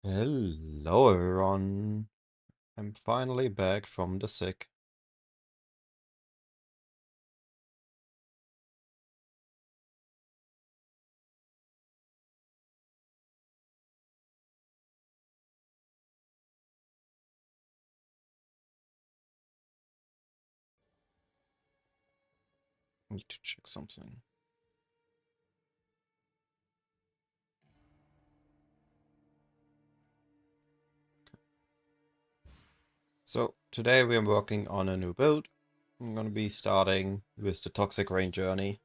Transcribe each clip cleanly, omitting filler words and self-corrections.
Hello everyone. I'm finally back from the sick. Need to check something. So today we are working on a new build. I'm gonna be starting with the Toxic Rain journey.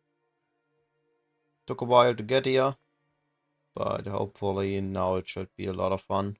Took a while to get here, but hopefully now it should be a lot of fun.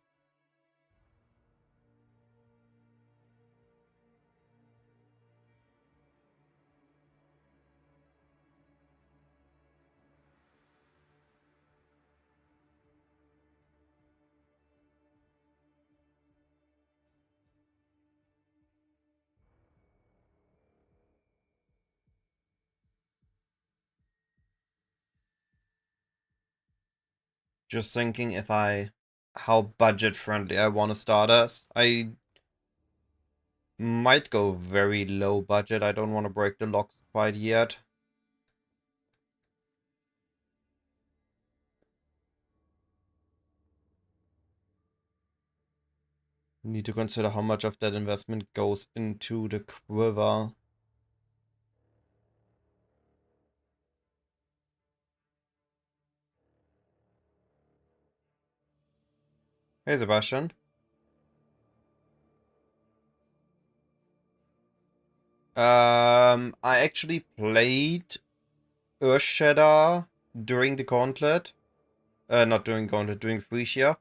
Just thinking how budget friendly I want to start as. I might go very low budget. I don't want to break the locks quite yet. Need to consider how much of that investment goes into the quiver. Hey Sebastian. I actually played Earthshatter during the Gauntlet. Not during Gauntlet, during Frisia.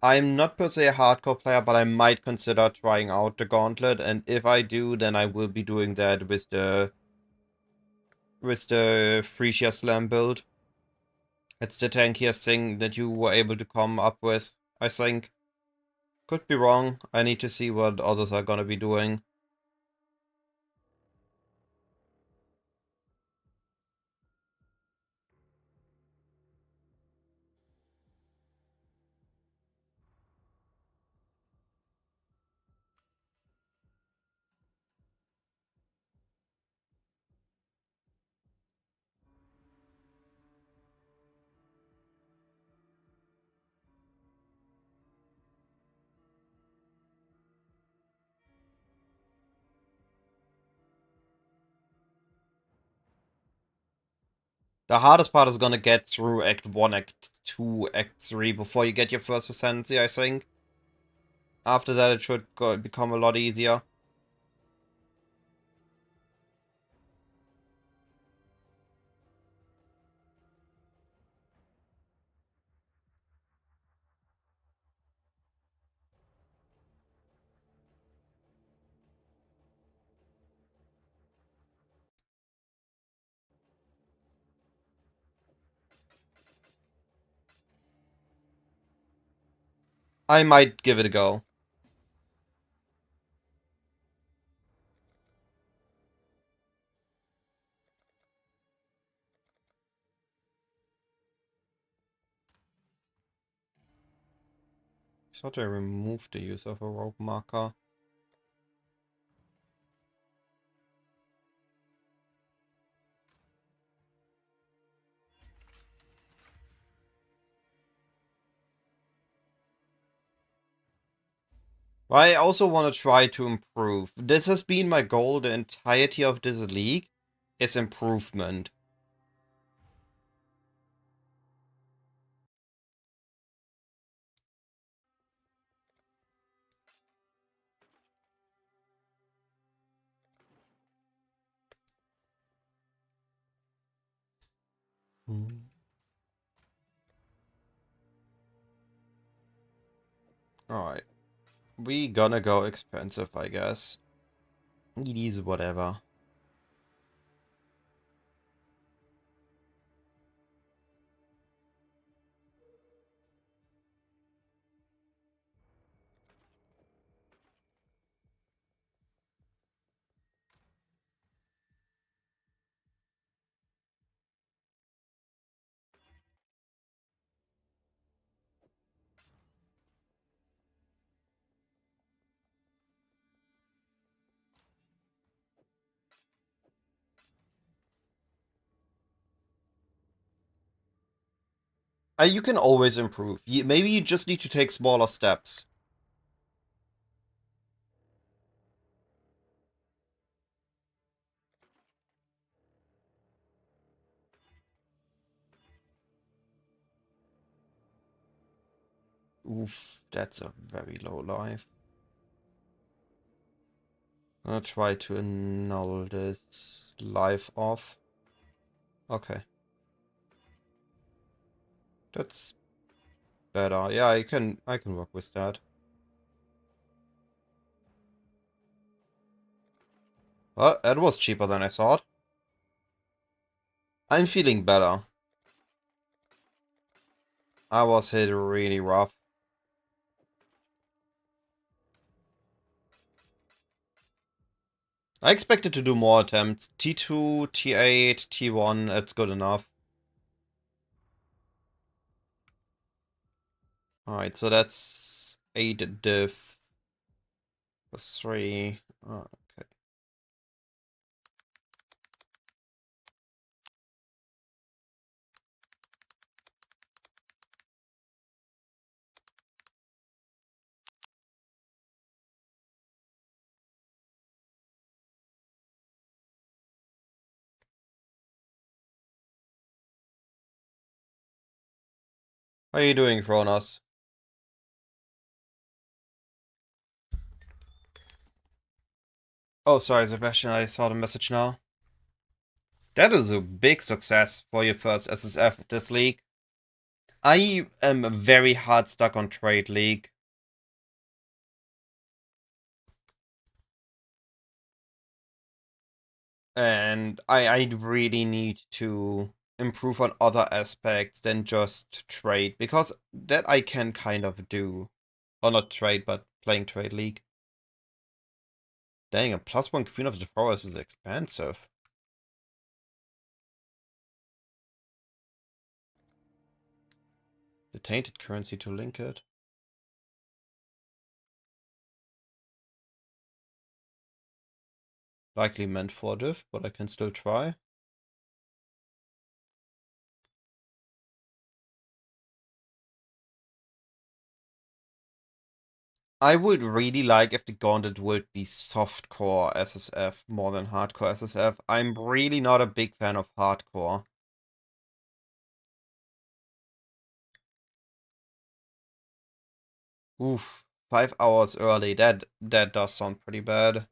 I'm not per se a hardcore player, but I might consider trying out the Gauntlet, and if I do, then I will be doing that with the Frisia Slam build. It's the tankiest thing that you were able to come up with, I think. Could be wrong. I need to see what others are gonna be doing. The hardest part is gonna get through Act 1, Act 2, Act 3 before you get your first Ascendancy, I think. After that it should become a lot easier. I might give it a go. thought I removed the use of a rogue marker. I also want to try to improve. This has been my goal the entirety of this league, is improvement. Alright. We gonna go expensive, I guess. It is whatever. You can always improve. Maybe you just need to take smaller steps. Oof, that's a very low life. I'll try to annul this life off. Okay. That's better. Yeah, I can work with that. Well, that was cheaper than I thought. I'm feeling better. I was hit really rough. I expected to do more attempts. T2, T8, T1, that's good enough. Alright, so that's 8 diff. Plus 3. Oh, okay. How are you doing, Kronos? Oh, sorry, Sebastian, I saw the message now. That is a big success for your first SSF this league. I am very hard stuck on Trade League. And I really need to improve on other aspects than just trade, because that I can kind of do. Or not trade, but playing Trade League. Dang, a +1 Queen of the Forest is expensive. The tainted currency to link it. Likely meant for diff, but I can still try. I would really like if the Gauntlet would be softcore SSF more than hardcore SSF. I'm really not a big fan of hardcore. Oof, 5 hours early. That does sound pretty bad.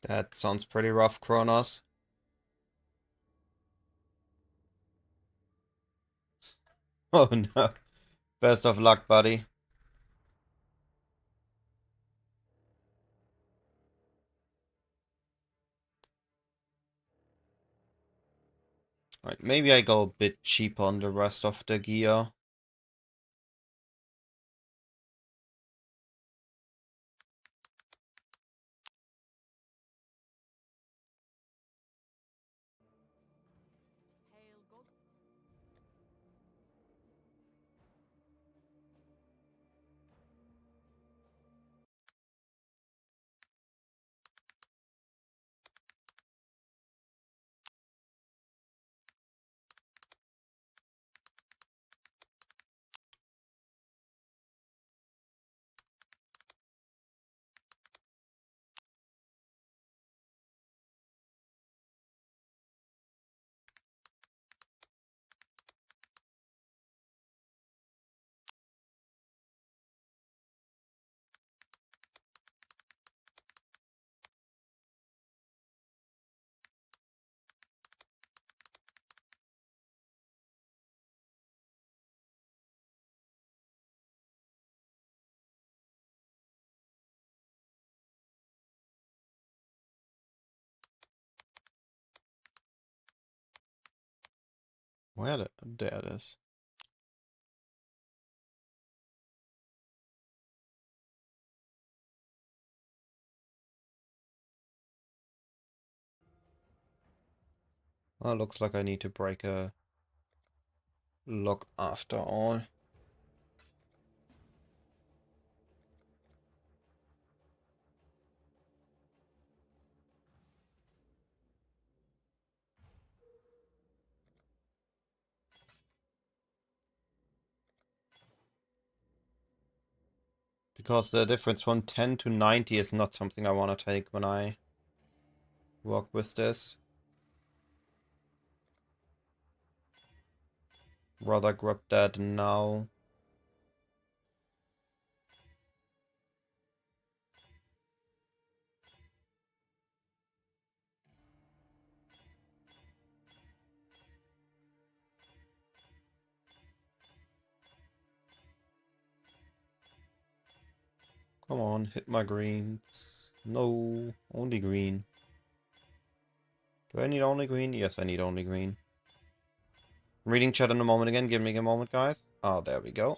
That sounds pretty rough, Kronos. Oh no. Best of luck, buddy. Alright, maybe I go a bit cheaper on the rest of the gear. There it is. Well, looks like I need to break a lock after all. Because the difference from 10 to 90 is not something I want to take when I work with this. Rather grab that now. Come on, hit my greens. No, only green. Do I need only green? Yes, I need only green. Reading chat in a moment again. Give me a moment, guys. Oh, there we go.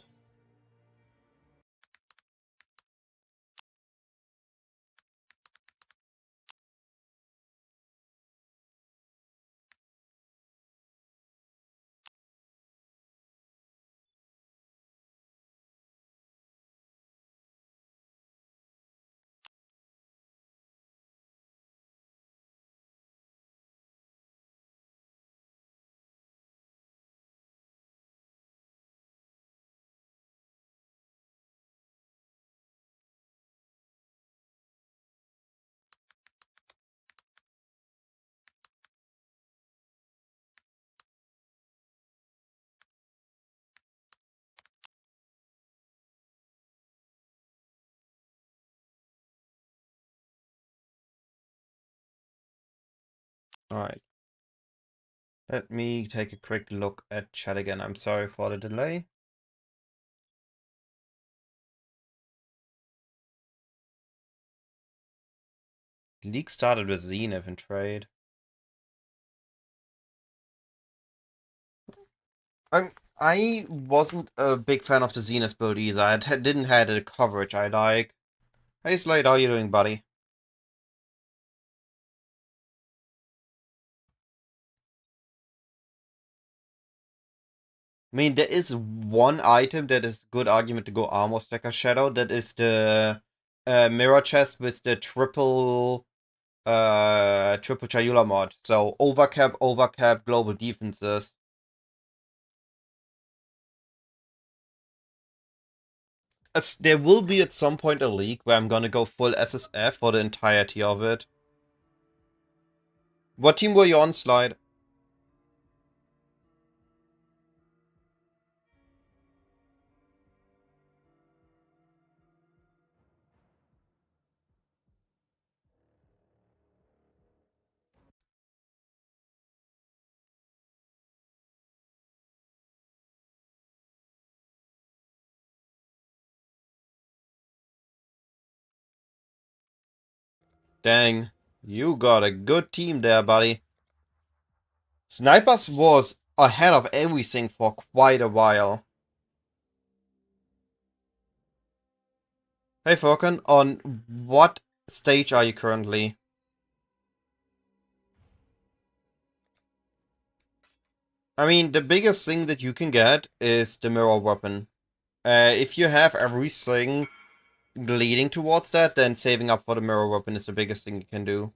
Alright. Let me take a quick look at chat again. I'm sorry for the delay. League started with Zenith in trade. I wasn't a big fan of the Zenith build either. I didn't have the coverage I like. Hey Slade, how you doing, buddy? I mean, there is one item that is good argument to go Armor Stacker Shadow. That is the mirror chest with the triple Chayula mod. So overcap, global defenses. As there will be at some point a league where I'm gonna go full SSF for the entirety of it. What team were you on, Slide? Dang, you got a good team there, buddy. Snipers was ahead of everything for quite a while. Hey Furkan, on what stage are you currently? I mean, the biggest thing that you can get is the mirror weapon. If you have everything leading towards that, then saving up for the mirror weapon is the biggest thing you can do.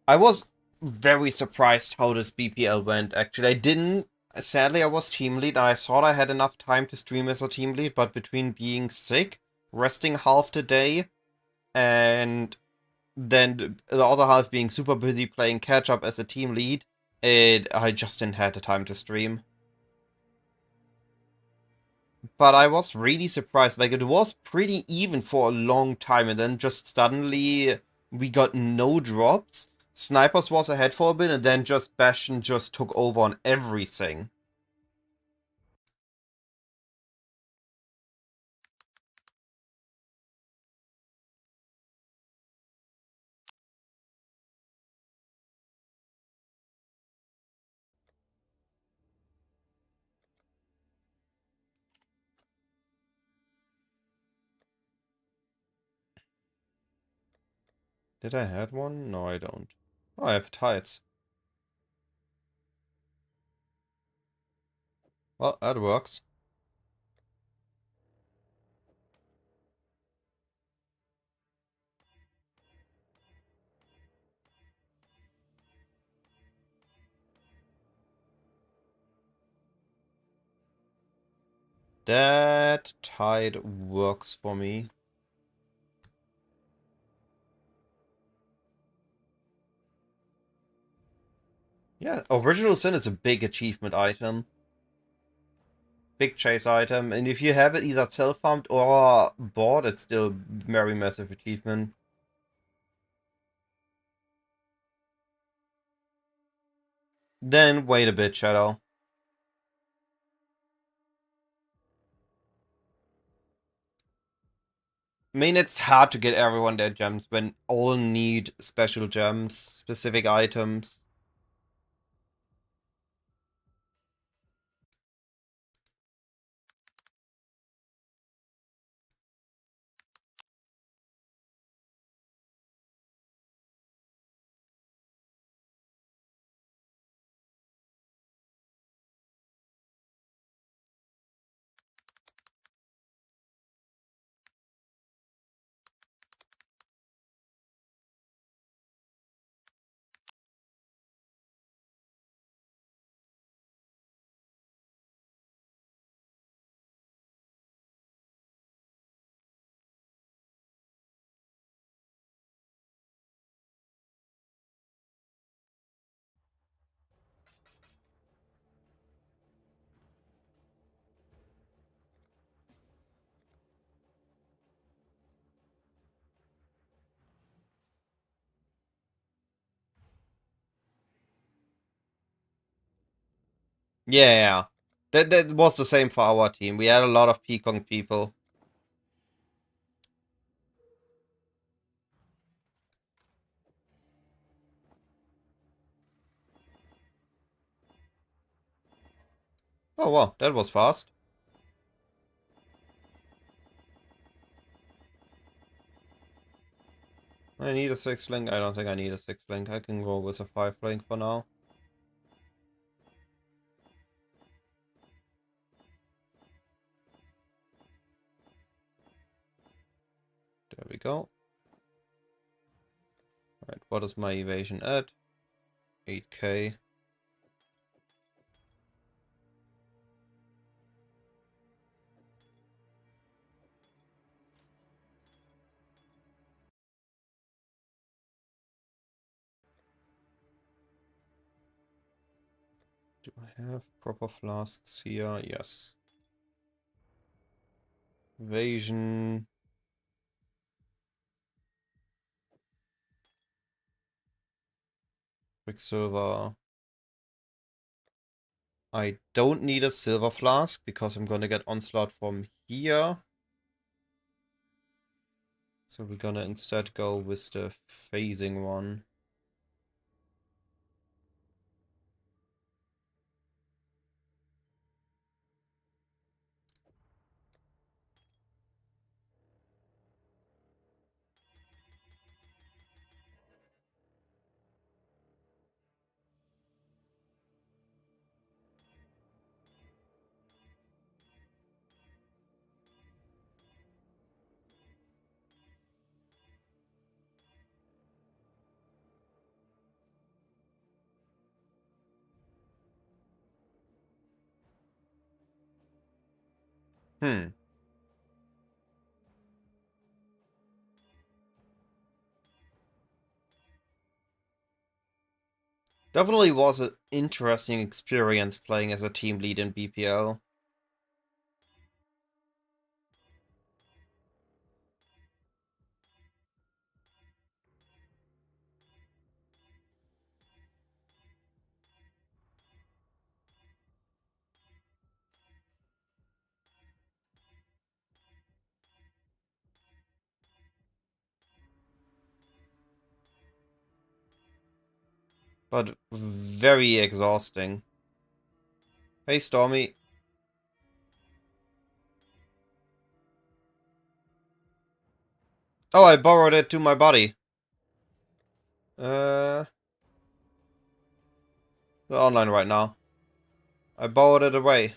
I was very surprised how this BPL went, actually. I didn't... Sadly, I was team lead, and I thought I had enough time to stream as a team lead, but between being sick, resting half the day, and then the other half being super busy playing catch-up as a team lead, I just didn't have the time to stream. But I was really surprised. Like, it was pretty even for a long time, and then just suddenly we got no drops. Snipers was ahead for a bit, and then just Bastion just took over on everything. Did I have one? No, I don't. Oh, I have tights. Well, that works. That tide works for me. Yeah, Original Sin is a big achievement item. Big chase item, and if you have it either self-farmed or bought, it's still very massive achievement. Then wait a bit, Shadow. I mean, it's hard to get everyone their gems when all need special gems, specific items. Yeah, that was the same for our team. We had a lot of Pekong people. Oh wow, that was fast. I need a 6 link. I don't think I need a 6 link. I can go with a 5 link for now. There we go. Alright, what is my evasion at? 8k. Do I have proper flasks here? Yes. Evasion. Quicksilver. I don't need a silver flask because I'm gonna get onslaught from here. So we're gonna instead go with the phasing one. Hmm. Definitely was an interesting experience playing as a team lead in BPL. But very exhausting. Hey, Stormy. Oh, I borrowed it to my body. We're online right now. I borrowed it away.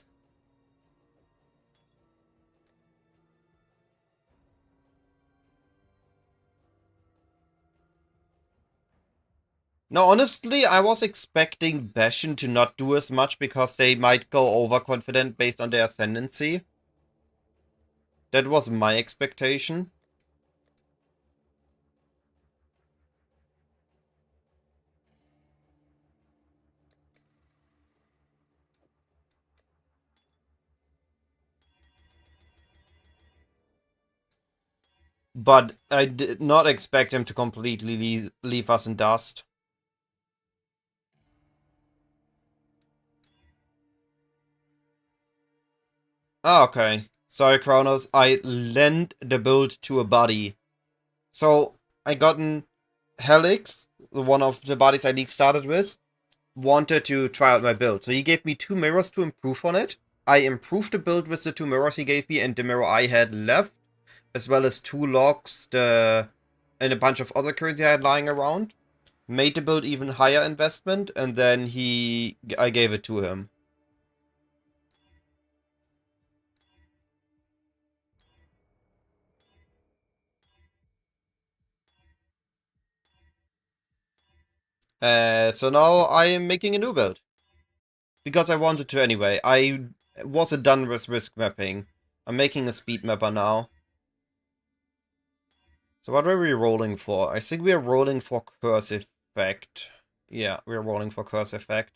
No, honestly, I was expecting Bastion to not do as much because they might go overconfident based on their ascendancy. That was my expectation. But I did not expect him to completely leave us in dust. Ah, okay. Sorry, Kronos. I lent the build to a buddy. So, I gotten Helix, one of the buddies I league started with, wanted to try out my build. So he gave me 2 mirrors to improve on it. I improved the build with the 2 mirrors he gave me and the mirror I had left, as well as 2 logs, and a bunch of other currency I had lying around. Made the build even higher investment, and then I gave it to him. So now I am making a new build. Because I wanted to anyway. I wasn't done with risk mapping. I'm making a speed mapper now. So what are we rolling for? I think we are rolling for Curse Effect. Yeah, we're rolling for Curse Effect.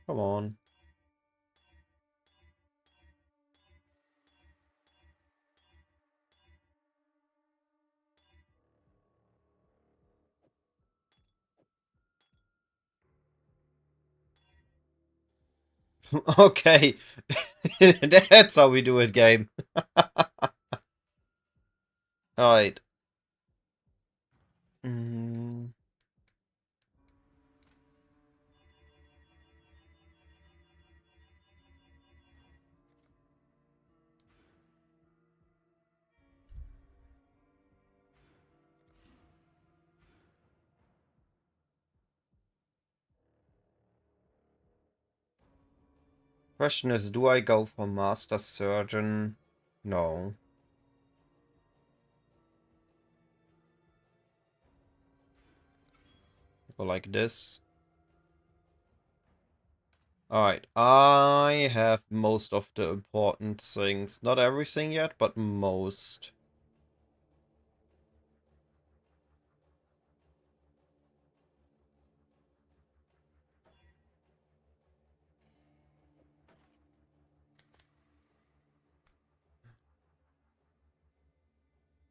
Come on. Okay. That's how we do it, game. Alright. Mm. Question is, do I go for Master Surgeon? No. Go like this. Alright, I have most of the important things. Not everything yet, but most.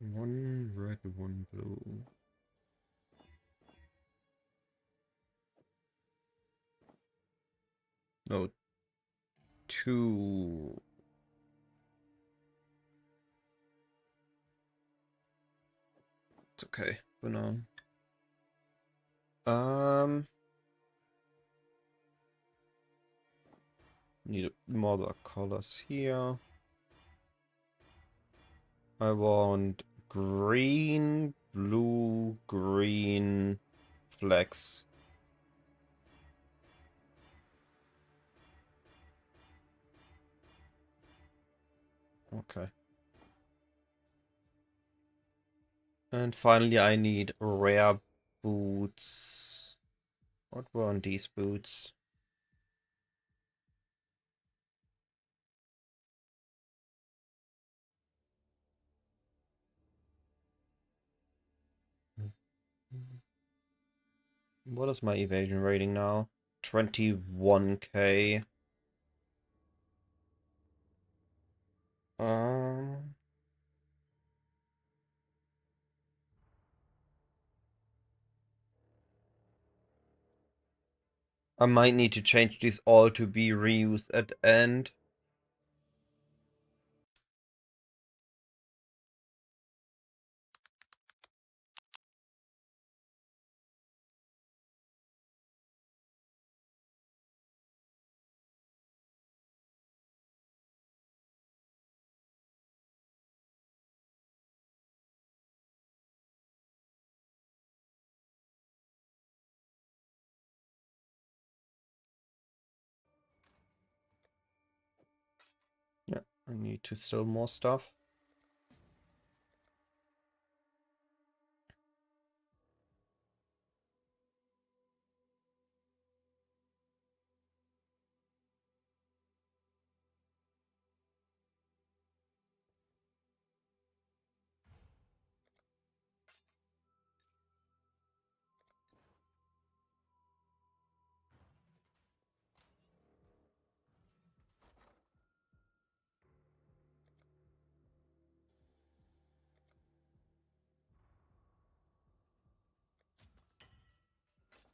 One red, one blue. No, 2. It's okay for now. Need more other colors here. I want green, blue, green flags. Okay. And finally I need rare boots. What were on these boots? What is my evasion rating now? 21k. Um, I might need to change these all to be reused at the end. Yeah, I need to sell more stuff.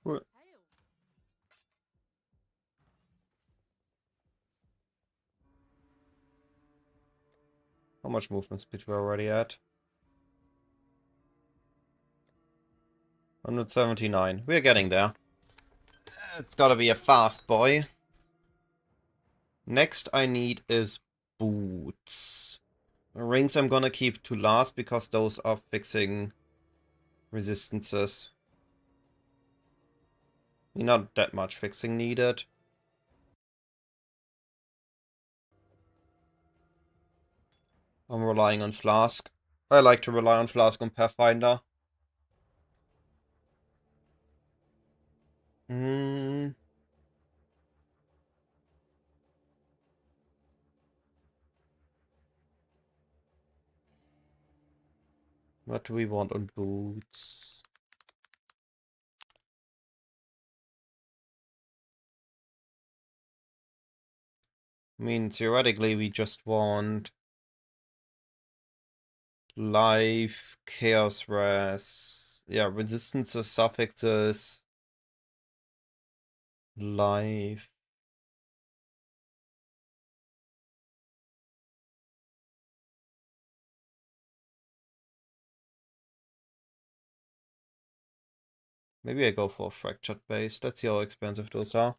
Cool. How much movement speed we're already at? 179. We're getting there. It's gotta be a fast boy. Next I need is boots. Rings I'm gonna keep to last because those are fixing resistances. Not that much fixing needed. I'm relying on Flask. I like to rely on Flask on Pathfinder. Hmm. What do we want on boots? I mean, theoretically, we just want life, chaos res. Yeah, resistances, suffixes, life. Maybe I go for a fractured base. Let's see how expensive those are.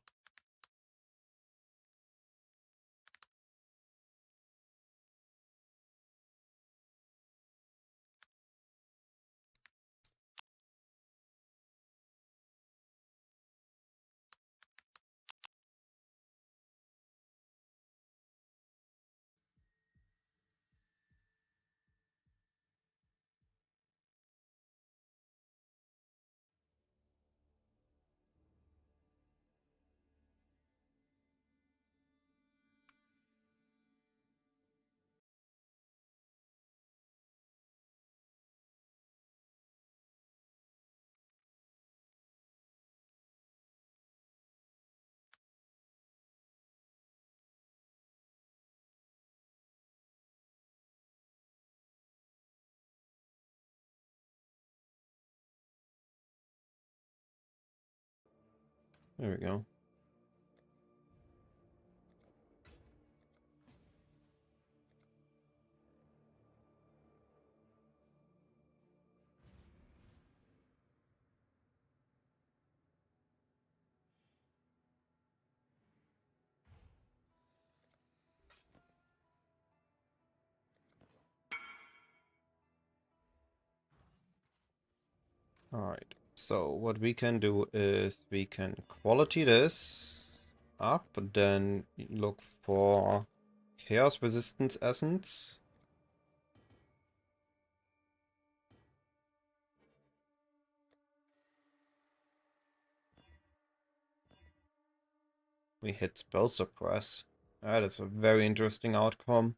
There we go. Alright, so what we can do is we can quality this up, then look for chaos resistance essence. We hit spell suppress. That is a very interesting outcome.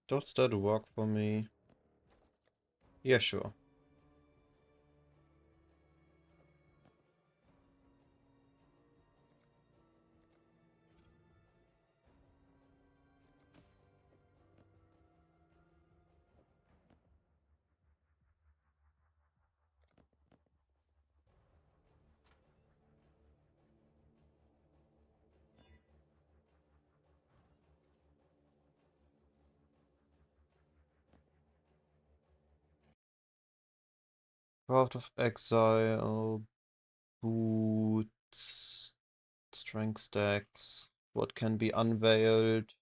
Does that work for me? Yeah, sure. Craft of Exile, boots, strength stacks. What can be unveiled?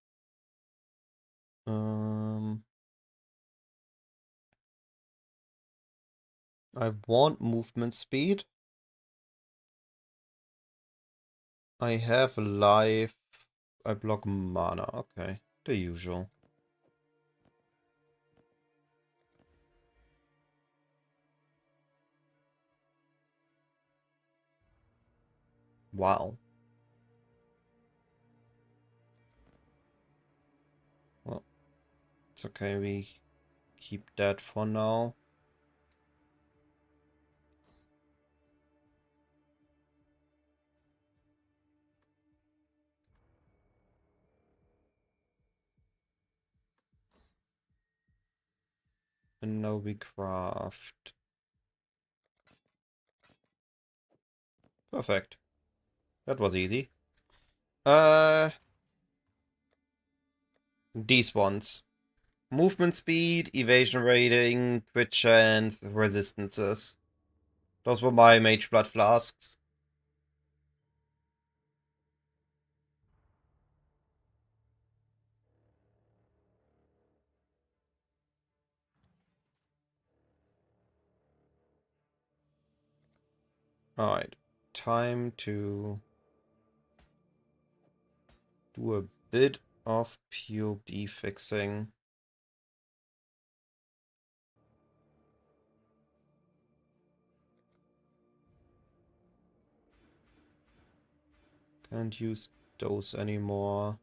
I want movement speed. I have life. I block mana. Okay, the usual. Wow. Well, it's okay. We keep that for now. And now we craft. Perfect. That was easy. These ones. Movement speed, evasion rating, crit chance, resistances. Those were my Mage Blood flasks. Alright. Time to do a bit of POB fixing. Can't use those anymore.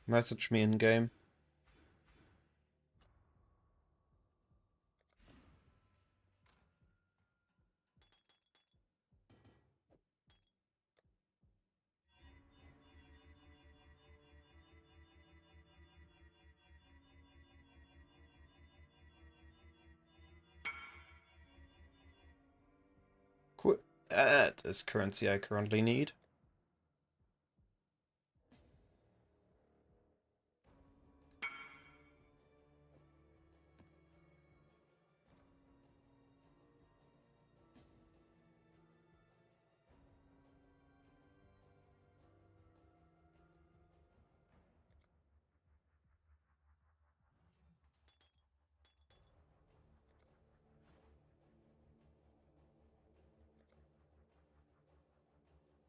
Message me in game. Cool. That is currency I currently need.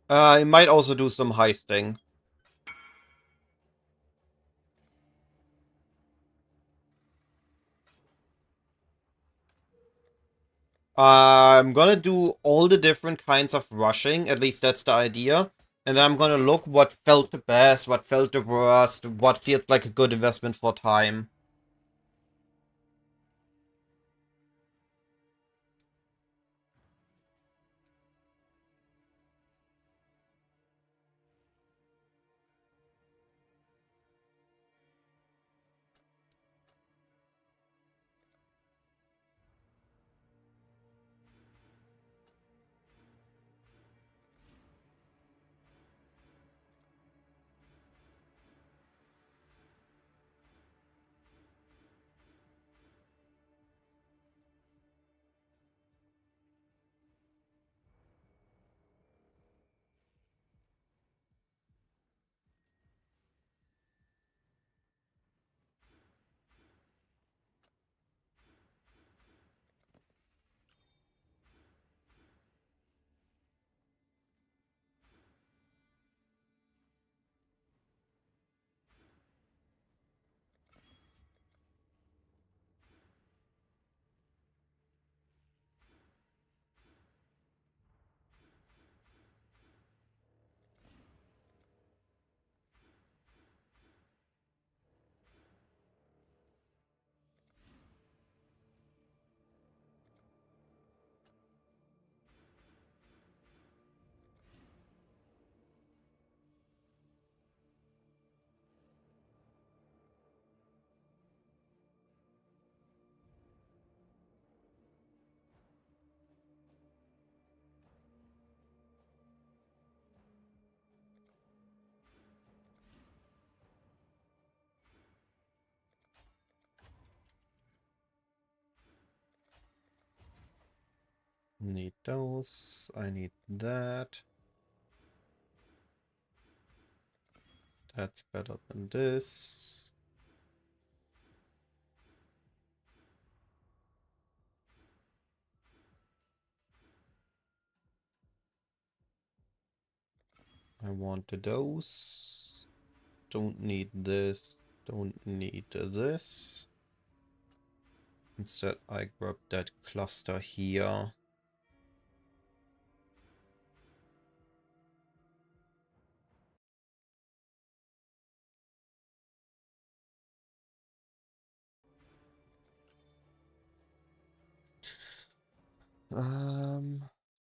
I might also do some heisting. I'm gonna do all the different kinds of rushing, at least that's the idea. And then I'm gonna look what felt the best, what felt the worst, what feels like a good investment for time. Need those. I need that. That's better than this. I want those. Don't need this. Don't need this. Instead, I grab that cluster here.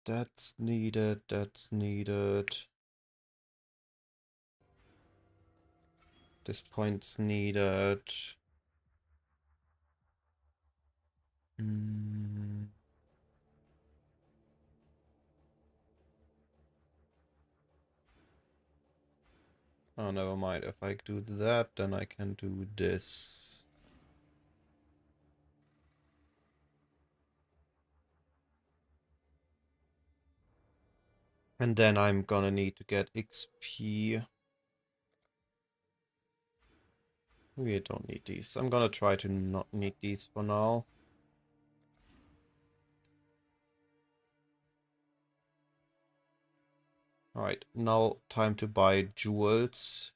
That's needed. That's needed. This point's needed. Oh, never mind. If I do that, then I can do this. And then I'm gonna need to get XP. We don't need these. I'm gonna try to not need these for now. Alright, now time to buy jewels.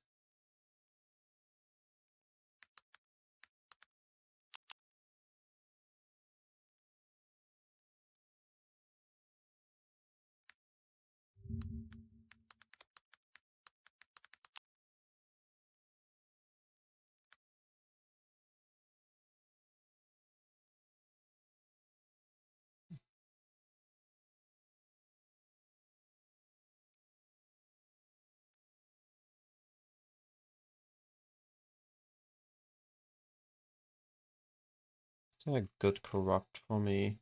Is that a good corrupt for me?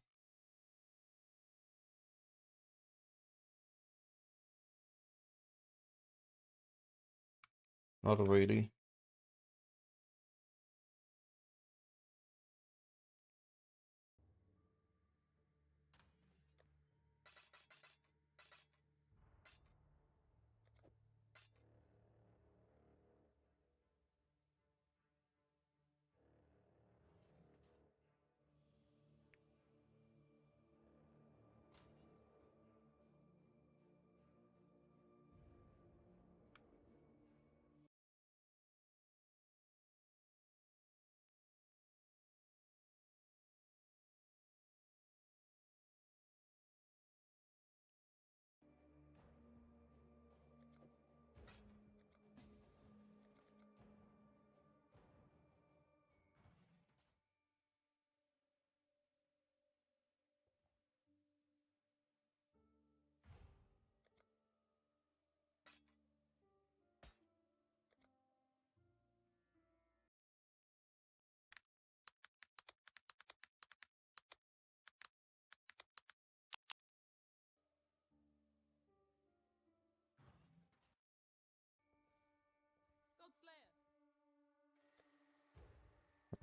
Not really.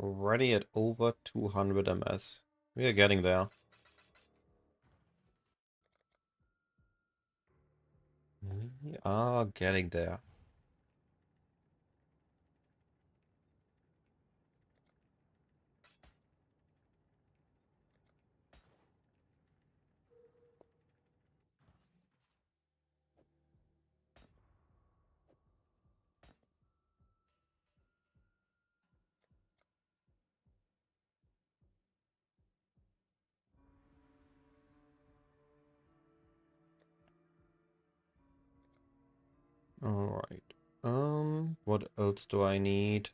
Already at over 200 MS. We are getting there. We are getting there. Alright. What else do I need?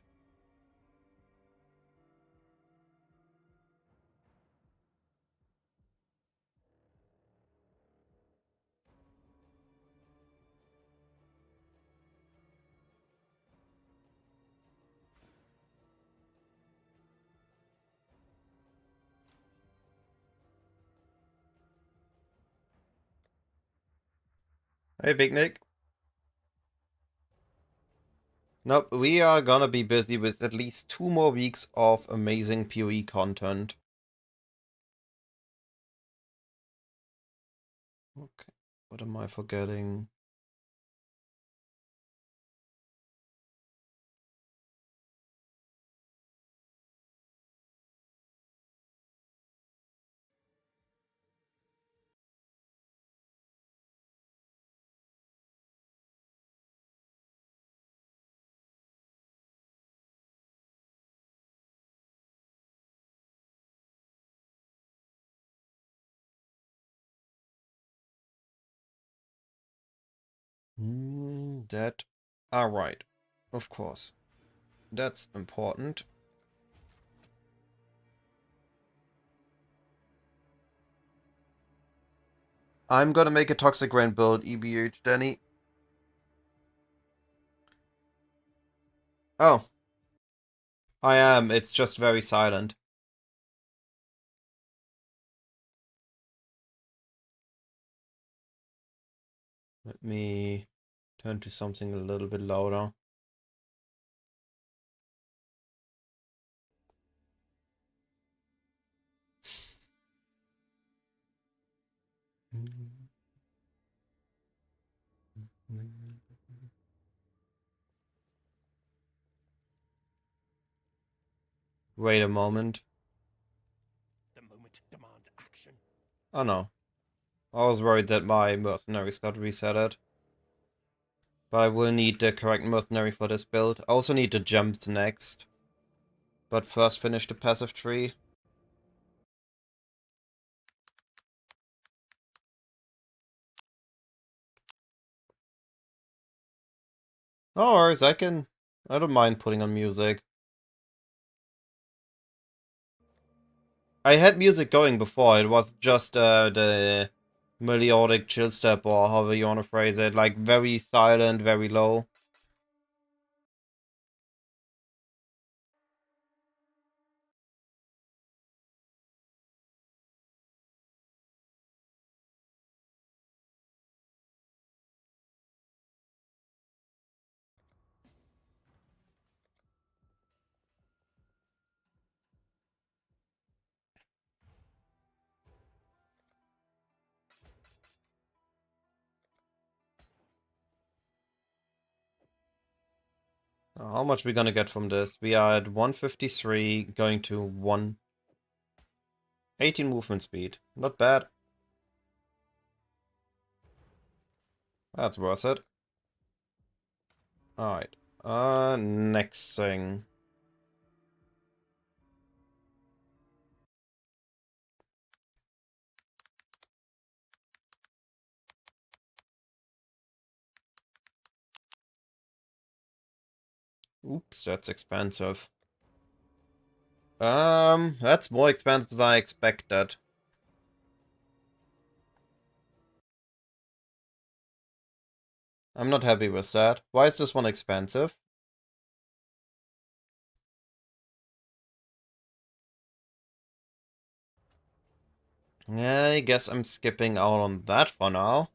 Hey, Big Nick. Nope, we are gonna be busy with at least 2 more weeks of amazing PoE content. Okay, what am I forgetting? That. Alright. Of course. That's important. I'm gonna make a Toxic Rain build, EBH, Danny. Oh. I am. It's just very silent. Let me turn to something a little bit louder. Wait a moment. The moment demands action. Oh no. I was worried that my mercenaries got resetted. But I will need the correct mercenary for this build. I also need the gems next. But first finish the passive tree. No worries, I don't mind putting on music. I had music going before, it was just the melodic chill step or however you want to phrase it. Like very silent, very low. How much we gonna get from this? We are at 153, going to 118 movement speed. Not bad. That's worth it. Alright. Next thing. Oops, that's expensive. That's more expensive than I expected. I'm not happy with that. Why is this one expensive? Yeah, I guess I'm skipping out on that for now.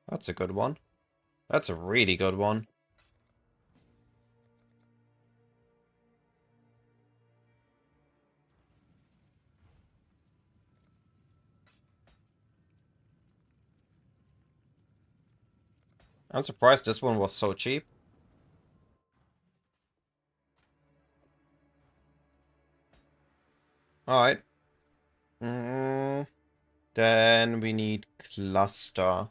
That's a good one. That's a really good one. I'm surprised this one was so cheap. Alright. Then we need cluster.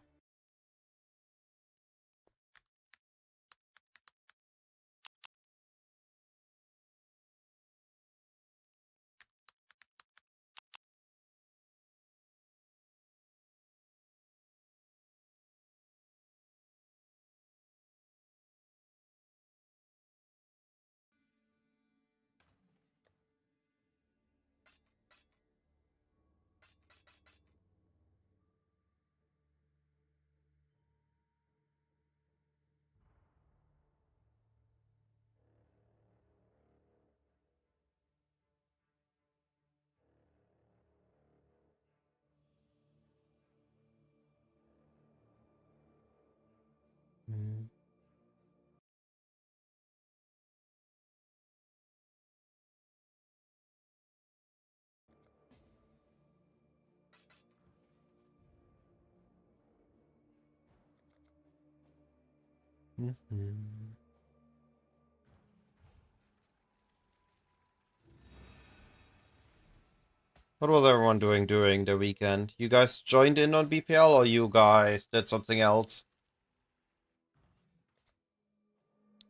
What was everyone doing during the weekend? You guys joined in on BPL or you guys did something else?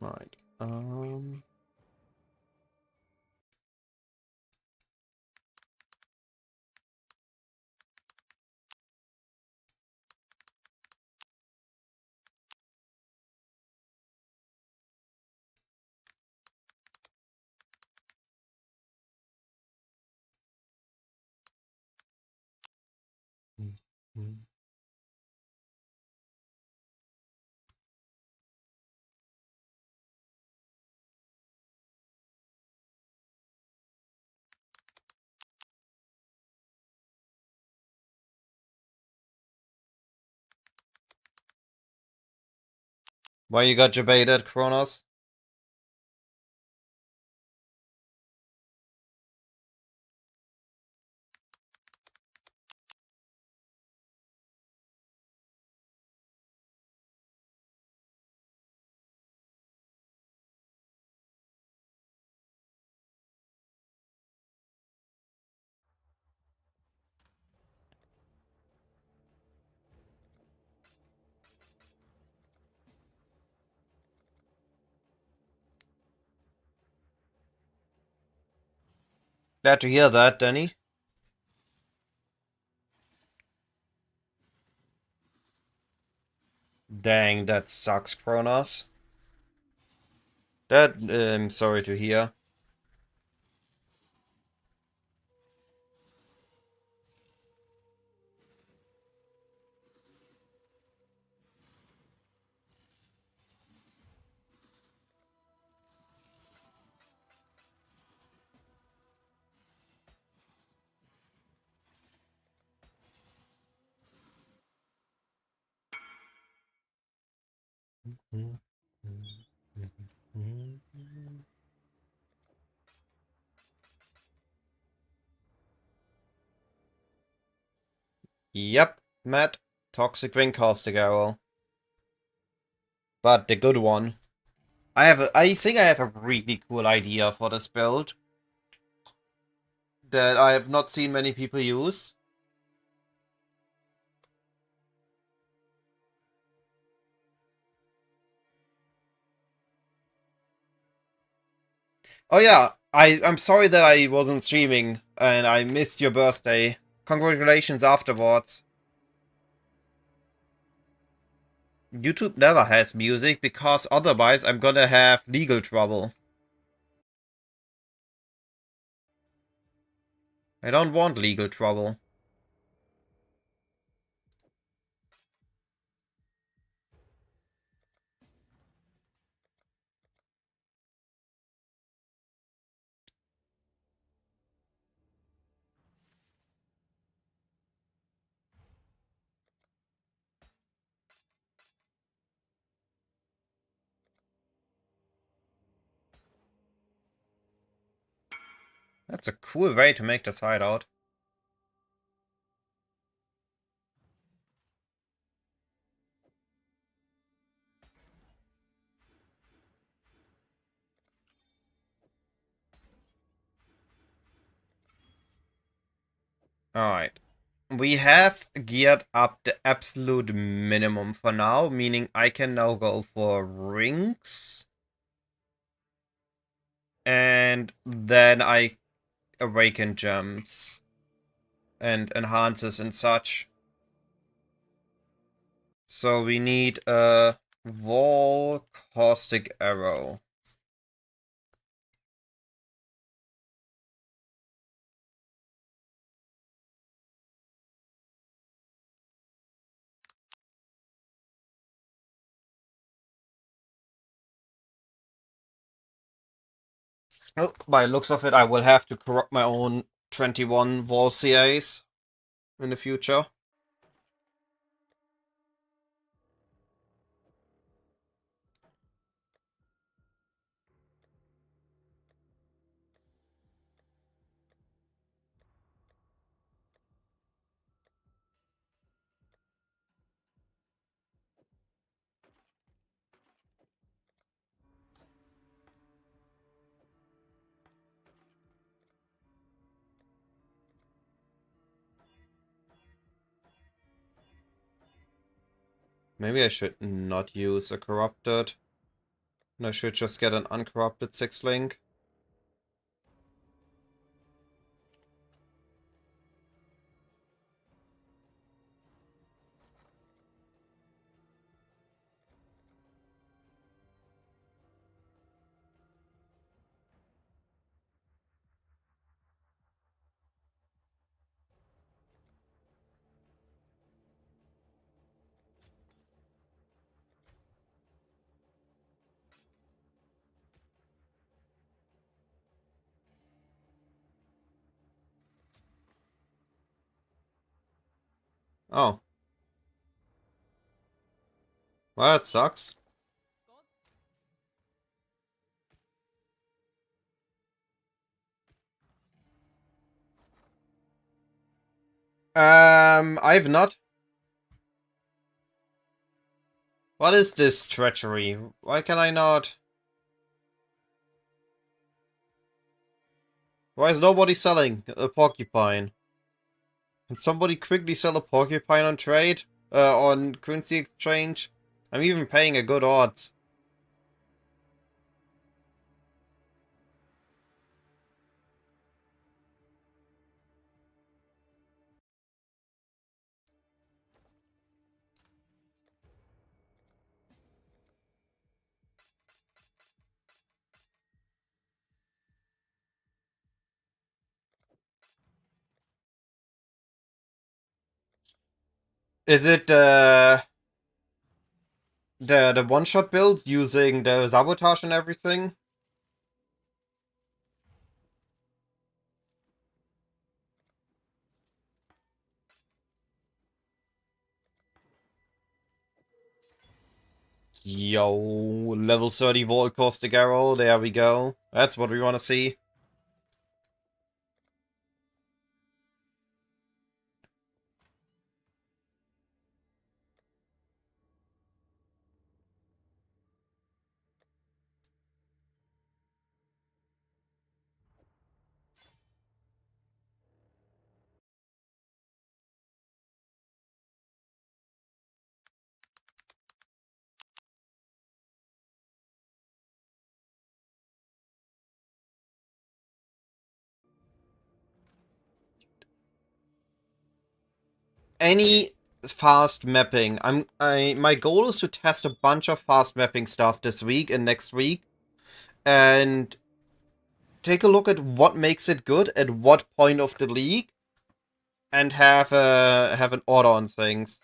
Right. Why you got debated, Kronos? Glad to hear that, Danny. Dang, that sucks, Kronos. That, I'm sorry to hear. Yep, Matt. Toxic Ring Caustic Arrow. But the good one. I think I have a really cool idea for this build that I have not seen many people use. Oh yeah, I'm sorry that I wasn't streaming and I missed your birthday. Congratulations afterwards. YouTube never has music because otherwise I'm gonna have legal trouble. I don't want legal trouble. That's a cool way to make this hideout. Alright. We have geared up the absolute minimum for now, meaning I can now go for rings. And then I awaken gems and enhances and such. So we need a Wall Caustic Arrow. Oh, by looks of it, I will have to corrupt my own 21 Wall CAs in the future. Maybe I should not use a corrupted. And I should just get an uncorrupted 6-link. Oh. Well, that sucks. I've not. What is this treachery? Why can I not? Why is nobody selling a porcupine? Can somebody quickly sell a porcupine on trade? On currency exchange? I'm even paying a good odds. Is it the one-shot build using the sabotage and everything? Yo, level 30 Volt Caustic Arrow, there we go. That's what we want to see. Any fast mapping. My goal is to test a bunch of fast mapping stuff this week and next week, and take a look at what makes it good at what point of the league, and have an order on things.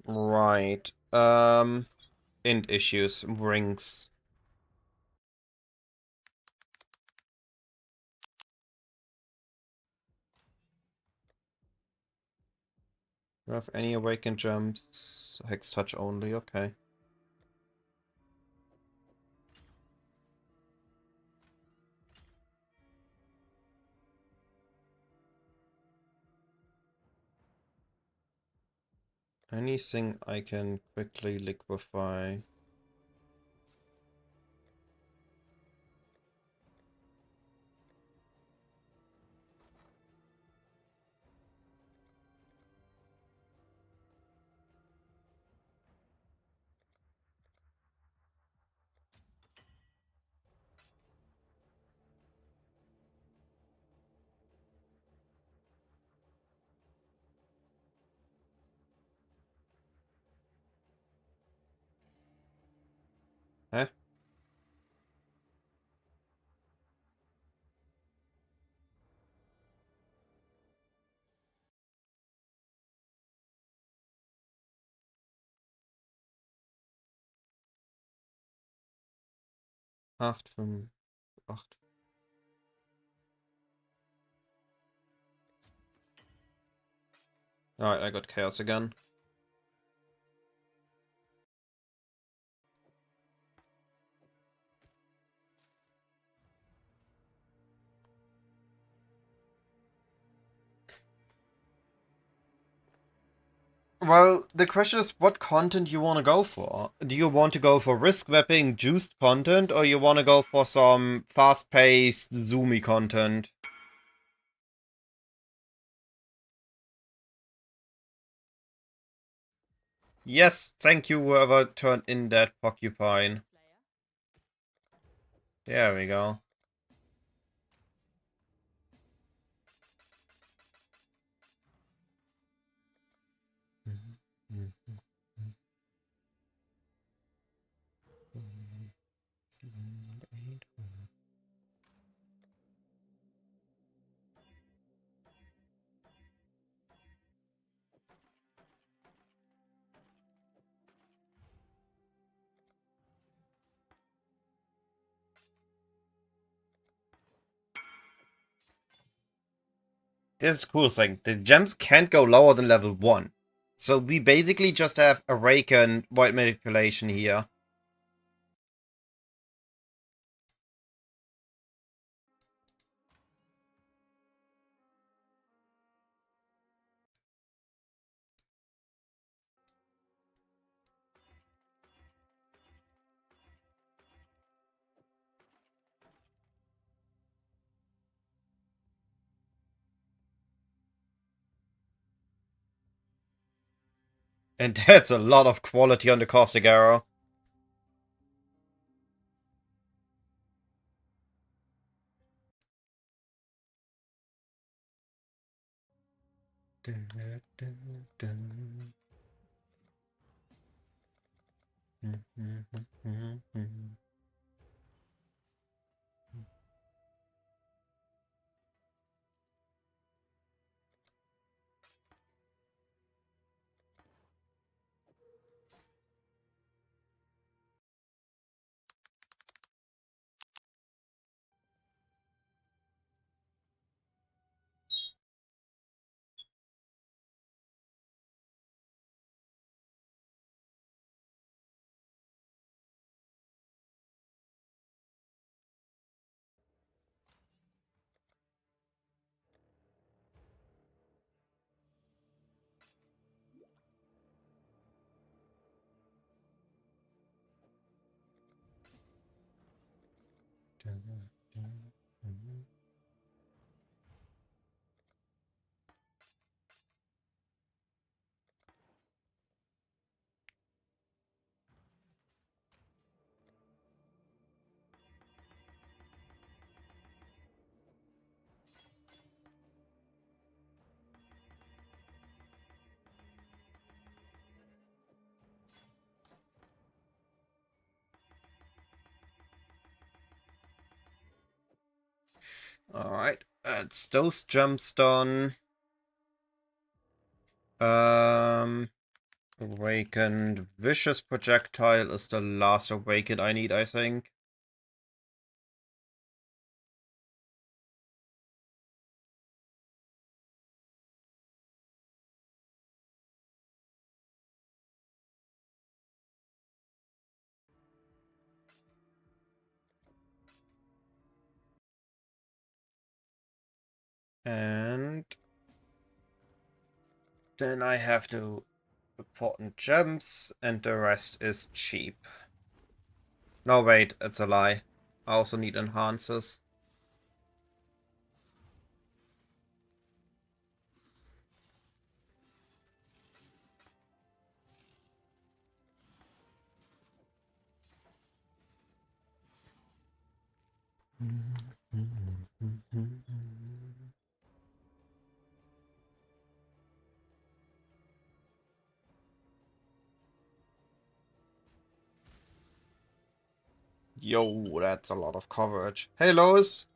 Right. Int issues, rings. Do I have any awakened gems? Hex touch only, okay. Anything I can quickly liquefy. Hä? Acht, 5, 8. Alright, I got chaos again. Well, the question is what content you want to go for. Do you want to go for risk mapping, juiced content, or you want to go for some fast-paced, zoomy content? Yes, thank you whoever turned in that porcupine. There we go. This is a cool thing. The gems can't go lower than level 1. So we basically just have Awakened Void Manipulation here. And that's a lot of quality on the Caustic Arrow. Alright, it's those gems done. Awakened Vicious Projectile is the last awakened I need, I think. And then I have the important gems, and the rest is cheap. No, wait, it's a lie. I also need enhancers. Yo, that's a lot of coverage. Hey, Lois.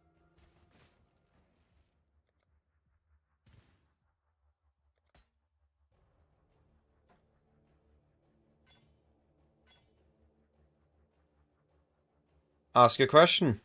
Ask a question.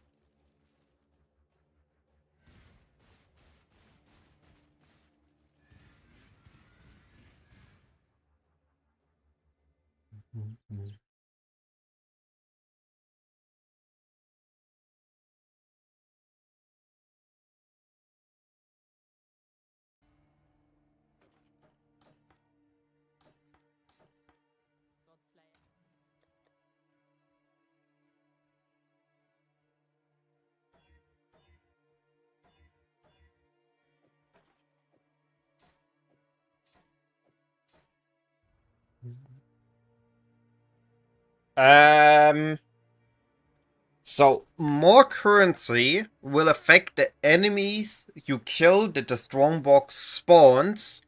So more currency will affect the enemies you kill that the strongbox spawns,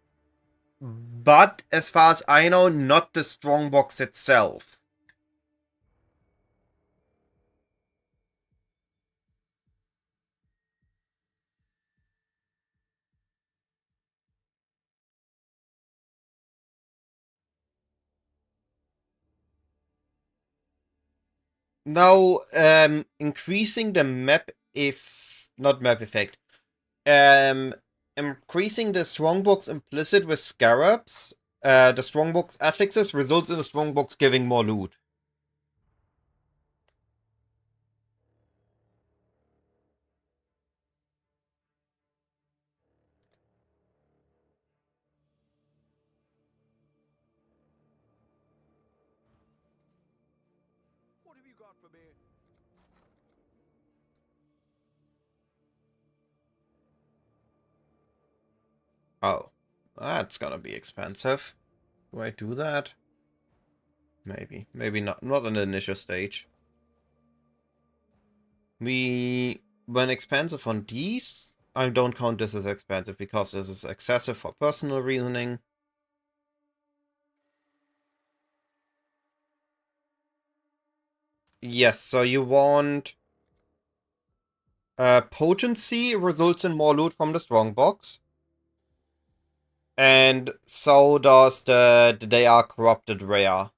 but as far as I know, not the strongbox itself. Now, increasing the map if not map effect. Increasing the strongbox implicit with scarabs, the strongbox affixes results in the strongbox giving more loot. What have you got for me? Oh, that's gonna be expensive. Do I do that? Maybe. Maybe not. Not on the initial stage. When expensive on these, I don't count this as expensive because this is excessive for personal reasoning. Yes, so you want potency results in more loot from the strongbox. And so does the they are corrupted rare.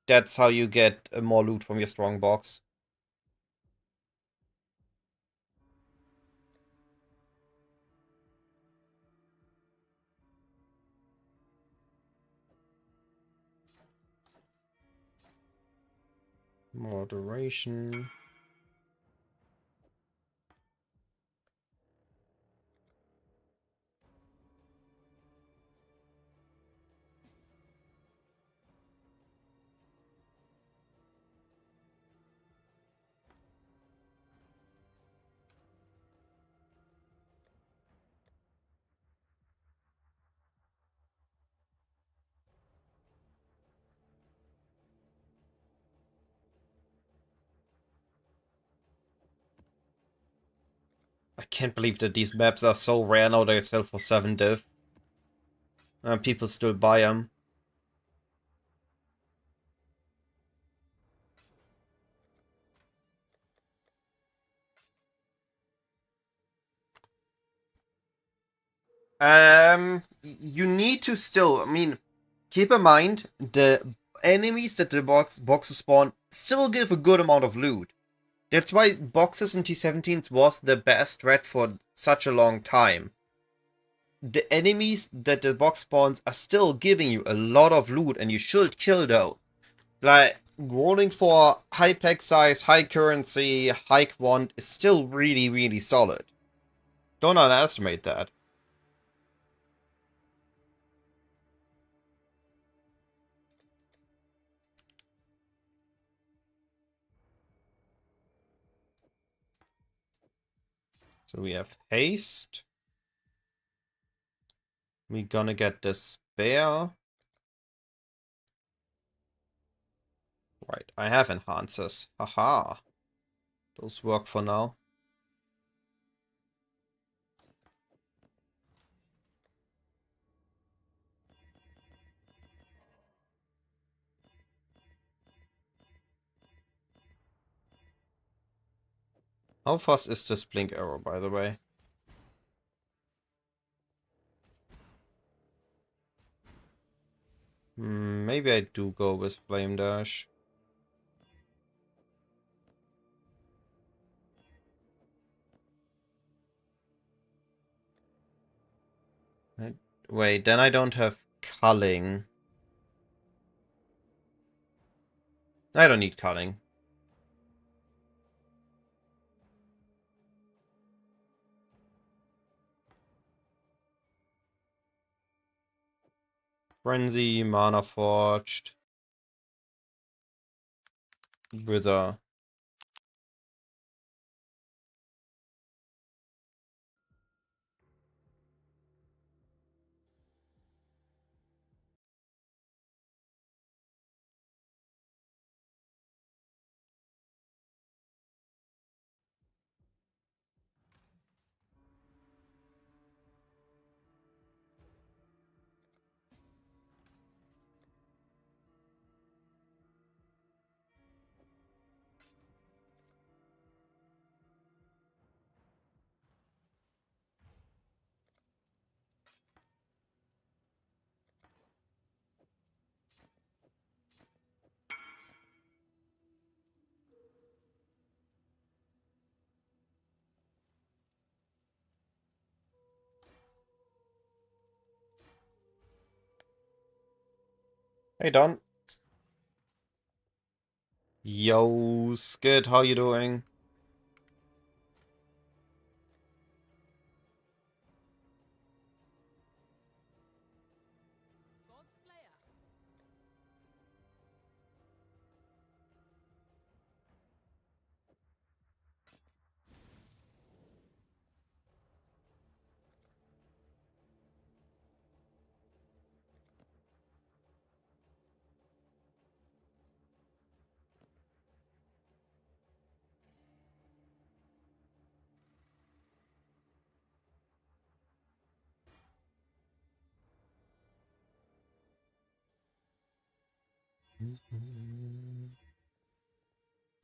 That's how you get more loot from your strongbox. Moderation. I can't believe that these maps are so rare now they sell for 7 div. And people still buy them. You need to still, I mean, keep in mind, the enemies that the boxes spawn still give a good amount of loot. That's why boxes in T17s was the best threat for such a long time. The enemies that the box spawns are still giving you a lot of loot and you should kill those. Like, rolling for high pack size, high currency, high quant is still really, really solid. Don't underestimate that. So we have haste. We're gonna get despair. Right, I have enhancers. Haha. Those work for now. How fast is this blink arrow, by the way? Maybe I do go with Flame Dash. Wait, then I don't have culling. I don't need culling. Frenzy, Mana Forged. Wither. Hey Don. Yo, Skid, how you doing?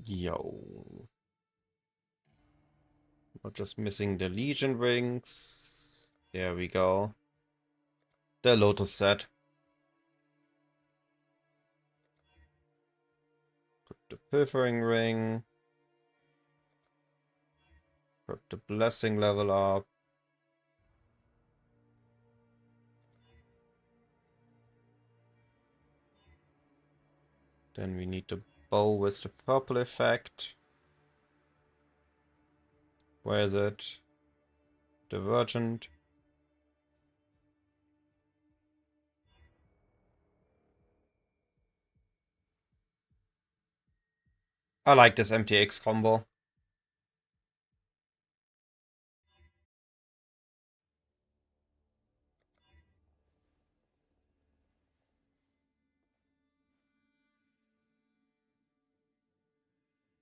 Yo. We're just missing the Legion rings. There we go. The Lotus set. Put the Pilfering ring. Put the Blessing level up. Then we need the bow with the purple effect. Where is it? Divergent. I like this MTX combo.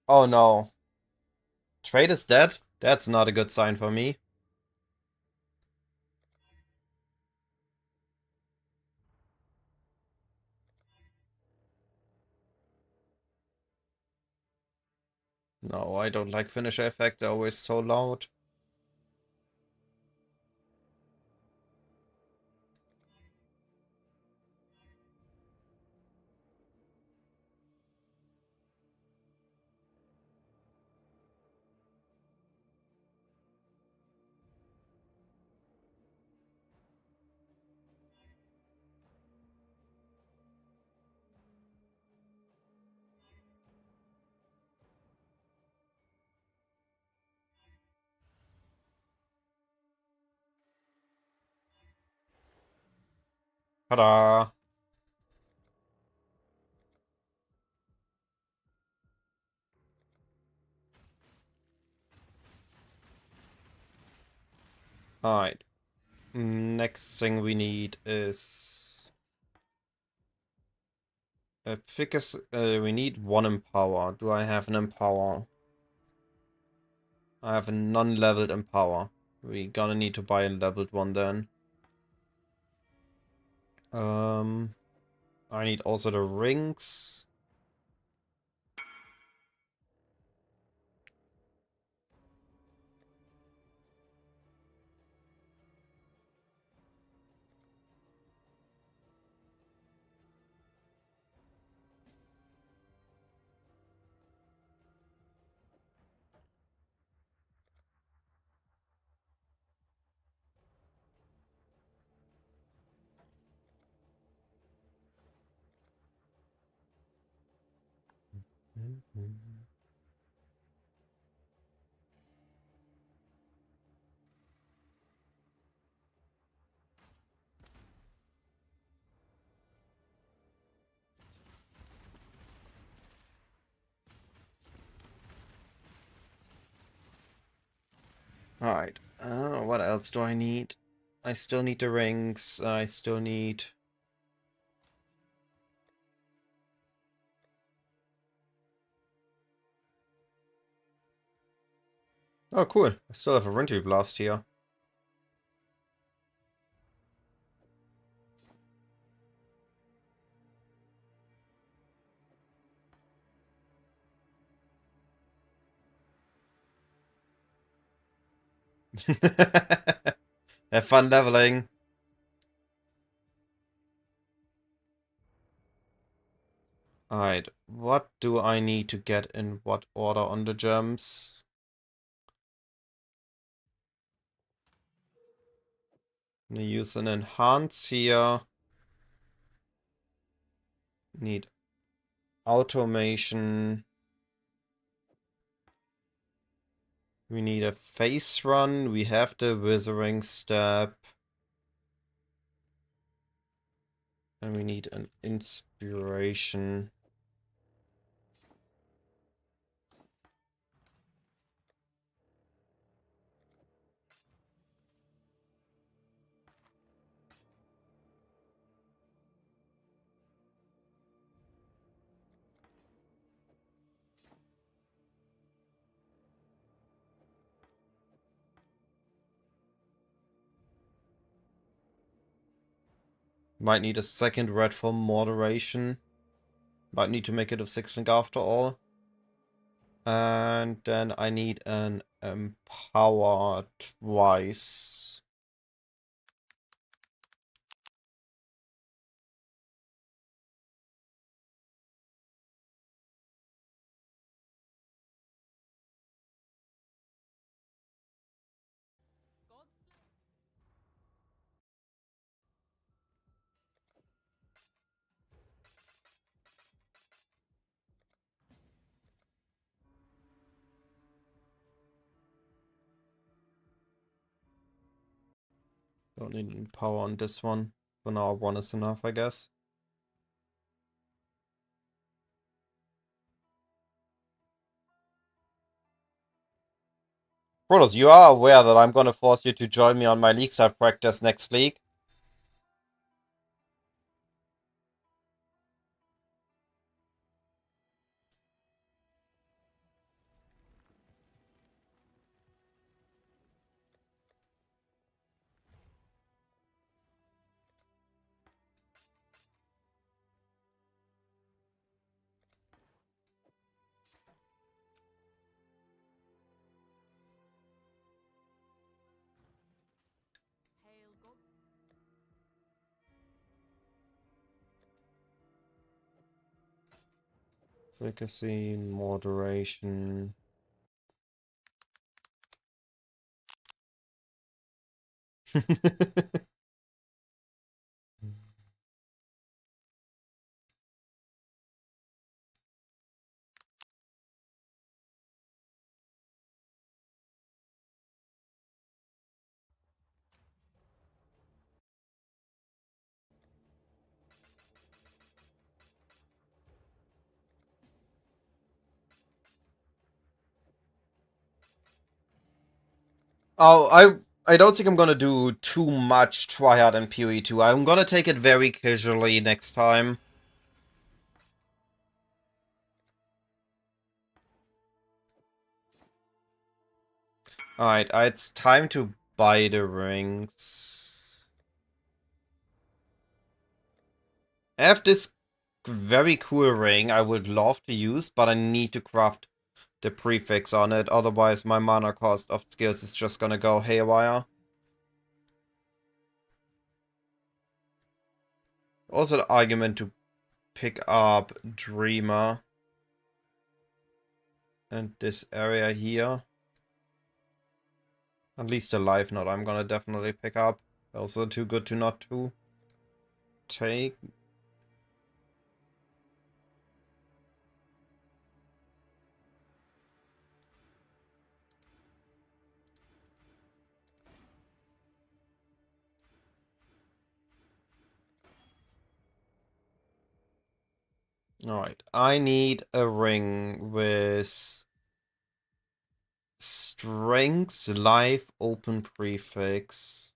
Oh no. Trade is dead? That's not a good sign for me. No, I don't like finisher effect, they're always so loud. Ta-da! Alright. Next thing we need is efficacy. We need one empower. Do I have an empower? I have a non-leveled empower. We gonna need to buy a leveled one then. I need also the rings. Alright. What else do I need? I still need the rings. I still need... Oh, cool. I still have a Rentry Blast here. Have fun leveling. Alright, what do I need to get in what order on the gems? I'm gonna use an enhance here. Need automation. We need a face run. We have the withering step. And we need an inspiration. Might need a second red for moderation. Might need to make it a 6-link after all. And then I need an empower twice. Don't need an empower on this one. For now, 1 is enough, I guess. Protos, you are aware that I'm gonna force you to join me on my league side practice next league. Efficacy, moderation. Oh, I don't think I'm gonna do too much tryhard in PoE2. I'm gonna take it very casually next time. Alright, it's time to buy the rings. I have this very cool ring I would love to use, but I need to craft the prefix on it, otherwise my mana cost of skills is just gonna go haywire. Also the argument to pick up Dreamer and this area here. At least the life knot I'm gonna definitely pick up. Also too good to not to take. Alright, I need a ring with strength, life, open prefix.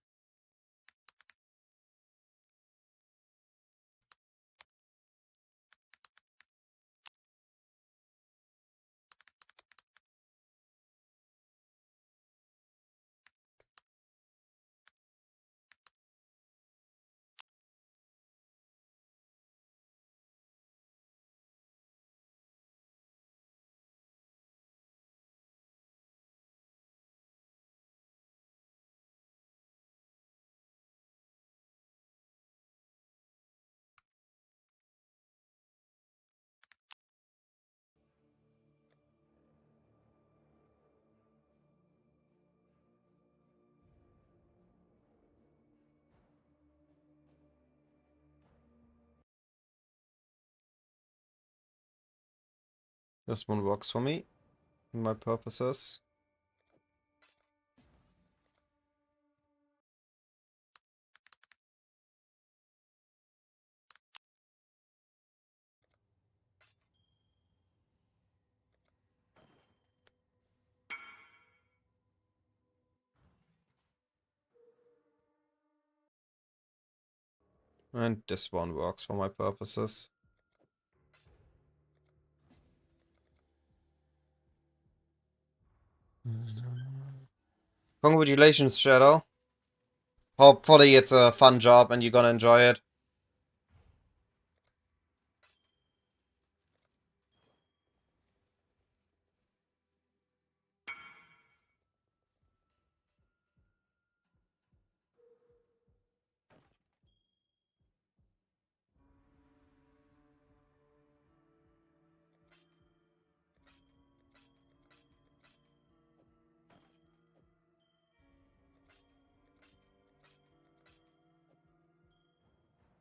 This one works for me, for my purposes. And this one works for my purposes. Congratulations, Shadow. Hopefully it's a fun job and you're gonna enjoy it.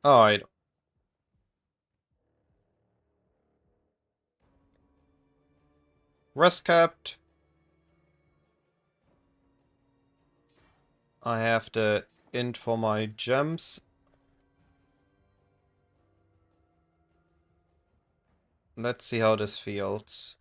Alright. Rest capped. I have the int for my gems. Let's see how this feels.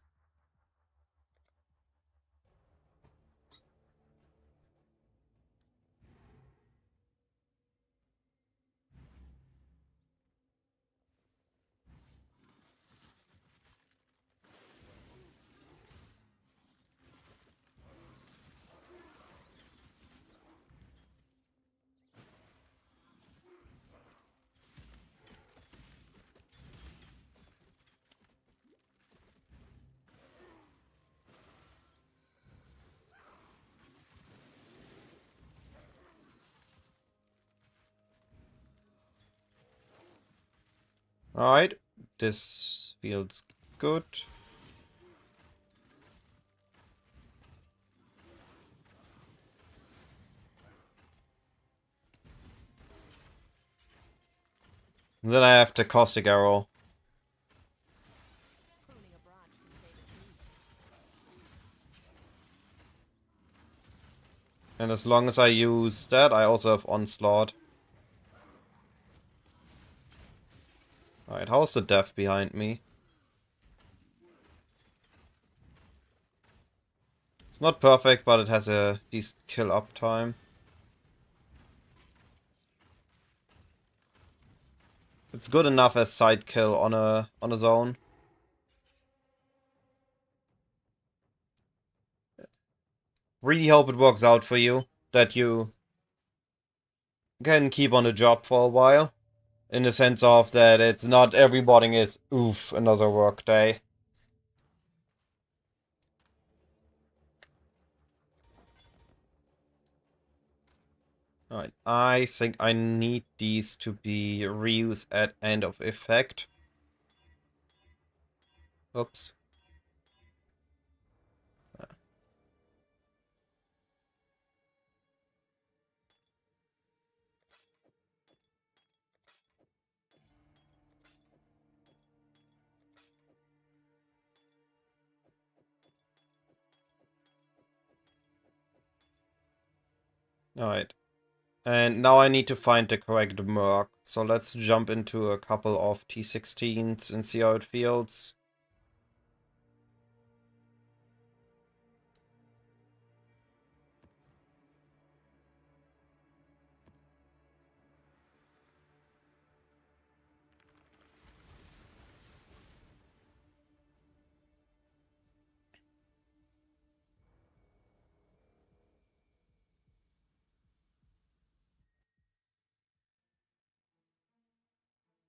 Alright, this feels good. Then I have the caustic arrow. And as long as I use that, I also have onslaught. Alright, how's the death behind me? It's not perfect, but it has a decent kill up time. It's good enough as side kill on a zone. Really hope it works out for you, that you can keep on the job for a while. In the sense of that it's not everybody is, oof, another work day. Alright, I think I need these to be reused at end of effect. Oops. Alright. And now I need to find the correct merc. So let's jump into a couple of T16s and see how it feels.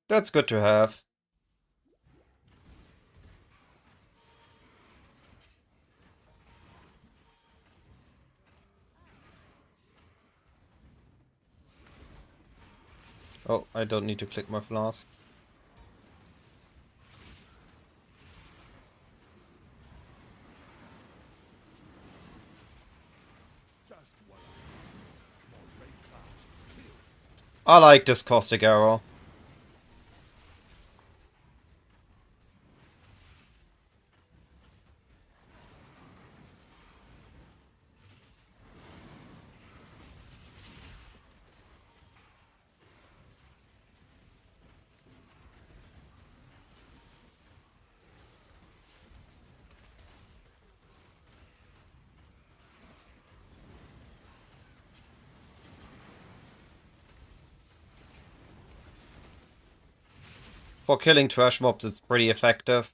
That's good to have. Oh, I don't need to click my flasks. I like this caustic arrow. For killing trash mobs, it's pretty effective.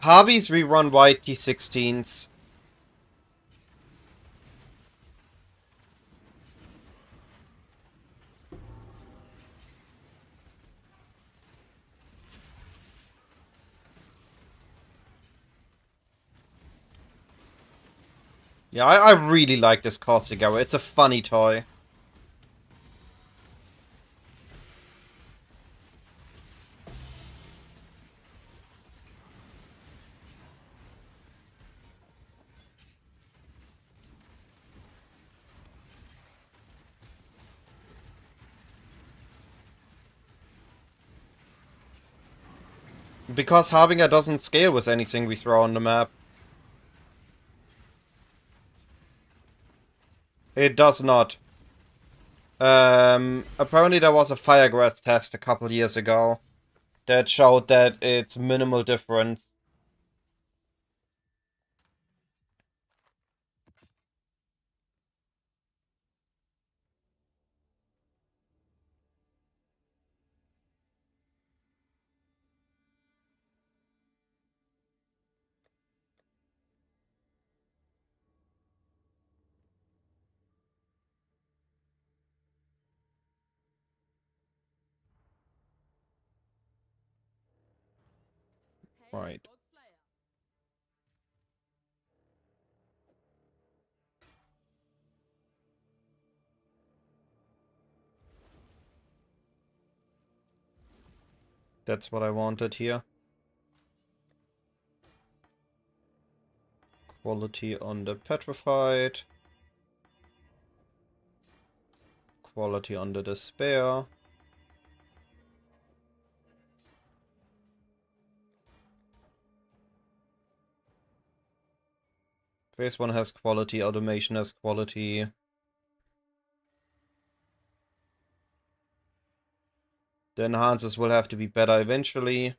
Hobbies rerun white T16s. Yeah, I really like this caustic arrow. It's a funny toy. Because Harbinger doesn't scale with anything we throw on the map. It does not. Apparently there was a Firegrass test a couple years ago that showed that it's minimal difference. Right. That's what I wanted here. Quality on the Petrified. Quality on the Despair. Phase 1 has quality, Automation has quality. The enhancers will have to be better eventually.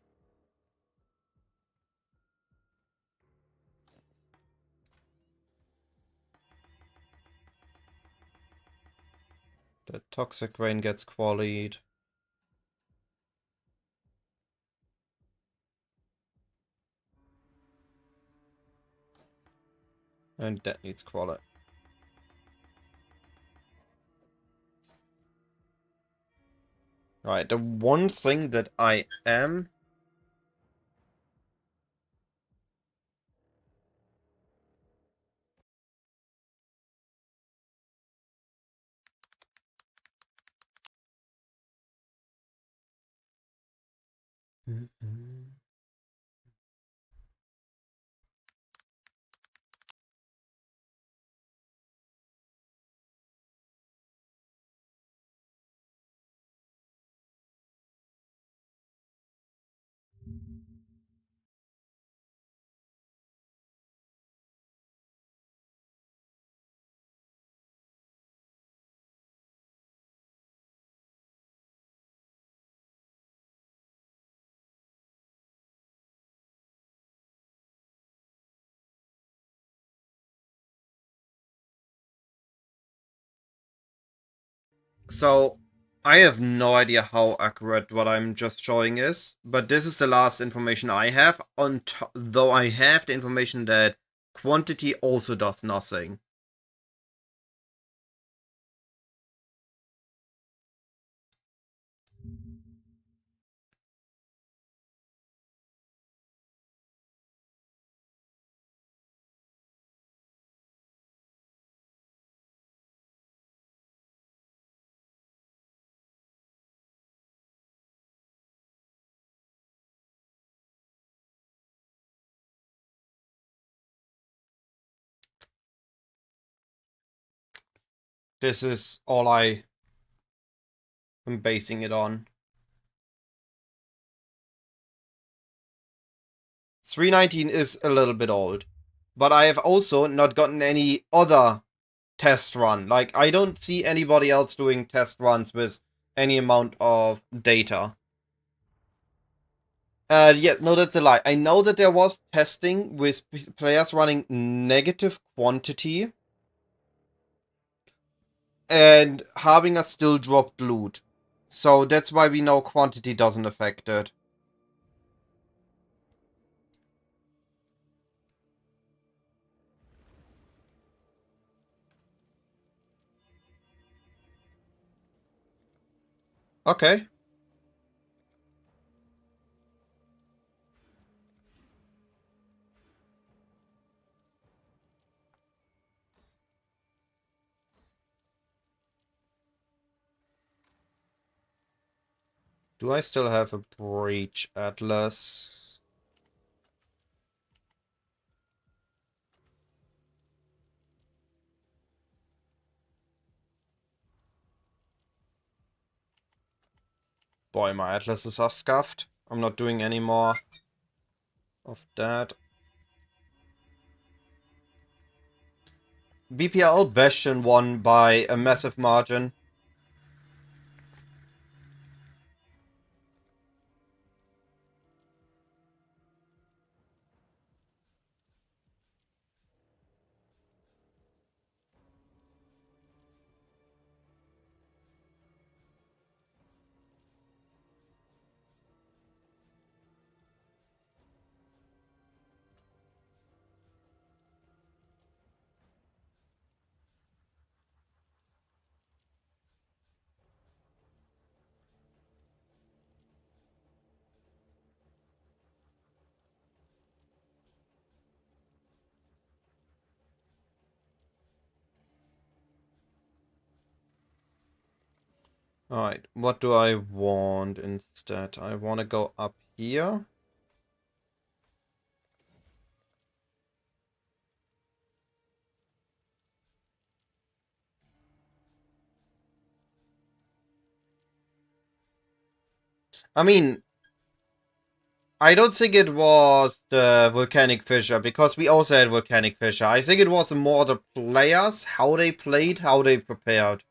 The Toxic Rain gets qualied. And that needs quality. Right, the one thing that I am... So, I have no idea how accurate what I'm just showing is, but this is the last information I have, though I have the information that quantity also does nothing. This is all I am basing it on. 319 is a little bit old. But I have also not gotten any other test run. Like, I don't see anybody else doing test runs with any amount of data. Yeah, no, that's a lie. I know that there was testing with players running negative quantity and having a still dropped loot. So that's why we know quantity doesn't affect it. Okay. Do I still have a Breach Atlas? Boy, my Atlases are scuffed. I'm not doing any more of that. BPL Bastion won by a massive margin. Alright, what do I want instead? I want to go up here. I mean, I don't think it was the Volcanic Fissure, because we also had Volcanic Fissure. I think it was more the players, how they played, how they prepared.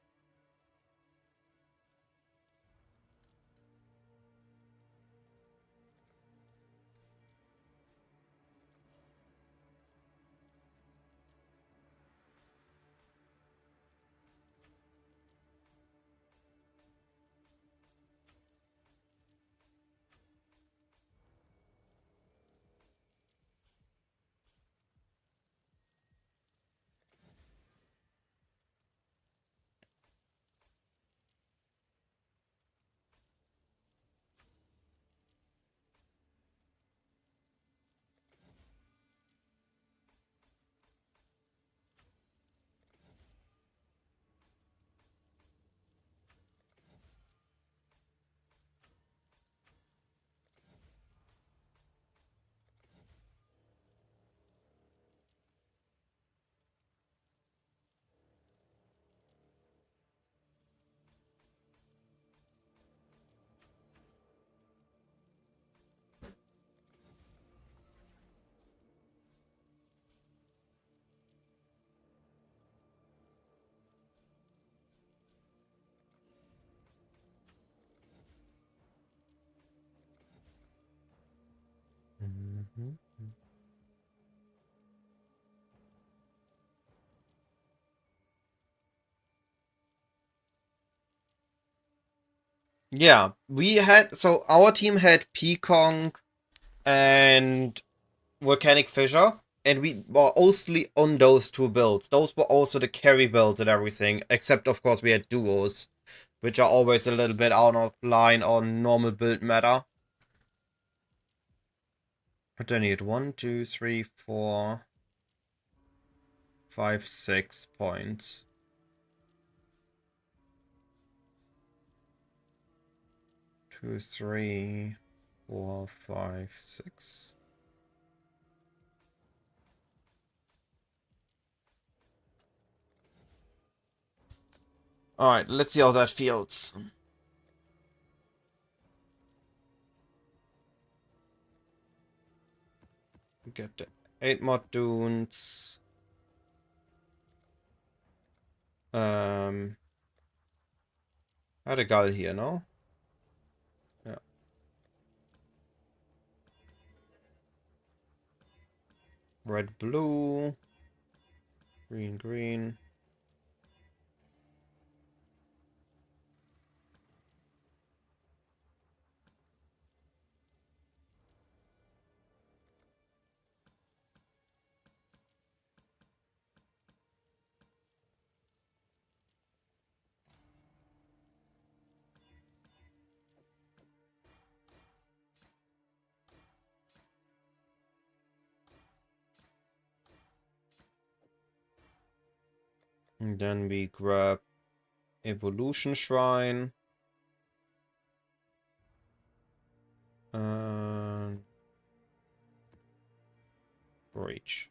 Mhm. Yeah, we had, so our team had Pekong and Volcanic Fissure, and we were mostly on those two builds. Those were also the carry builds and everything, except of course we had duos, which are always a little bit out of line on normal build meta. What do I need? 1, 2, 3, 4, 5, 6 points. 2, 3, 4, 5, 6. Alright, let's see how that feels. Get the 8 mod dunes. Had a gull here, no? Yeah. Red, blue. Green, green. And then we grab Evolution Shrine. And Breach.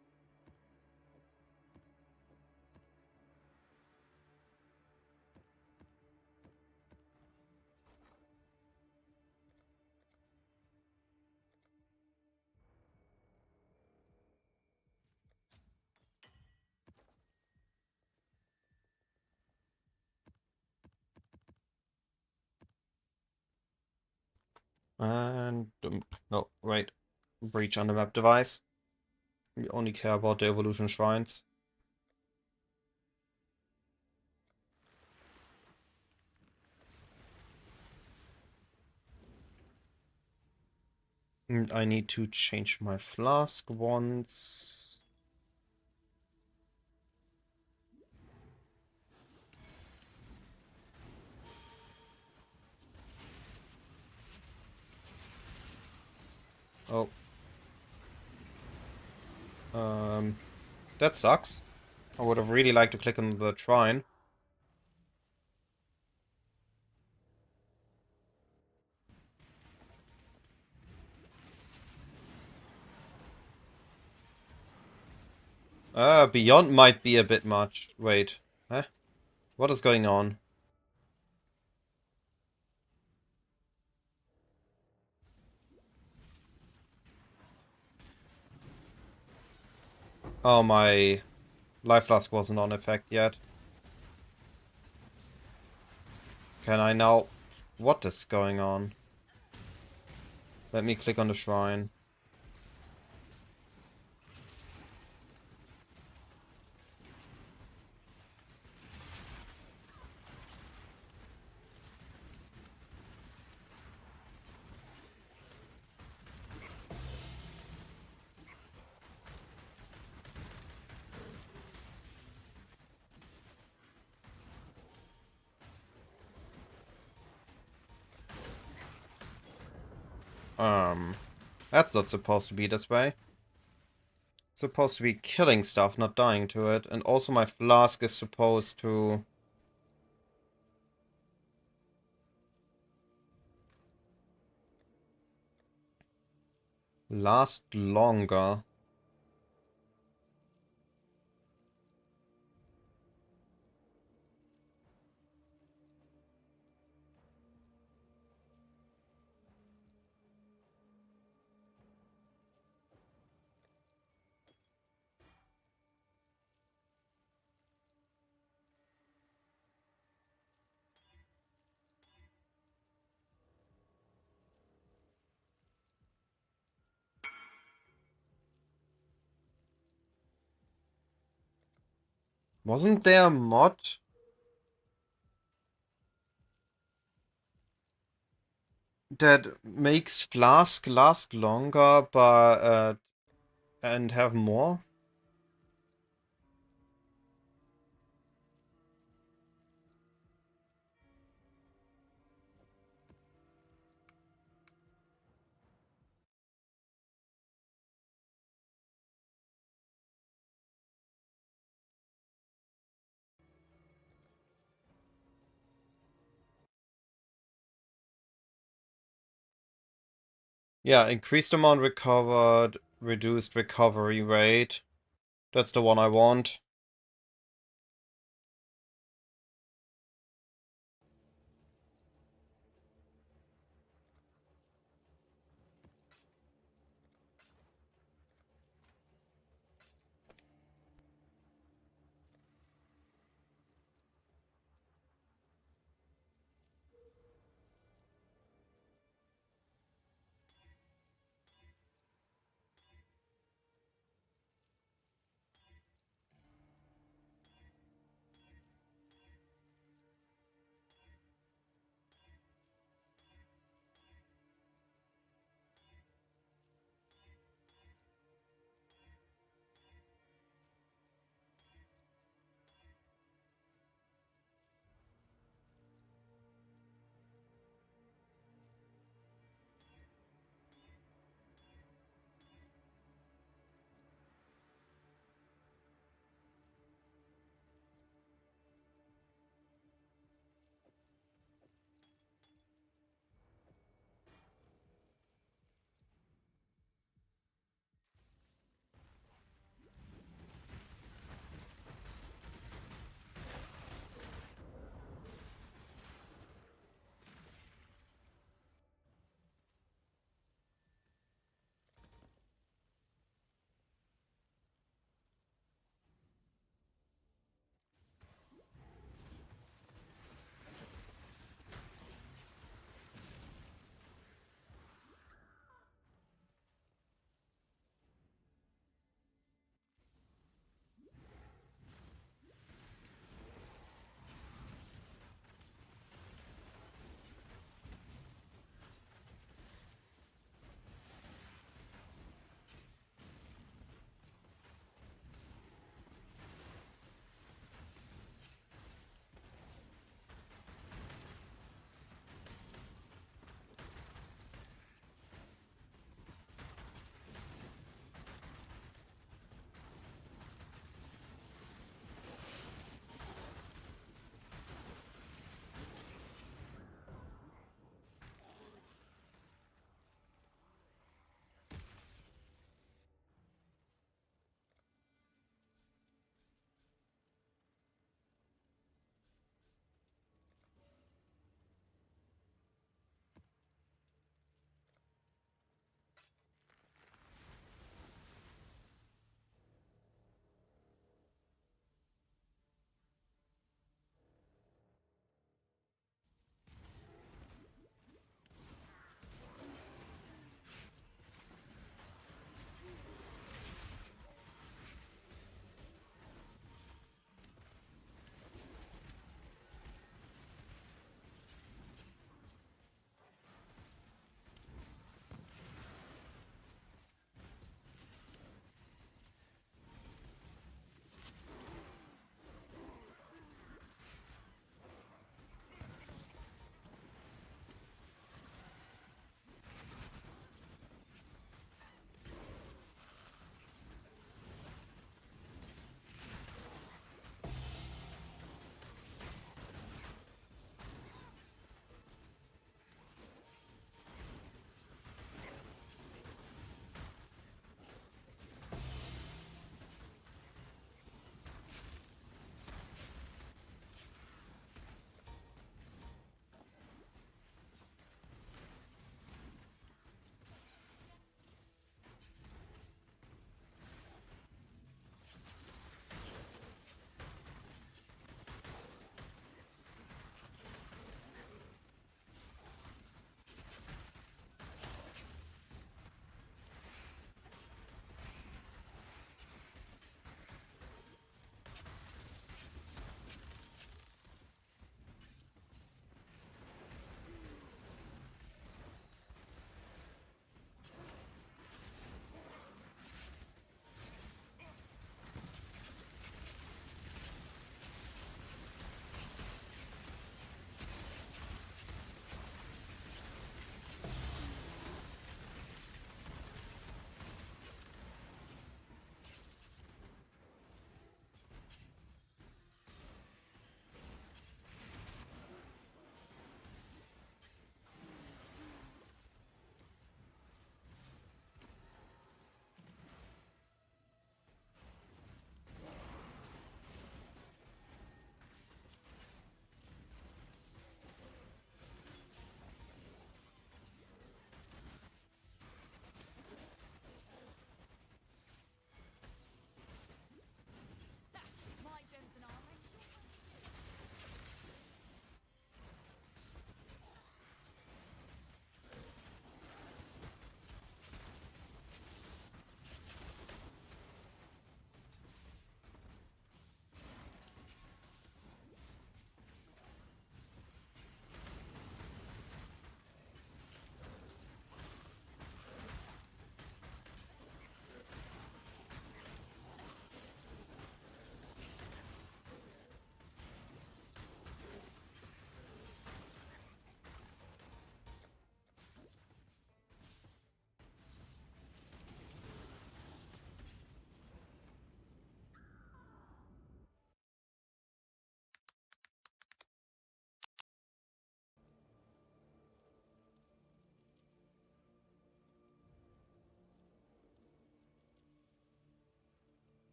And no, wait. Breach on the map device. We only care about the Evolution Shrines. And I need to change my flask once. Oh. That sucks. I would have really liked to click on the shrine. Beyond might be a bit much. Wait. Huh? What is going on? Oh, my life flask wasn't on effect yet. Can I now... What is going on? Let me click on the shrine. That's not supposed to be this way. It's supposed to be killing stuff, not dying to it. And also my flask is supposed to... last longer. Wasn't there a mod that makes flask last longer but and have more? Yeah, increased amount recovered, reduced recovery rate. That's the one I want.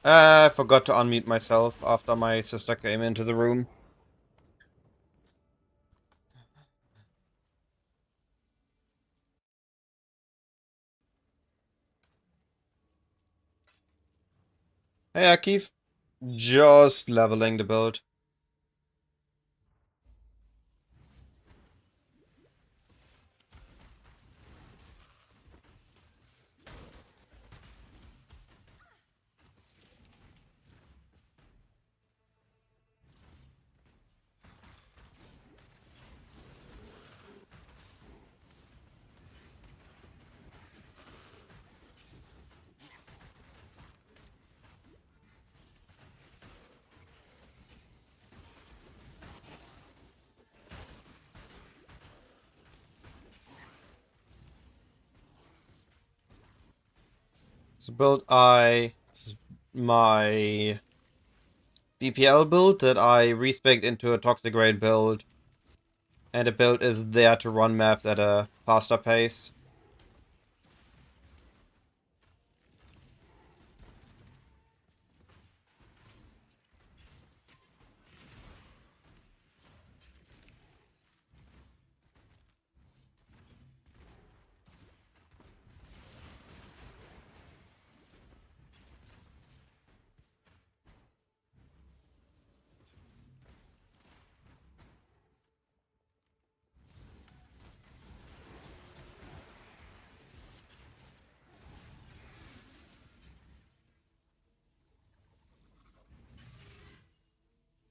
I forgot to unmute myself after my sister came into the room. Hey, Akif. Just leveling the build. So build my BPL build that I respec'd into a Toxic Rain build. And the build is there to run maps at a faster pace.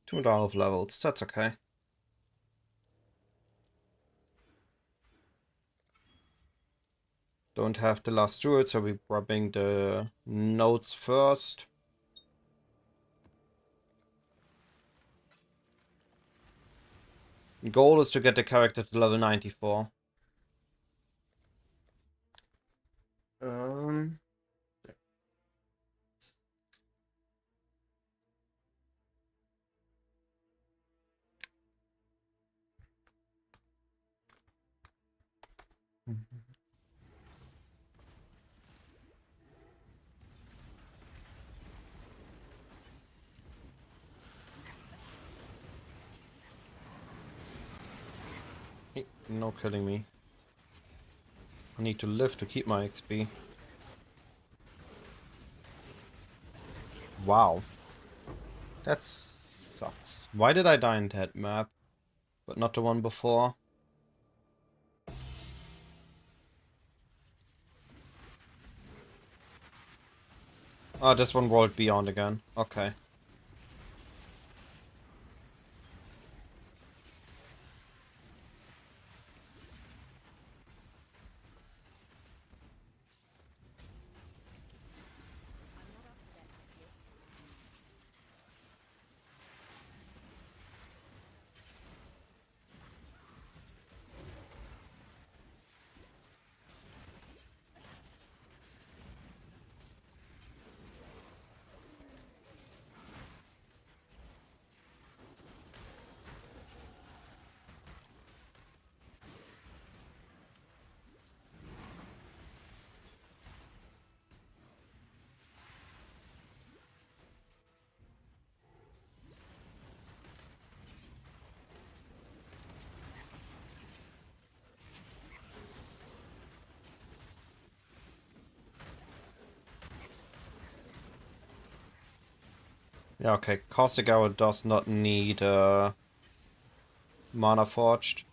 Two and a half levels, that's okay. Don't have the last druid, so we're grabbing the nodes first. Goal is to get the character to level 94. Um... Hey, no killing me. I need to live to keep my XP. Wow. That sucks. Why did I die in that map, but not the one before? Oh, this one rolled beyond again. Okay. Yeah, okay. Caustic Arrow does not need Mana Forged.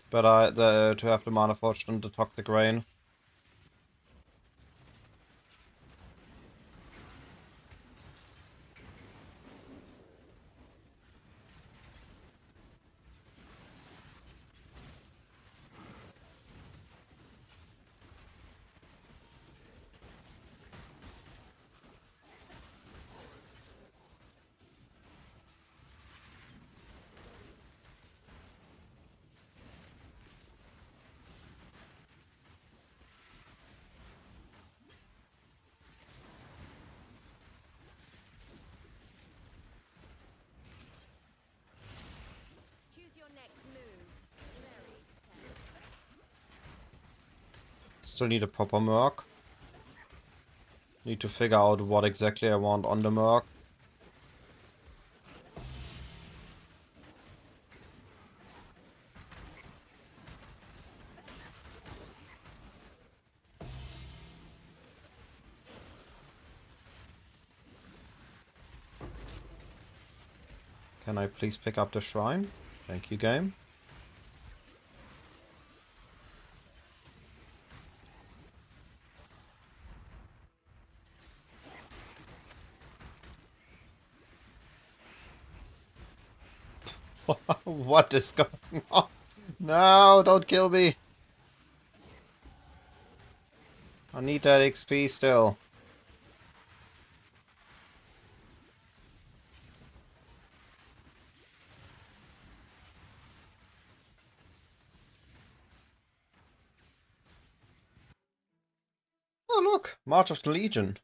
But to have the Mana Forged on the Toxic Rain. Choose your next move. Very careful. Still need a proper Merc. Need to figure out what exactly I want on the Merc. Can I please pick up the shrine? Thank you, game. What is going on? No, don't kill me. I need that XP still. Oh look, March of the Legion.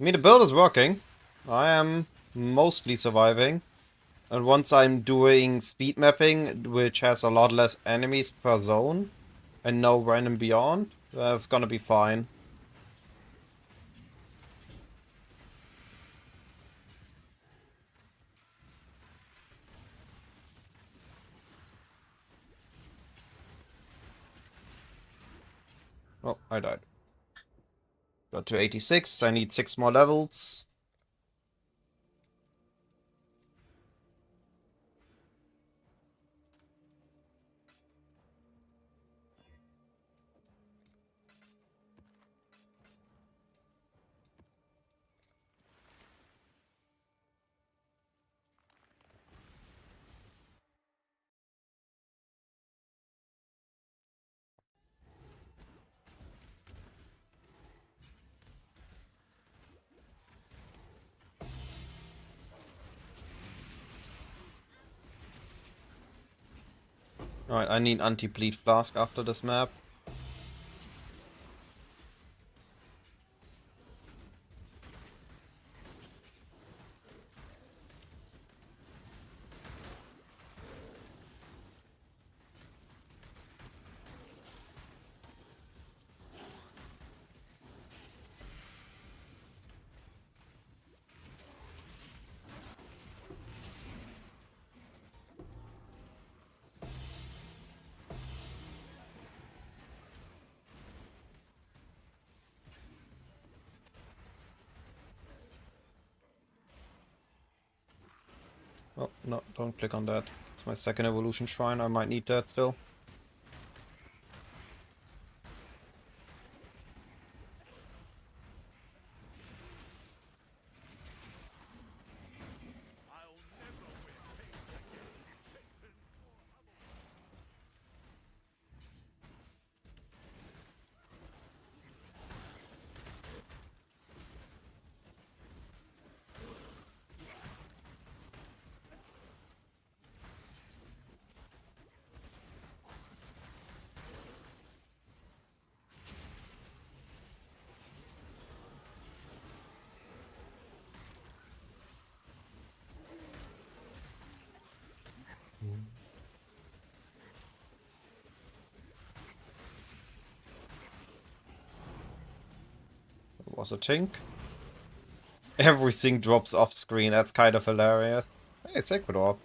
I mean, the build is working. I am mostly surviving. And once I'm doing speed mapping, which has a lot less enemies per zone, and no random beyond, that's gonna be fine. Oh, I died. Got to 86, I need 6 more levels. Alright, I need anti-bleed flask after this map. Oh, no, don't click on that. It's my second evolution shrine, I might need that still. Was a tink. Everything drops off screen, that's kind of hilarious. Hey, Sacred Orb.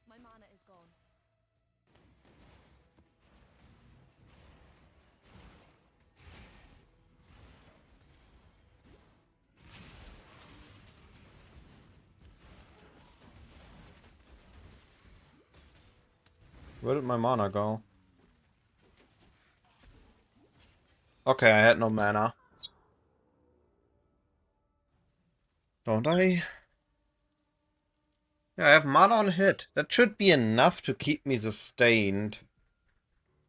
My mana is gone. Where did my mana go? Okay, I had no mana. Don't I? Yeah, I have mana on hit. That should be enough to keep me sustained.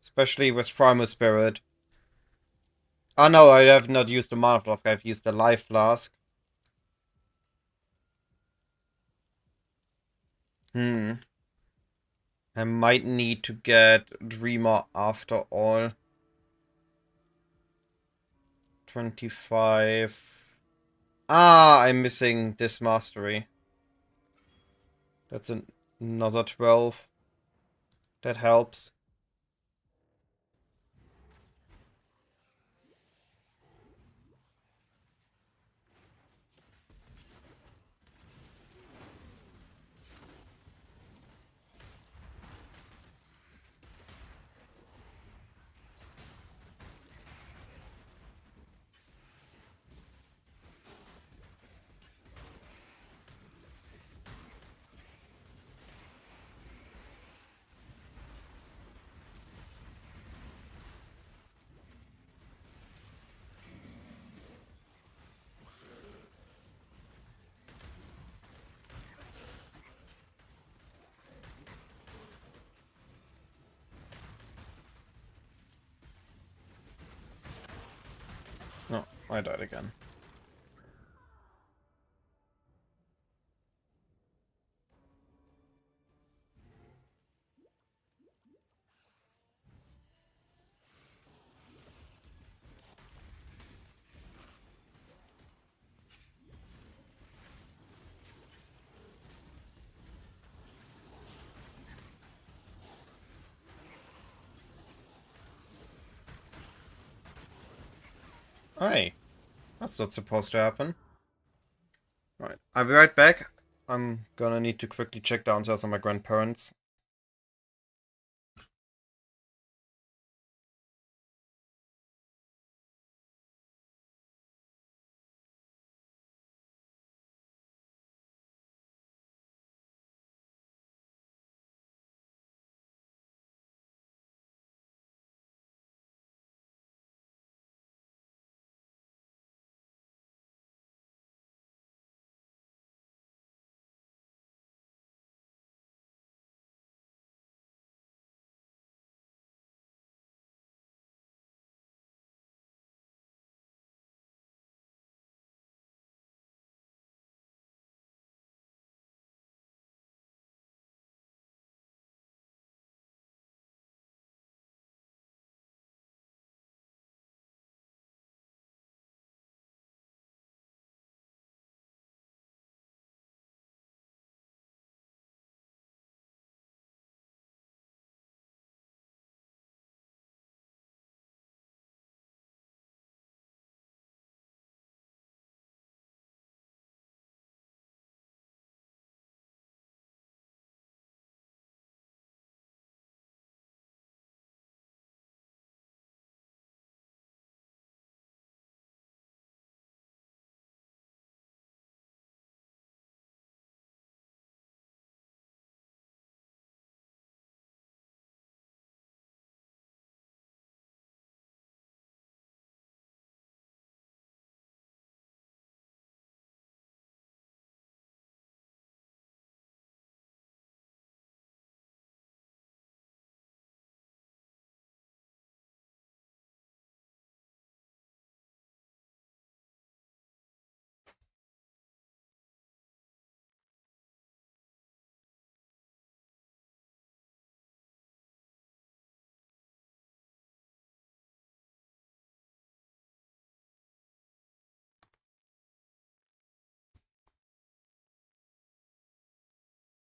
Especially with Primal Spirit. Oh no, I have not used the Mana Flask, I've used the Life Flask. I might need to get Dreamer after all. 25. Ah, I'm missing this mastery. That's another 12. That helps. No, I died again. Hey, that's not supposed to happen. Right, I'll be right back. I'm gonna need to quickly check downstairs on my grandparents.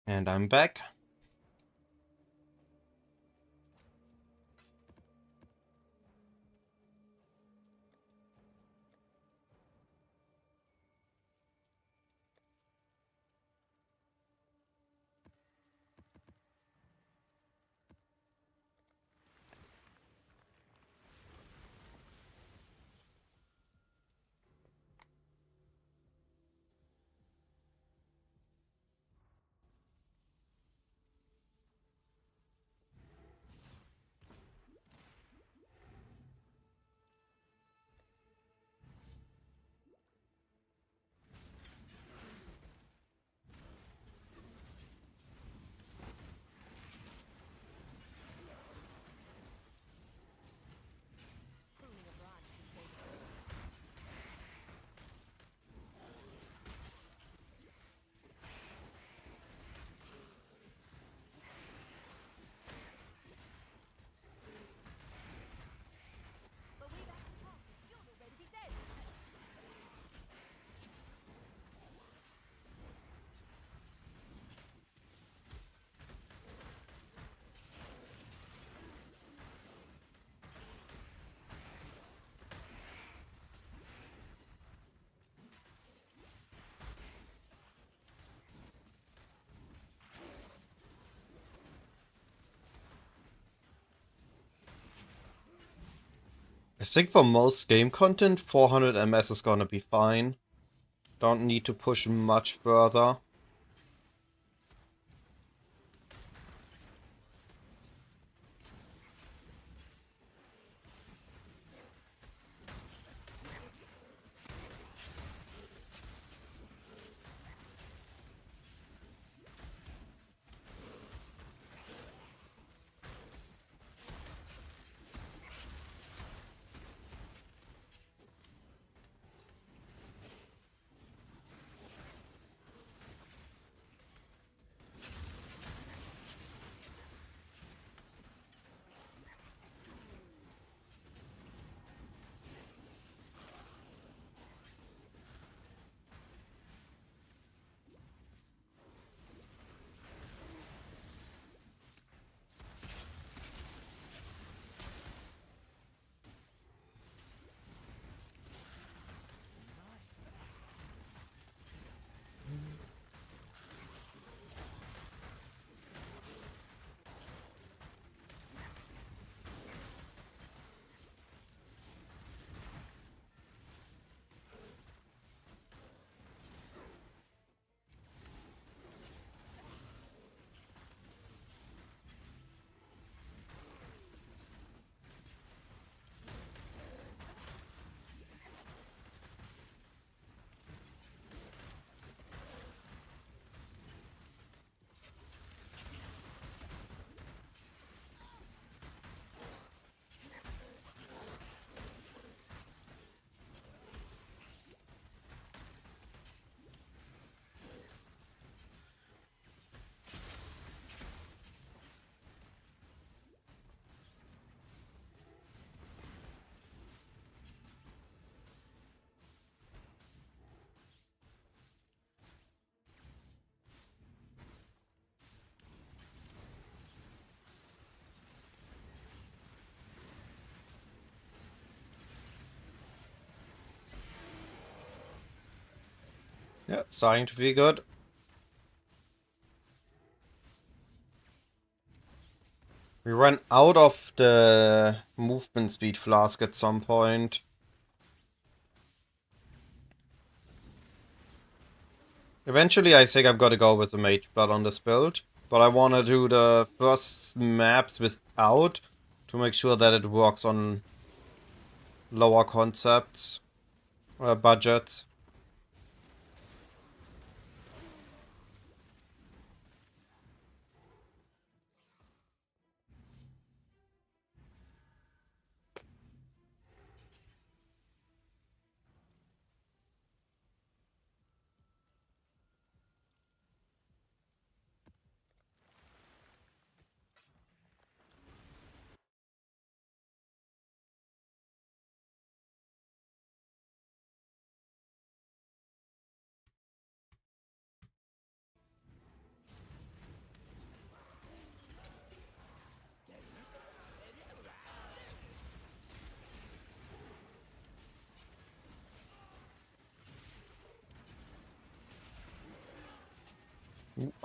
And I'm back. I think for most game content, 400 MS is gonna be fine. Don't need to push much further. Yeah, starting to be good. We ran out of the movement speed flask at some point. Eventually, I think I'm gonna go with the Mage Blood on this build. But I wanna do the first maps without to make sure that it works on lower concepts, budgets.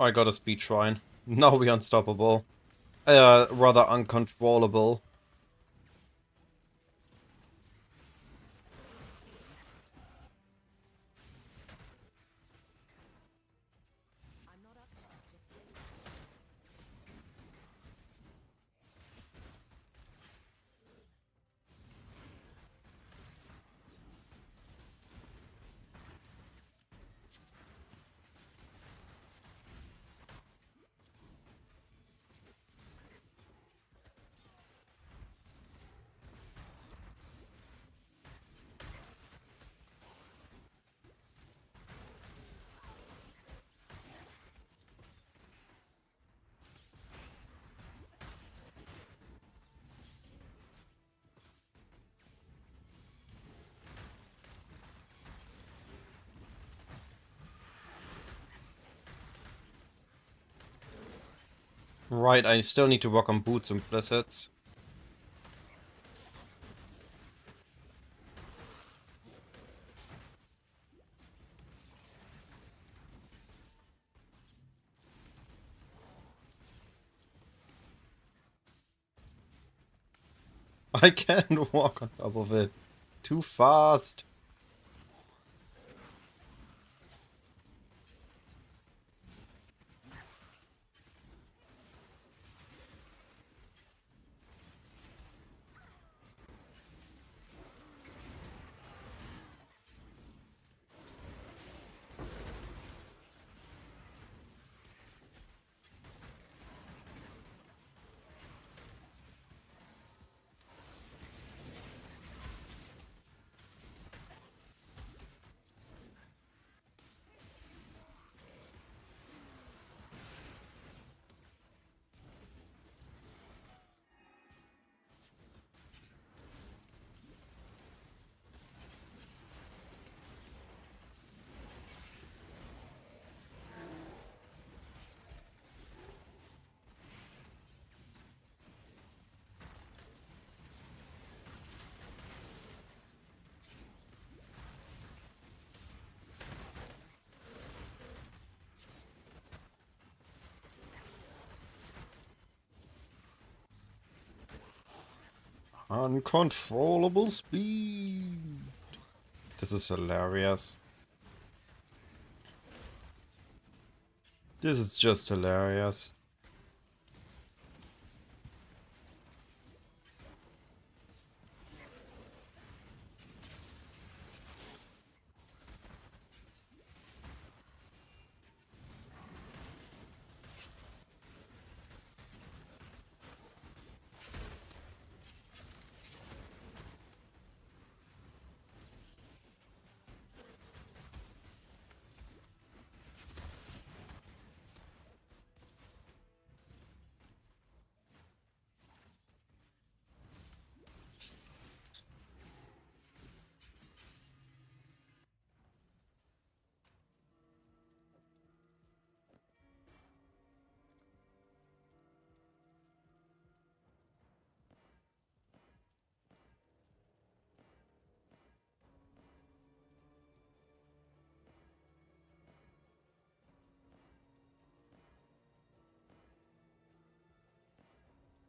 I got a speed shrine. Now we're unstoppable. Rather uncontrollable. I'm not up for it just yet. Right, I still need to work on boots implicits. I can't walk on top of it. Too fast. Uncontrollable speed. This is hilarious. This is just hilarious.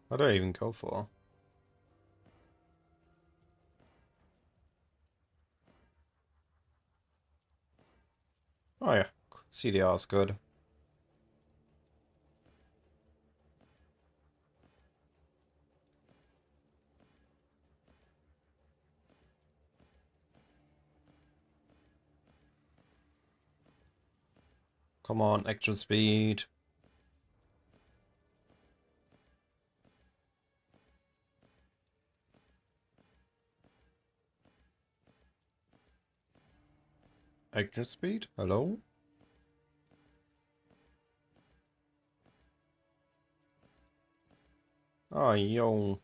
What do I even go for? Oh yeah, CDR is good. Come on, action speed. Action speed? Hello? Oh, yo.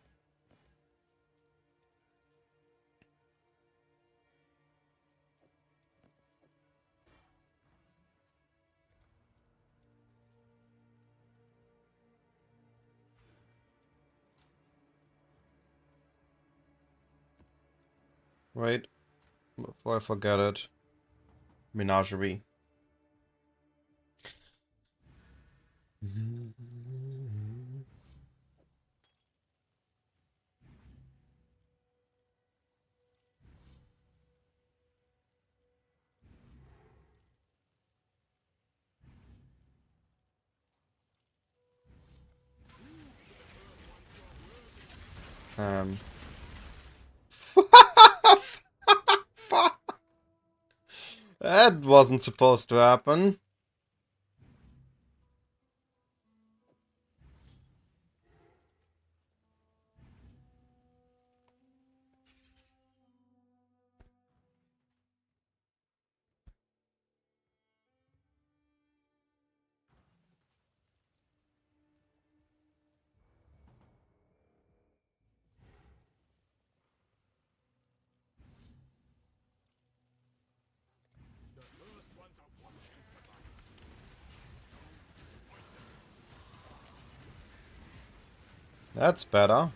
Wait, before I forget it. Menagerie. Um. Fuck. That wasn't supposed to happen. That's better.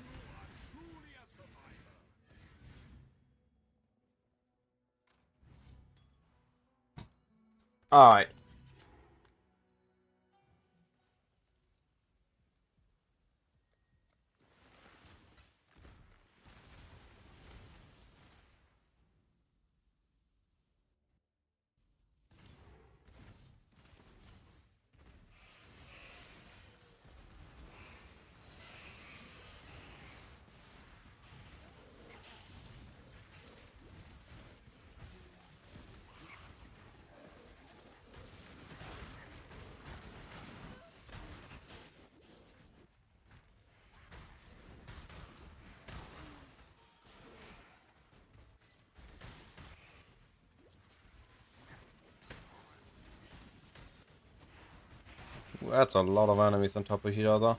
Alright. That's a lot of enemies on top of each other.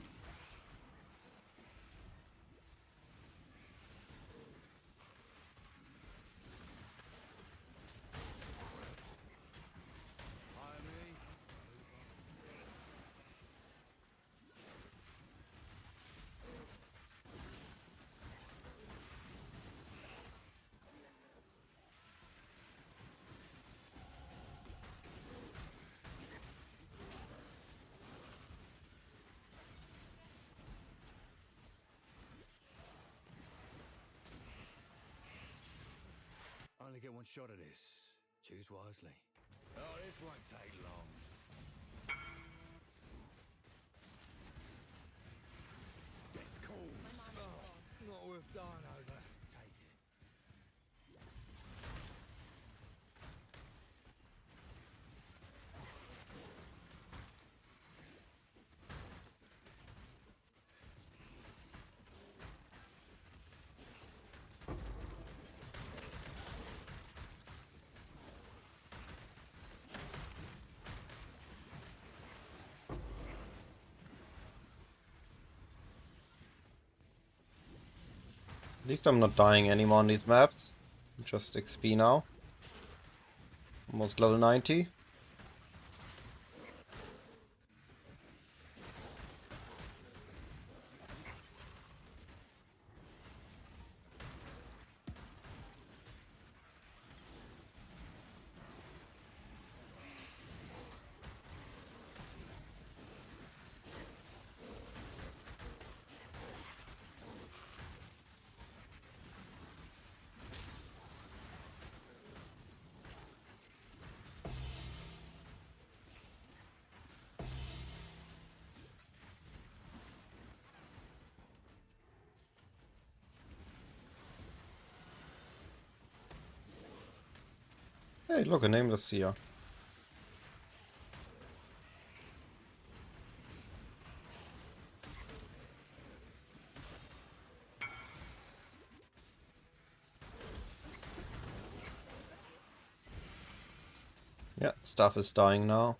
Only get one shot at this. Choose wisely. Oh, this won't take long. Death calls. Oh, not worth dying over. Take it. At least I'm not dying anymore on these maps. Just XP now. Almost level 90. Hey, look, a nameless seer. Yeah, stuff is dying now.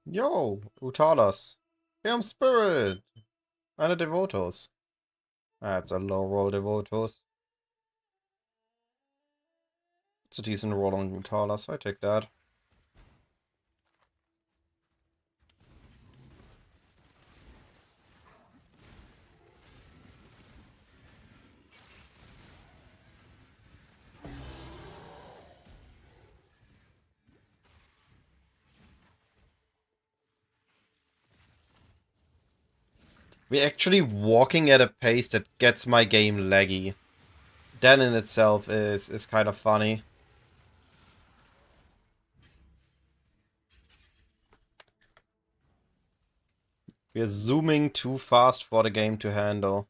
Yo, Utalas. Damn Spirit! And a Devotos. That's a low roll Devotos. It's a decent roll on Utalas, I take that. We're actually walking at a pace that gets my game laggy. That in itself is kind of funny. We're zooming too fast for the game to handle.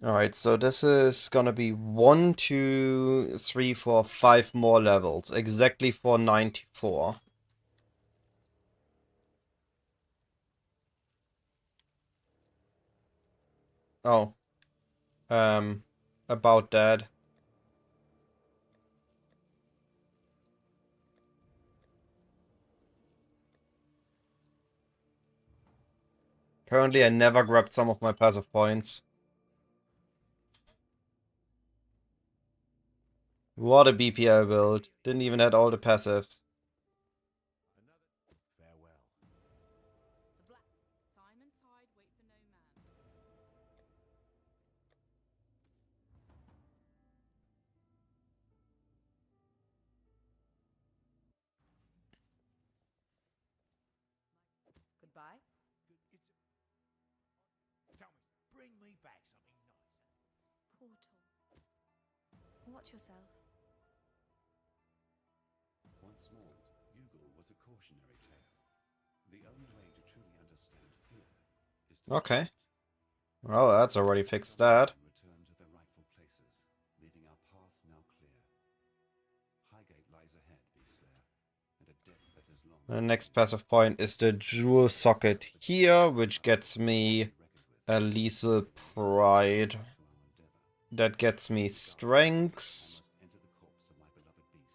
Alright, so this is gonna be 1, 2, 3, 4, 5 more levels. Exactly for 94. Oh. About that. Apparently I never grabbed some of my passive points. What a BPL build. Didn't even add all the passives. Farewell. The black time and tide wait for no man. buy? Tell me, bring me back something nicer. Portal. Watch yourself. Once more, Yugal was a cautionary tale. The only way to truly understand fear is to Okay. fight. Well, that's already fixed that. Return to their rightful places, leaving our path now clear. Highgate lies ahead, Beastlair, and a death that is long. The next passive point is the jewel socket here, which gets me a lethal pride. That gets me strengths. Enter the corpse of my beloved beast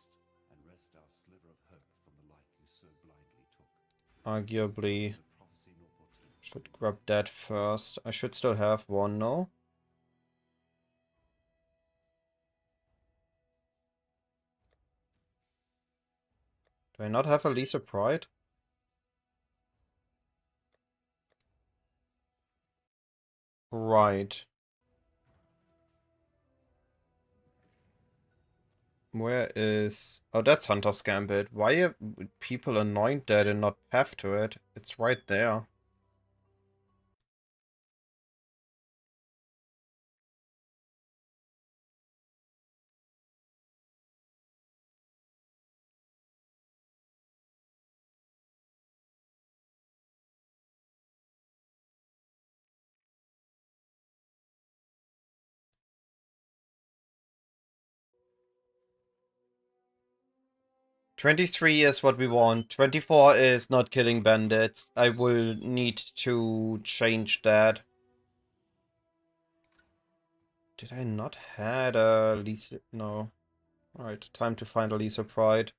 and wrest our sliver of hope from the life you so blindly took. Arguably, The prophecy nor portent. should grab that first. I should still have one, no? Do I not have a lethal pride? Right. Where is... Oh, that's Hunter's Gambit. Why would people anoint that and not have to it? It's right there. "23 is what we want. 24 is not killing bandits. I will need to change that. Did I not had a Lisa? No. Alright, time to find a Lisa Pride.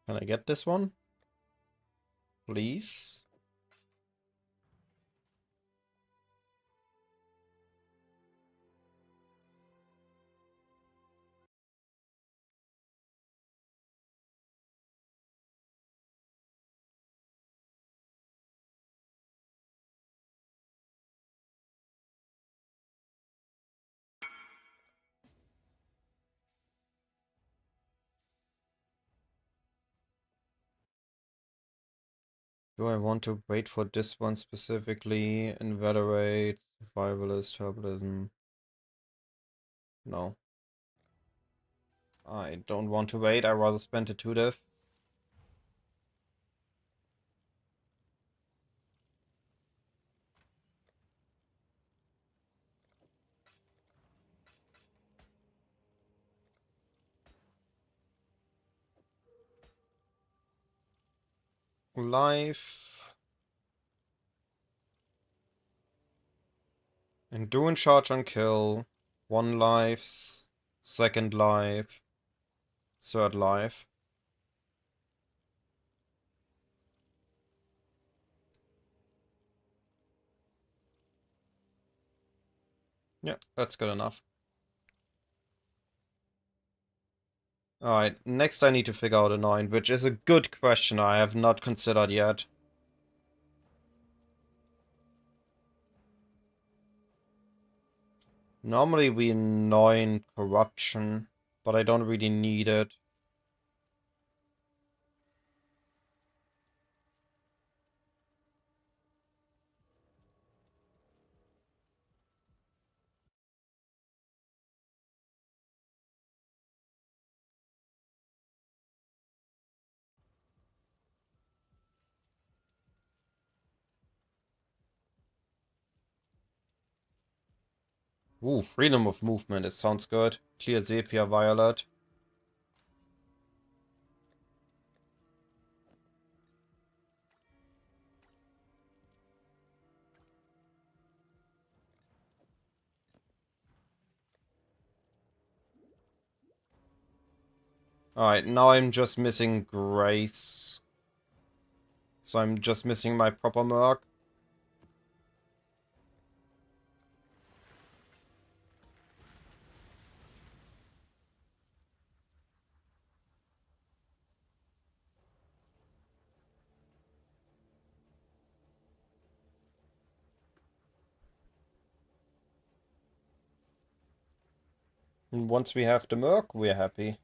Can I get this one? Please? Do I want to wait for this one specifically? Inveterate, Survivalist, Herbalism. No. I don't want to wait. I'd rather spend a 2-diff. Life. Endure charge on kill. 1 life. 2nd life. 3rd life. Yeah, that's good enough. Alright, next I need to figure out a 9, which is a good question I have not considered yet. Normally we 9 corruption, but I don't really need it. Ooh, freedom of movement. It sounds good. Clear sepia violet. Alright, now I'm just missing Grace. So I'm just missing my proper Merc. And once we have the Merc, we're happy.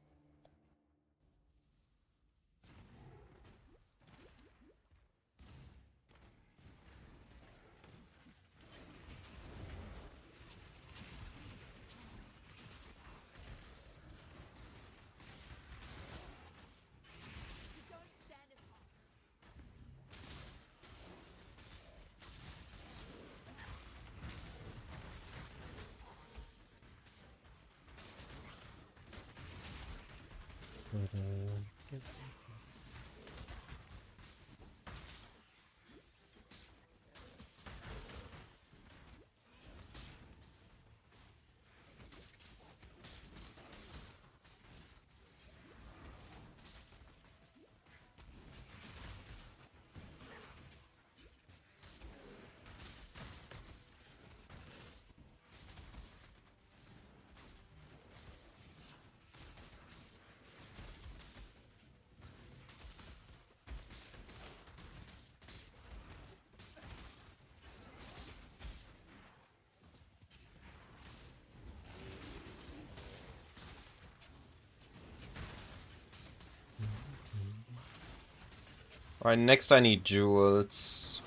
Alright, next I need jewels.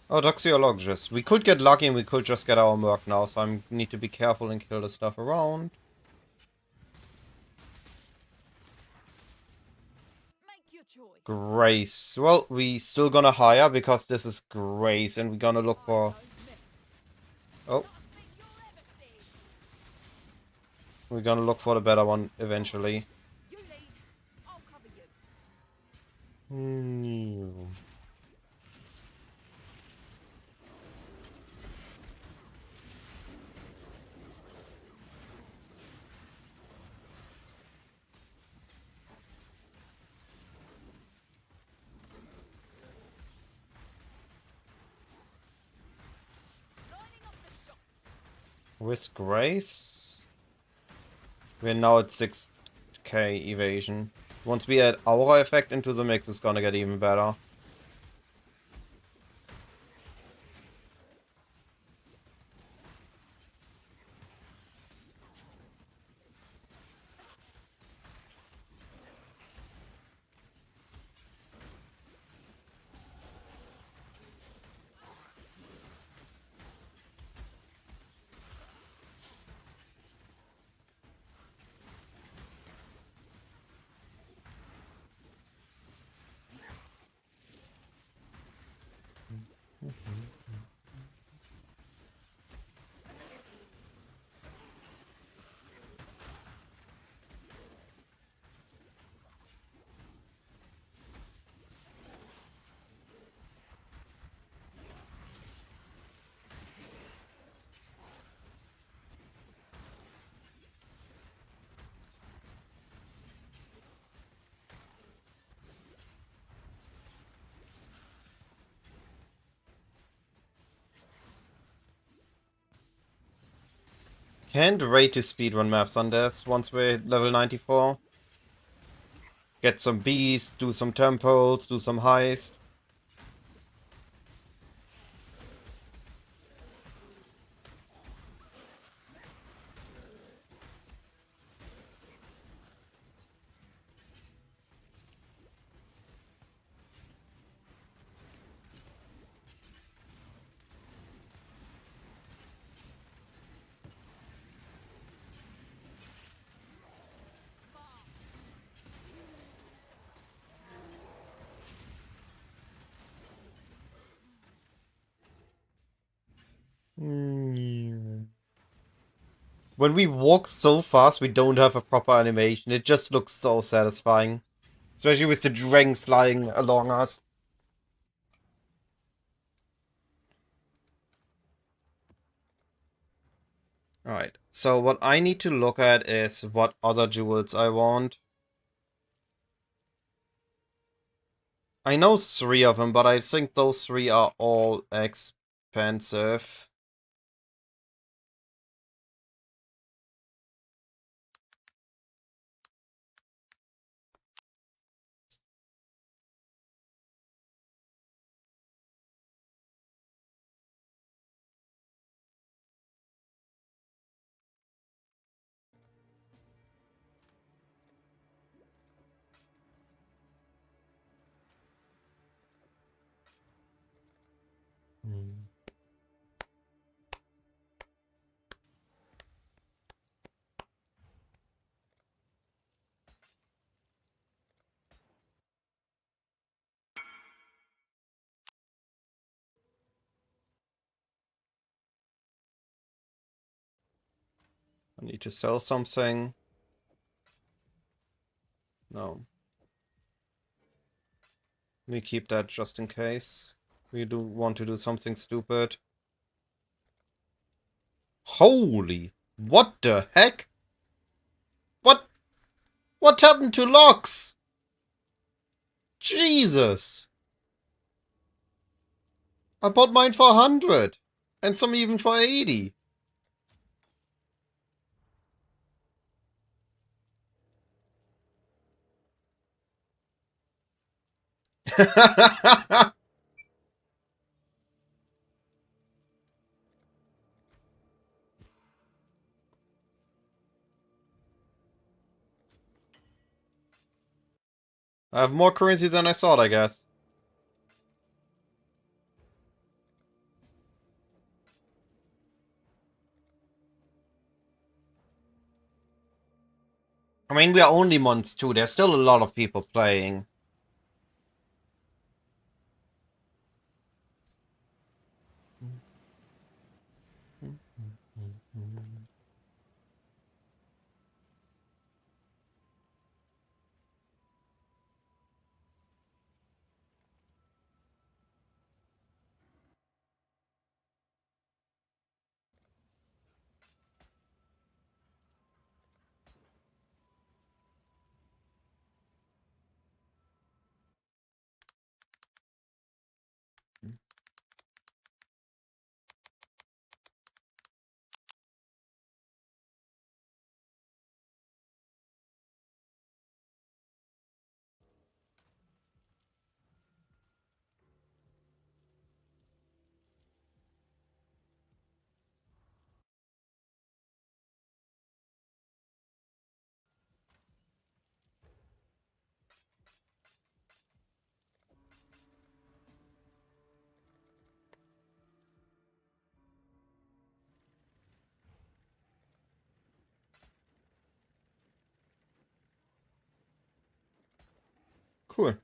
Oh, Doxyologist. We could get lucky and we could just get our Merc now, so I need to be careful and kill the stuff around. Make your choice. Grace. Well, we still gonna hire because this is Grace and we're gonna look for... Oh. We're gonna look for the better one eventually. You lead. I'll cover you. Hmm. Lining up the shots. With Grace, we're now at 6k evasion. Once we add Aura effect into the mix, it's gonna get even better. Can't wait to speedrun maps on this once we're level 94. Get some beasts, do some temples, do some heist. When we walk so fast, we don't have a proper animation. It just looks so satisfying. Especially with the dranks flying along us. Alright, so what I need to look at is what other jewels I want. I know 3 of them, but I think those 3 are all expensive. I need to sell something. No. We keep that just in case. We do want to do something stupid. Holy! What the heck? What happened to locks? Jesus! I bought mine for 100. And some even for 80. I have more currency than I thought, I guess. I mean, we are only months 2. There's still a lot of people playing. Cool.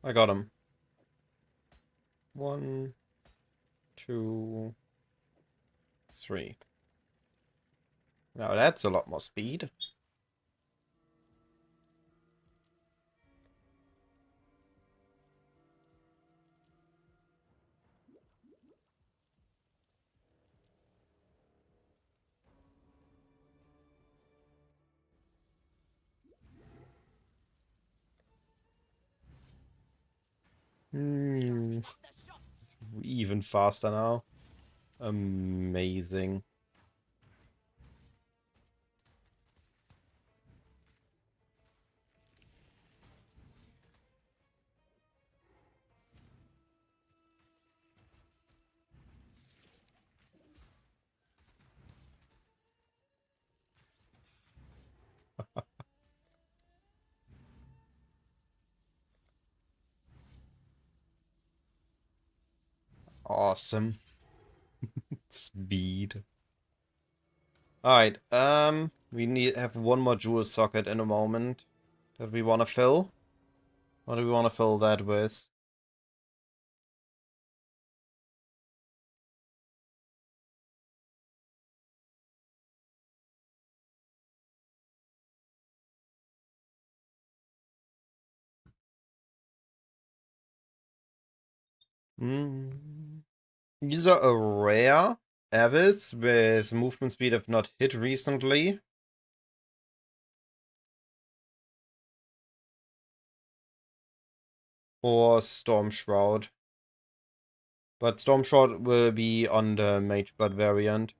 I got him. 1, 2, 3. Now that's a lot more speed. Off the shots. Even faster now. Amazing. Awesome. Speed. Alright, we have one more jewel socket in a moment that we want to fill. What do we want to fill that with? Either a rare Abyss with movement speed if not hit recently, or Storm Shroud. But Storm Shroud will be on the Mage Blood variant.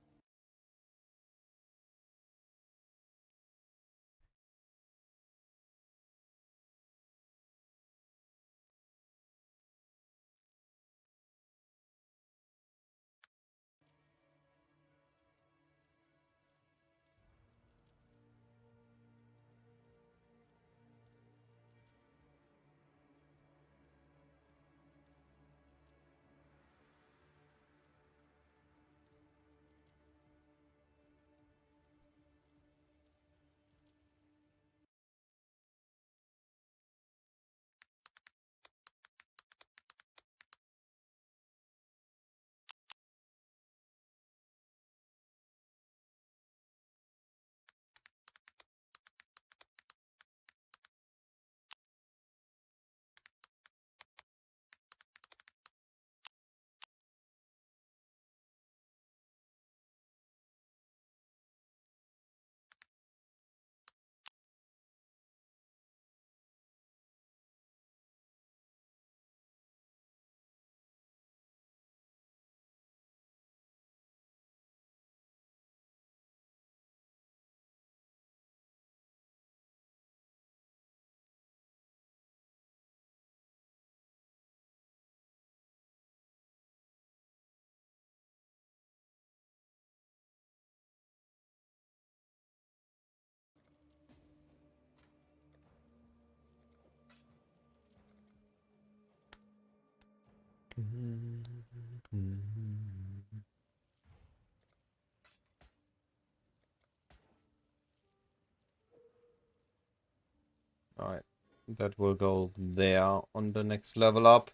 Alright, that will go there on the next level up.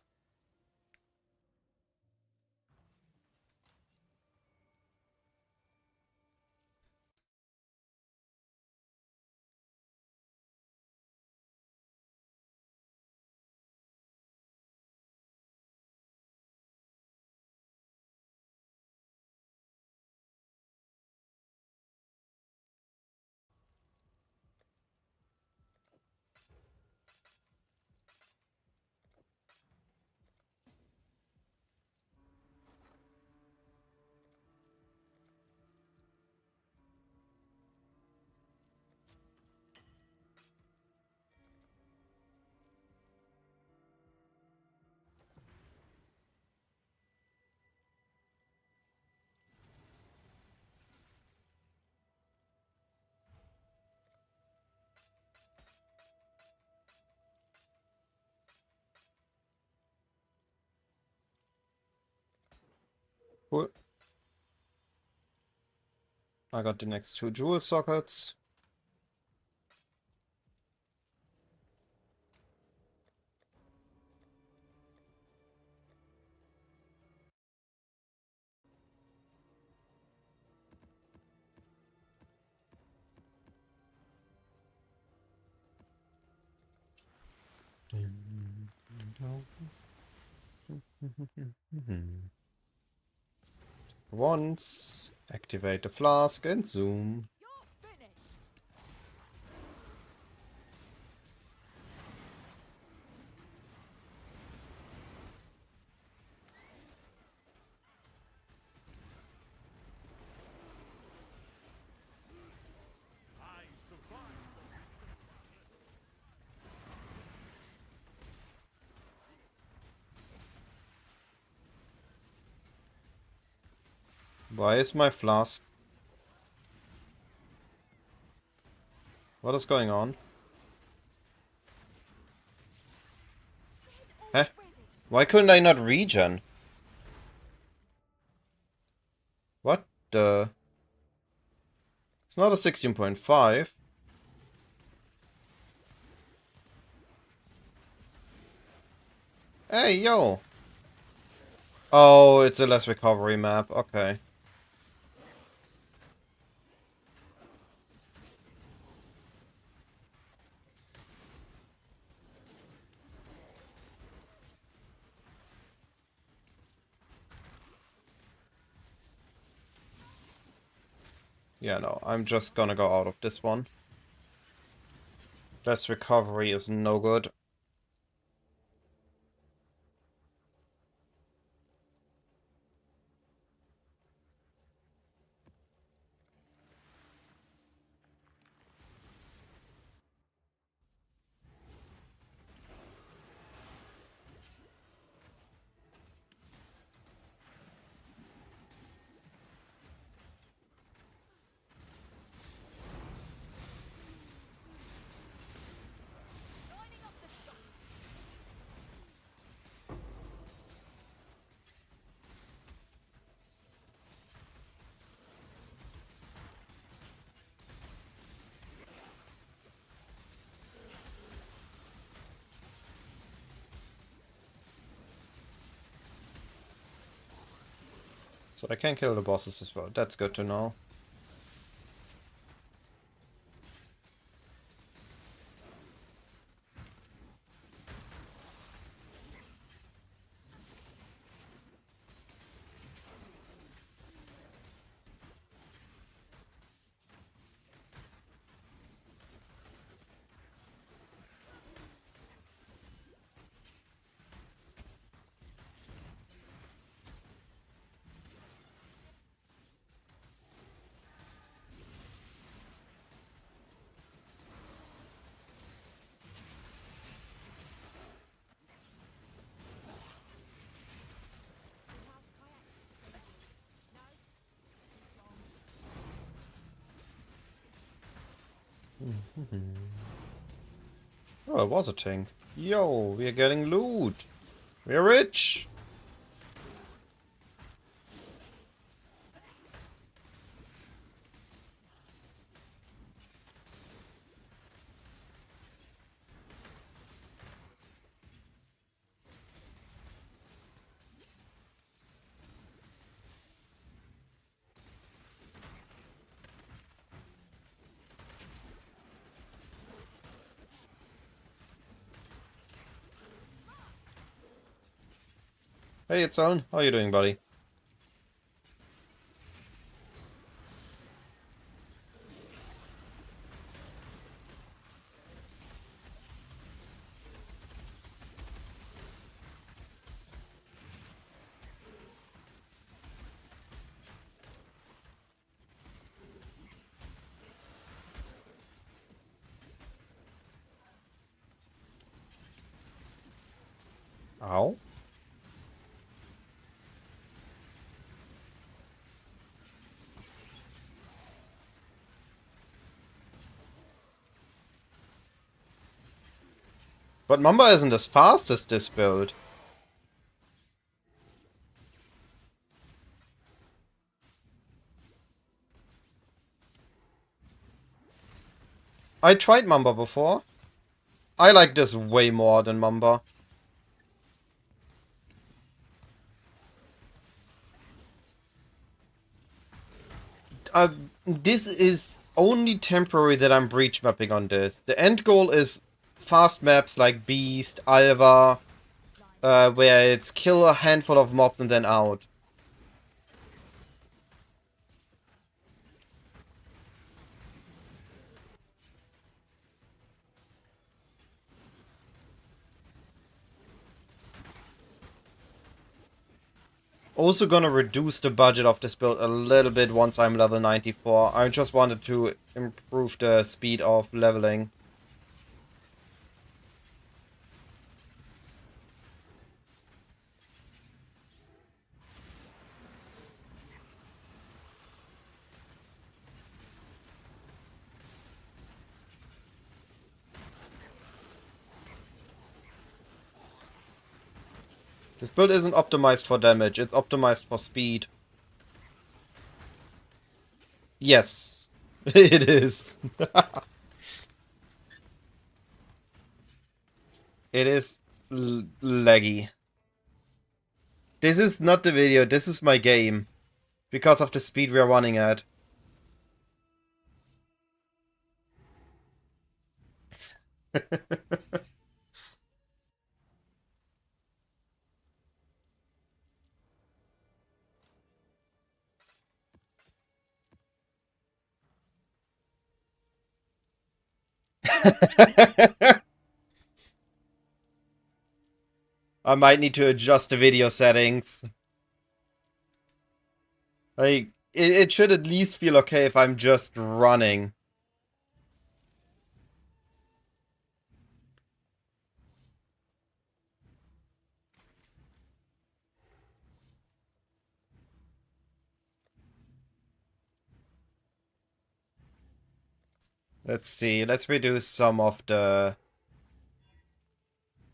Cool. I got the next two jewel sockets. Once, activate the flask and zoom. You're finished. I survived the Why is my flask? What is going on? Huh? Already. Why couldn't I not regen? What the? It's not a 16.5. Hey, yo! Oh, it's a less recovery map. Okay. Yeah, no, I'm just gonna go out of this one. Less recovery is no good. Lining up the shots. So I can kill the bosses as well. That's good to know. House kayaks. No? Oh, it was a thing. Yo, we're getting loot. We're rich. Hey, it's Owen. How you doing, buddy? Ow. But Mamba isn't as fast as this build. I tried Mamba before. I like this way more than Mamba. This is only temporary that I'm breach mapping on this. The end goal is fast maps like Beast, Alva, where it's kill a handful of mobs and then out. Also gonna reduce the budget of this build a little bit once I'm level 94. I just wanted to improve the speed of leveling. This build isn't optimized for damage, it's optimized for speed. Yes, it is. It is laggy. This is not the video, this is my game. Because of the speed we are running at. I might need to adjust the video settings. Like, it should at least feel okay if I'm just running. Let's see, let's reduce some of the...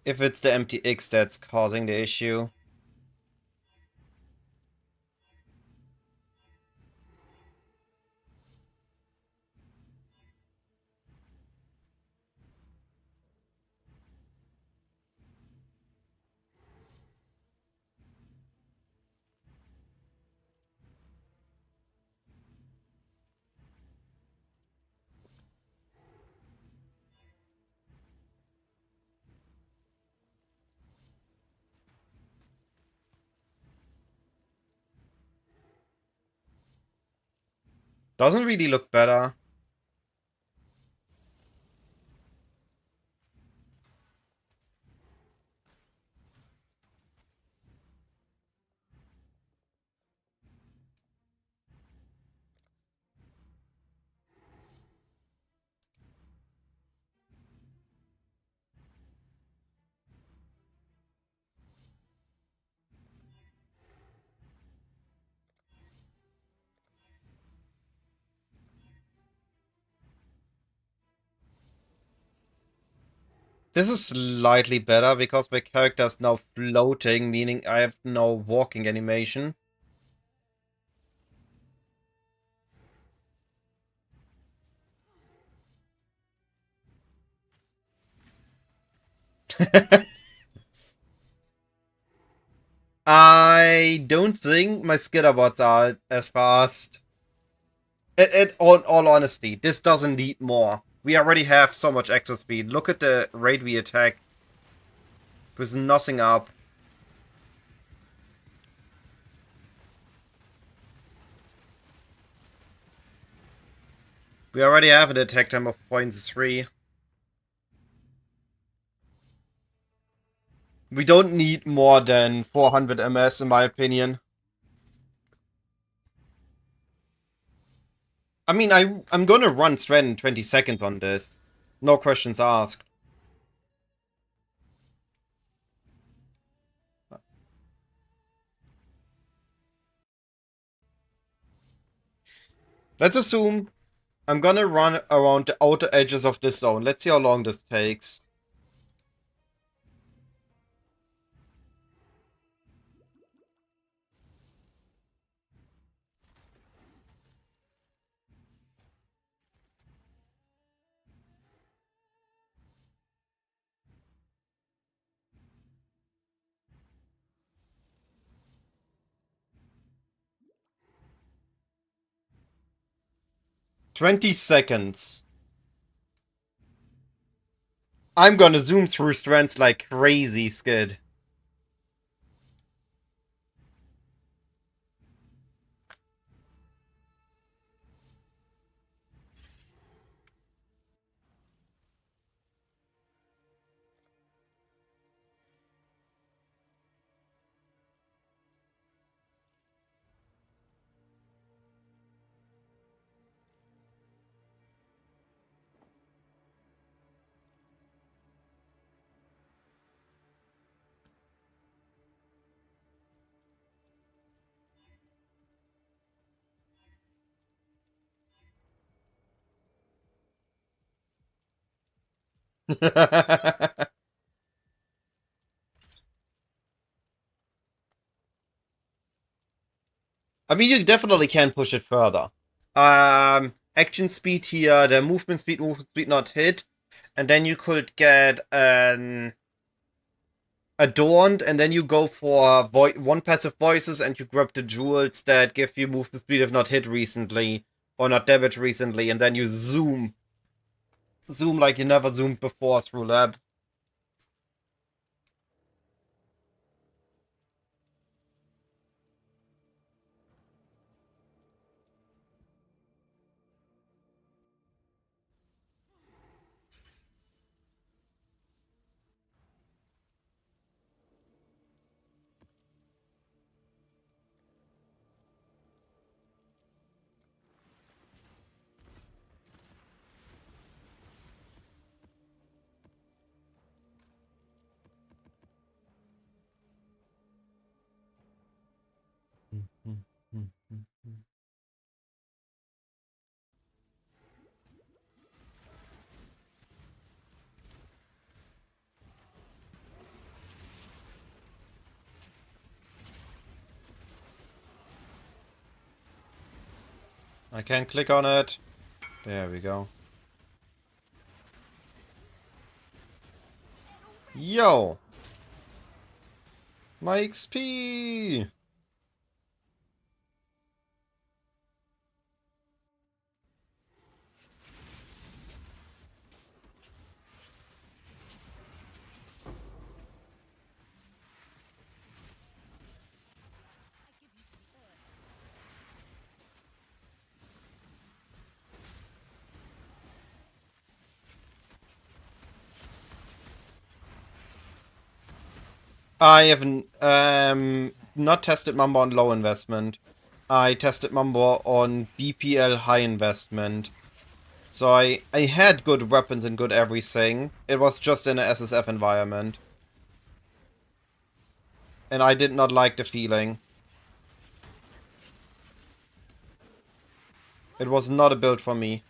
If it's the MTX that's causing the issue. Doesn't really look better. This is slightly better because my character is now floating, meaning I have no walking animation. I don't think my skitterbots are as fast. All honesty, this doesn't need more. We already have so much extra speed. Look at the rate we attack. With nothing up. We already have an attack time of 0.3. We don't need more than 400 MS in my opinion. I mean, I'm gonna run Sven in 20 seconds on this. No questions asked. Let's assume I'm gonna run around the outer edges of this zone. Let's see how long this takes. "20 seconds. I'm gonna zoom through strands like crazy, Skid. I mean, you definitely can push it further. Action speed here, the movement speed not hit. And then you could get an Adorned, and then you go for one passive voices and you grab the jewels that give you movement speed if not hit recently. Or not damaged recently, and then you zoom. Zoom like you never zoomed before through lab. I can't click on it. There we go. Yo! My XP! I have not tested Mamba on low investment. I tested Mamba on BPL high investment. So I had good weapons and good everything. It was just in a SSF environment. And I did not like the feeling. It was not a build for me.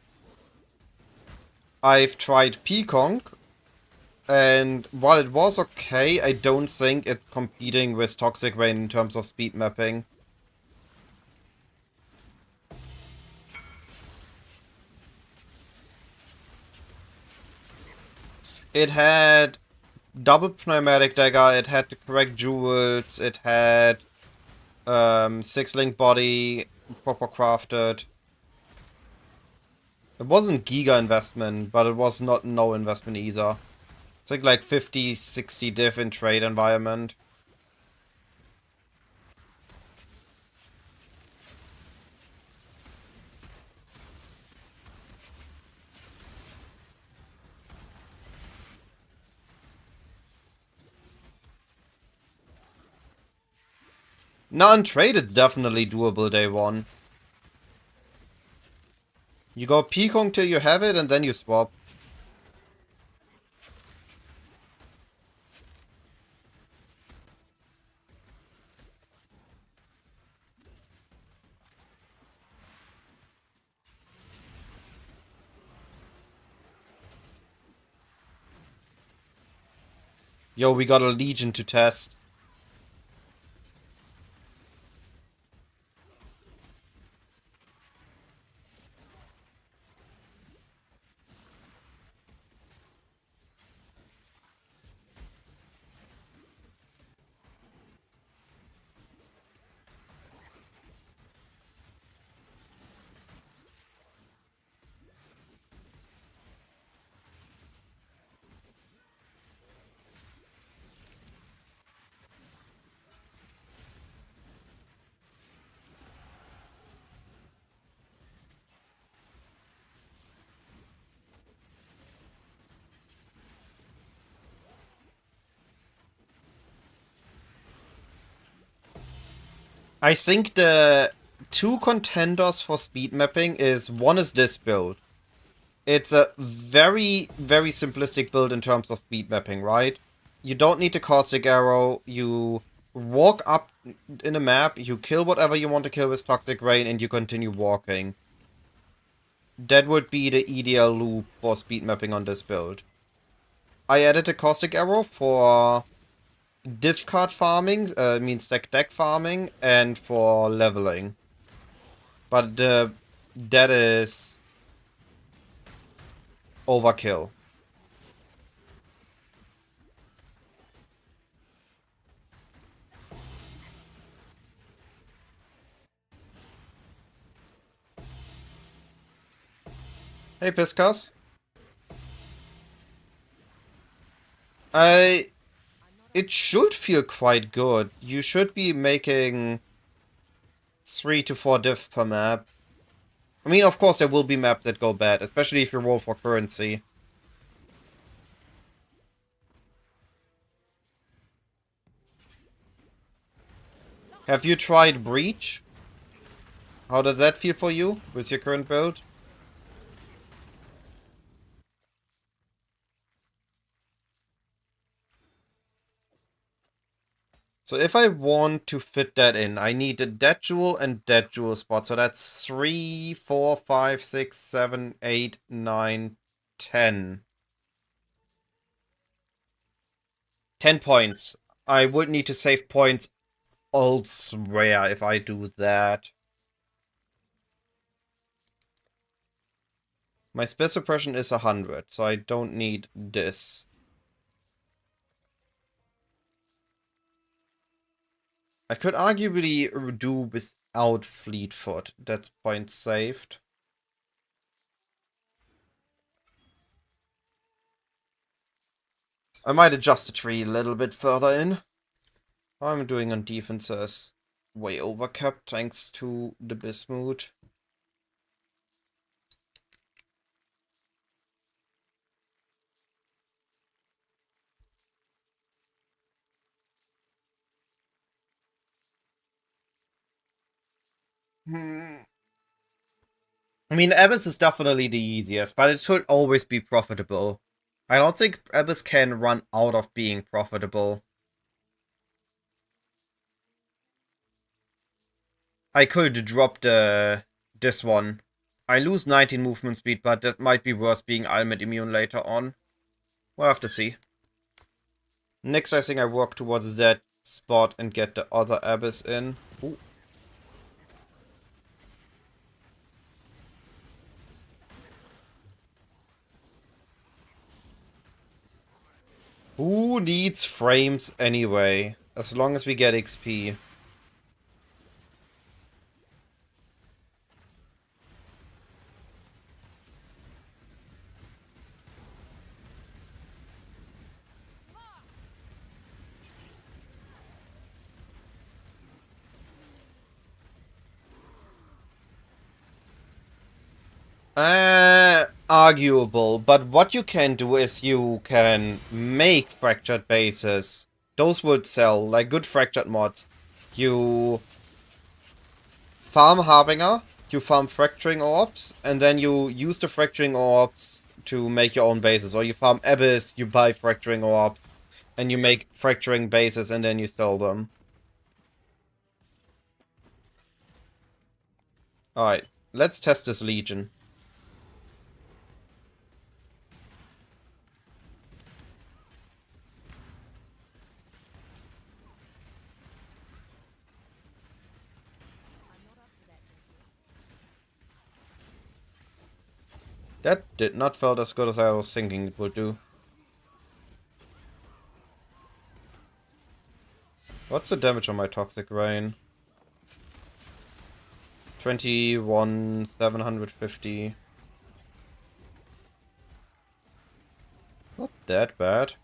I've tried Peaconk, and while it was okay, I don't think it's competing with Toxic Rain in terms of speed mapping. It had double pneumatic dagger, it had the correct jewels, it had 6-link body, proper crafted. It wasn't giga investment, but it was not no investment either. It's like 50, 60 diff in trade environment. No, on trade it's definitely doable day one. You go Peacock till you have it and then you swap. Yo, we got a Legion to test. I think the two contenders for speed mapping is, one is this build. It's a very, very simplistic build in terms of speed mapping, right? You don't need the caustic arrow, you walk up in a map, you kill whatever you want to kill with Toxic Rain, and you continue walking. That would be the ideal loop for speed mapping on this build. I added a caustic arrow for diff card farming, means stack deck farming, and for leveling. But that is overkill. Hey, Piscas. It should feel quite good. You should be making 3 to 4 diff per map. I mean, of course, there will be maps that go bad, especially if you roll for currency. Have you tried Breach? How does that feel for you with your current build? So if I want to fit that in, I need a that jewel and that jewel spot. So that's 3, 4, 5, 6, 7, 8, 9, 10. 10 points. I would need to save points elsewhere if I do that. My spell suppression is 100, so I don't need this. I could arguably do without Fleetfoot. That's points saved. I might adjust the tree a little bit further in. How I'm doing on defenses. Way overcapped thanks to the Bismuth. I mean, Abyss is definitely the easiest, but it should always be profitable. I don't think Abyss can run out of being profitable. I could drop this one. I lose 19 movement speed, but that might be worth being Ultimate immune later on. We'll have to see. Next, I think I work towards that spot and get the other Abyss in. Ooh. Who needs frames anyway? As long as we get XP. Arguable, but what you can do is you can make fractured bases. Those would sell, like good fractured mods. You farm Harbinger, you farm fracturing orbs, and then you use the fracturing orbs to make your own bases. Or you farm Abyss, you buy fracturing orbs, and you make fracturing bases and then you sell them. Alright, let's test this Legion. That did not felt as good as I was thinking it would do. What's the damage on my Toxic Rain? 21,750. Not that bad.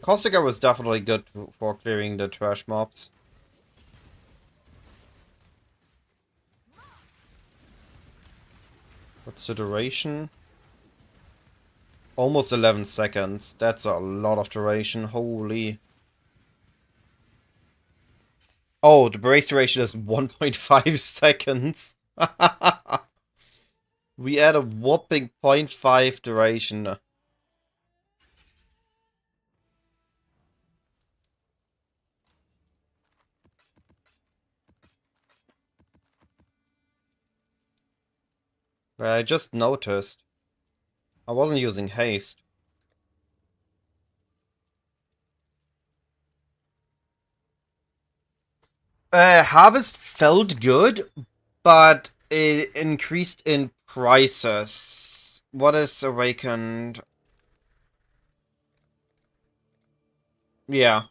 Caustica was definitely good for clearing the trash mobs. What's the duration? Almost 11 seconds. That's a lot of duration. Holy. Oh, the brace duration is 1.5 seconds. We add a whopping 0.5 duration. But I just noticed. I wasn't using haste. Harvest felt good, but it increased in prices. What is Awakened? Yeah.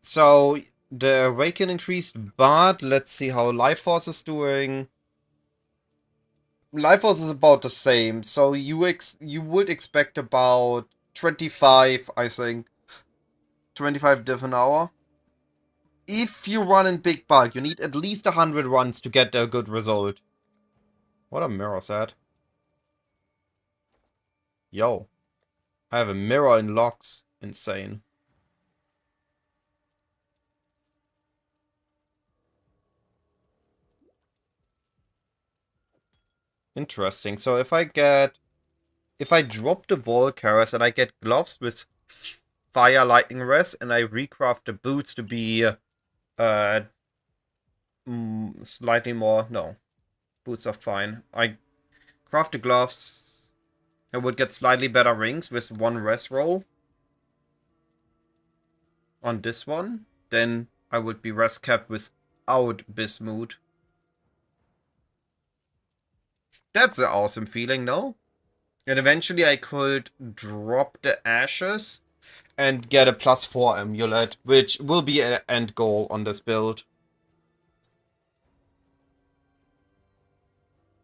So, the Awaken increased, but let's see how Life Force is doing. Life Force is about the same, so you would expect about 25, I think. 25 diff an hour. if you run in big bulk, you need at least 100 runs to get a good result. What a mirror set. Yo. I have a mirror in locks. Insane. Interesting. So if I drop the Volcaris and I get gloves with fire lightning res and I recraft the boots to be slightly more, no, boots are fine. I craft the gloves, I would get slightly better rings with one res roll on this one. Then I would be res capped without Bismuth. That's an awesome feeling, no? And eventually I could drop the ashes and get a +4 amulet, which will be an end goal on this build.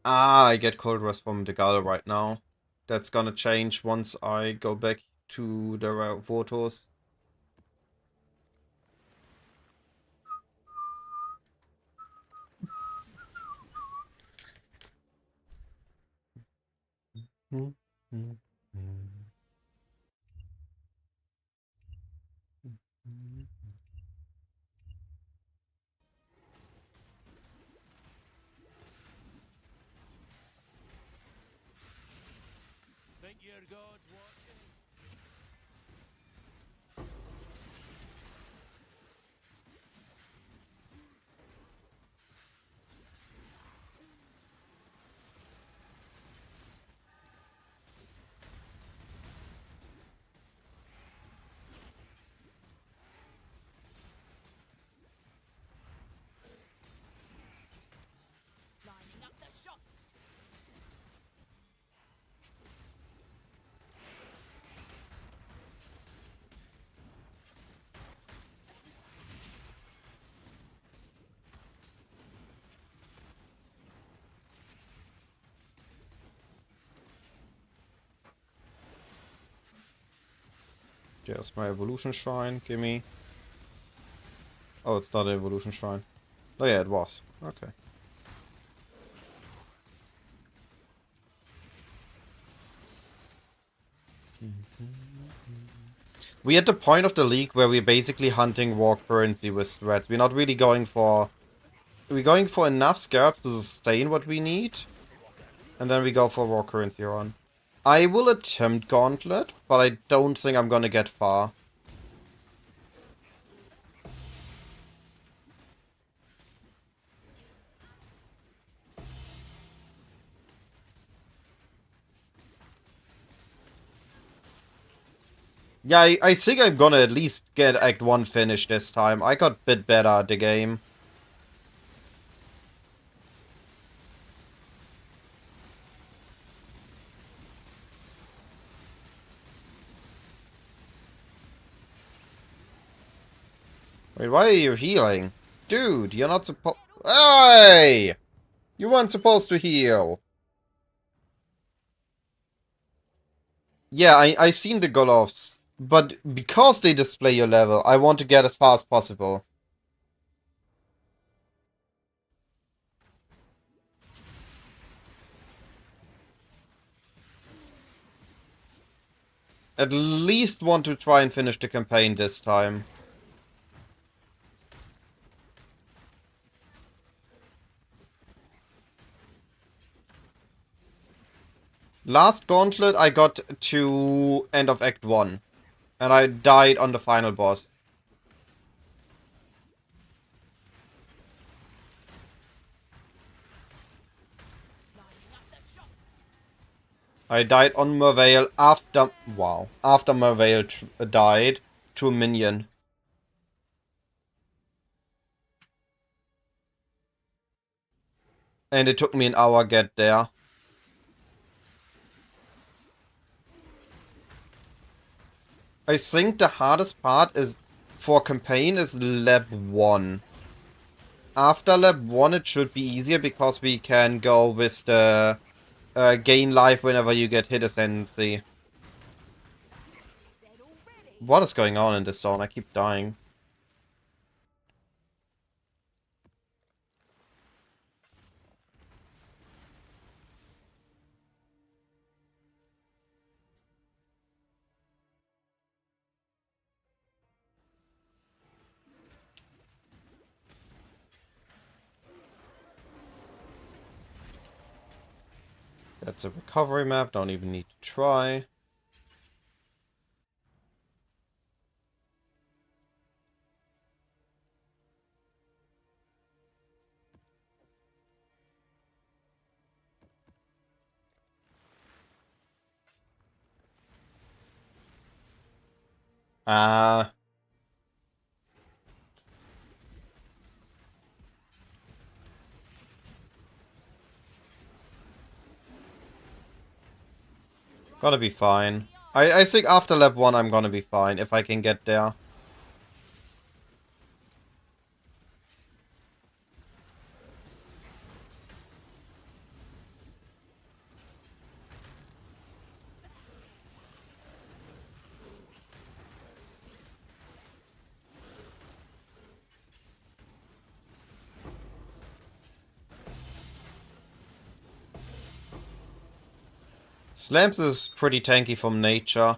Ah, I get cold rest from the Gull right now. That's gonna change once I go back to the Votos. Think your God's watching? Lining up the shots. There's my evolution shrine, gimme. Oh, it's not an evolution shrine. Oh yeah, it was. Okay. We're at the point of the league where we're basically hunting war currency with threats. We're not really going for... We're going for enough scarabs to sustain what we need. And then we go for war currency run. I will attempt Gauntlet, but I don't think I'm gonna get far. Yeah, I think I'm gonna at least get Act 1 finished this time. I got a bit better at the game. Wait, why are you healing? Dude, you're not supposed... Hey! You weren't supposed to heal. Yeah, I seen the Golovs. But because they display your level, I want to get as far as possible. At least want to try and finish the campaign this time. Last Gauntlet I got to end of Act 1. And I died on the final boss. Lining up the shots. I died on Merveil after... Wow. After Merveil died to a minion. And it took me an hour to get there. I think the hardest part is for campaign is lab 1. After lab 1 it should be easier because we can go with the gain life whenever you get hit ascendancy. Dead already. What is going on in this zone? I keep dying. That's a recovery map, don't even need to try. Ah. Gotta be fine. I think after lap 1 I'm gonna be fine, if I can get there. Slams is pretty tanky from nature.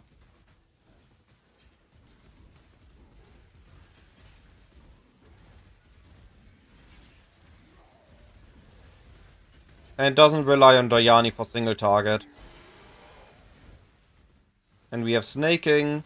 And doesn't rely on Doyani for single target. And we have snaking.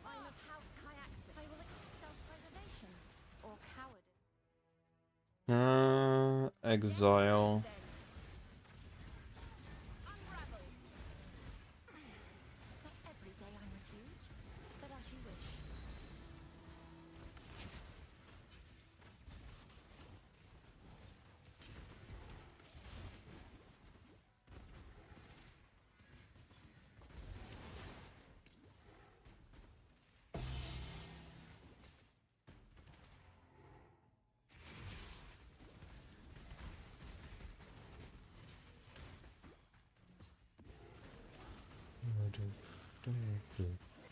I'm of House Kayaksu. I will accept self-preservation or cowardice. Exile. Then. Unravel. It's not every day I'm refused, but as you wish.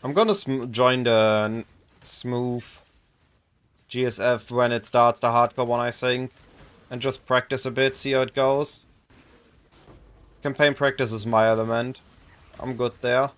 I'm gonna join the smooth GSF when it starts the hardcore one, I think. And just practice a bit, see how it goes. Campaign practice is my element. I'm good there.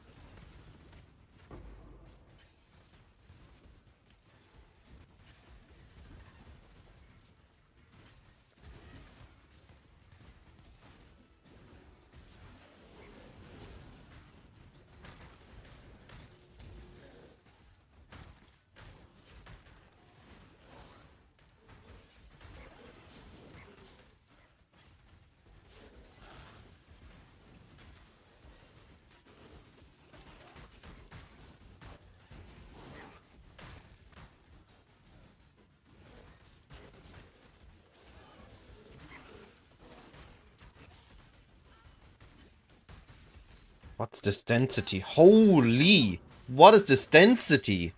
What's this density? Holy! What is this density?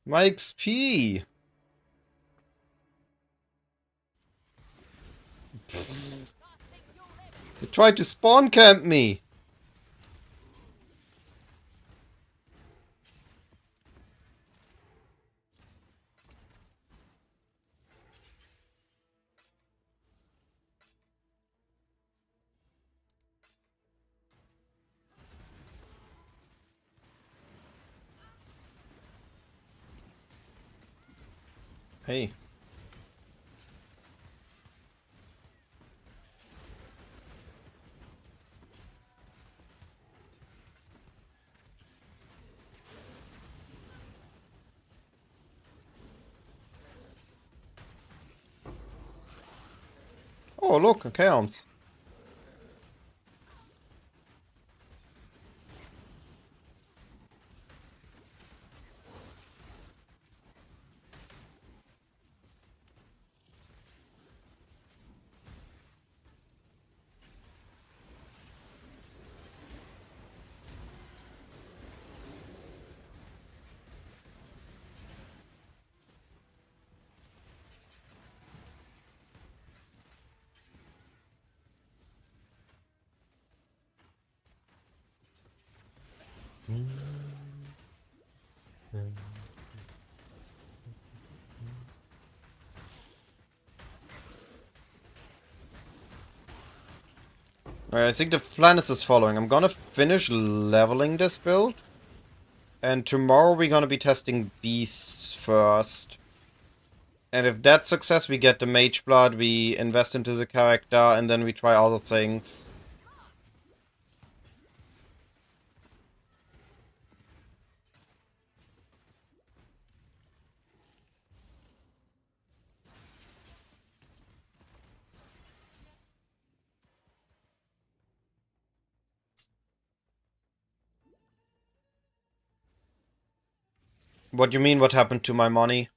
My XP! Psst. They tried to spawn camp me! Hey. Oh, look, okay arms. Alright, I think the plan is as following. I'm gonna finish leveling this build. And tomorrow we're gonna be testing beasts first. And if that's success, we get the mage blood, we invest into the character, and then we try other things. What do you mean, what happened to my money?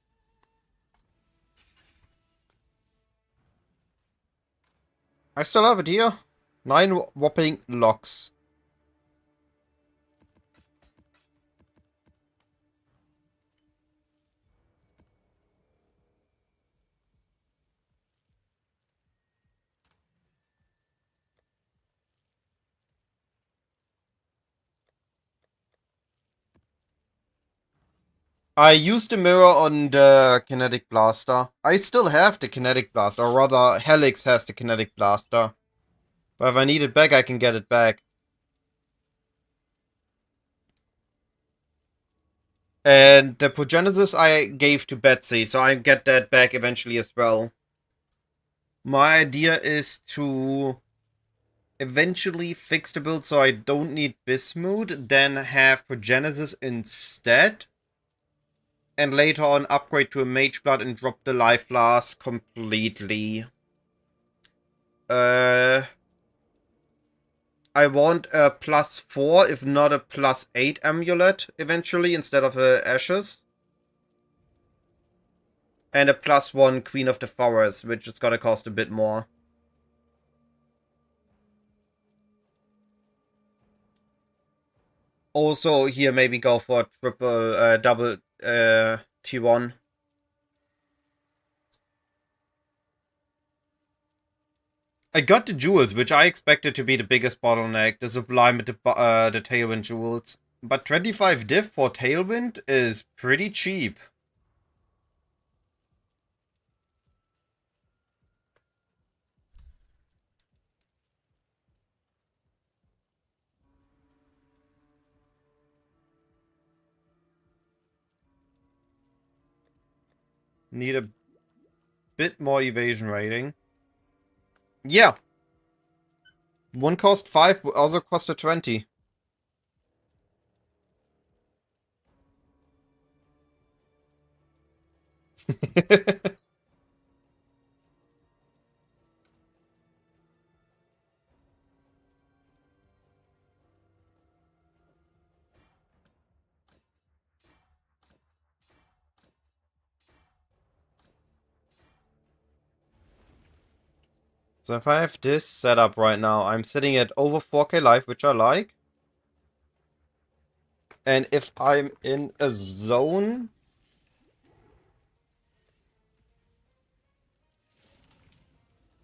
I still have it here. 9 whopping locks. I used the mirror on the kinetic blaster. I still have the kinetic blaster, or rather, Helix has the kinetic blaster. But if I need it back, I can get it back. And the Progenesis I gave to Betsy, so I get that back eventually as well. My idea is to eventually fix the build so I don't need Bismuth, then have Progenesis instead. And later on upgrade to a Mage Blood and drop the Life Flask completely. I want a +4, if not a +8 amulet eventually, instead of Ashes. And a +1 Queen of the Forest, which is gonna cost a bit more. Also, here maybe go for a double T1. I got the jewels, which I expected to be the biggest bottleneck, the Sublime and the Tailwind jewels. But 25 diff for Tailwind is pretty cheap. Need a bit more evasion rating. Yeah. One cost 5, other cost 20. So if I have this set up right now, I'm sitting at over 4k life, which I like. And if I'm in a zone...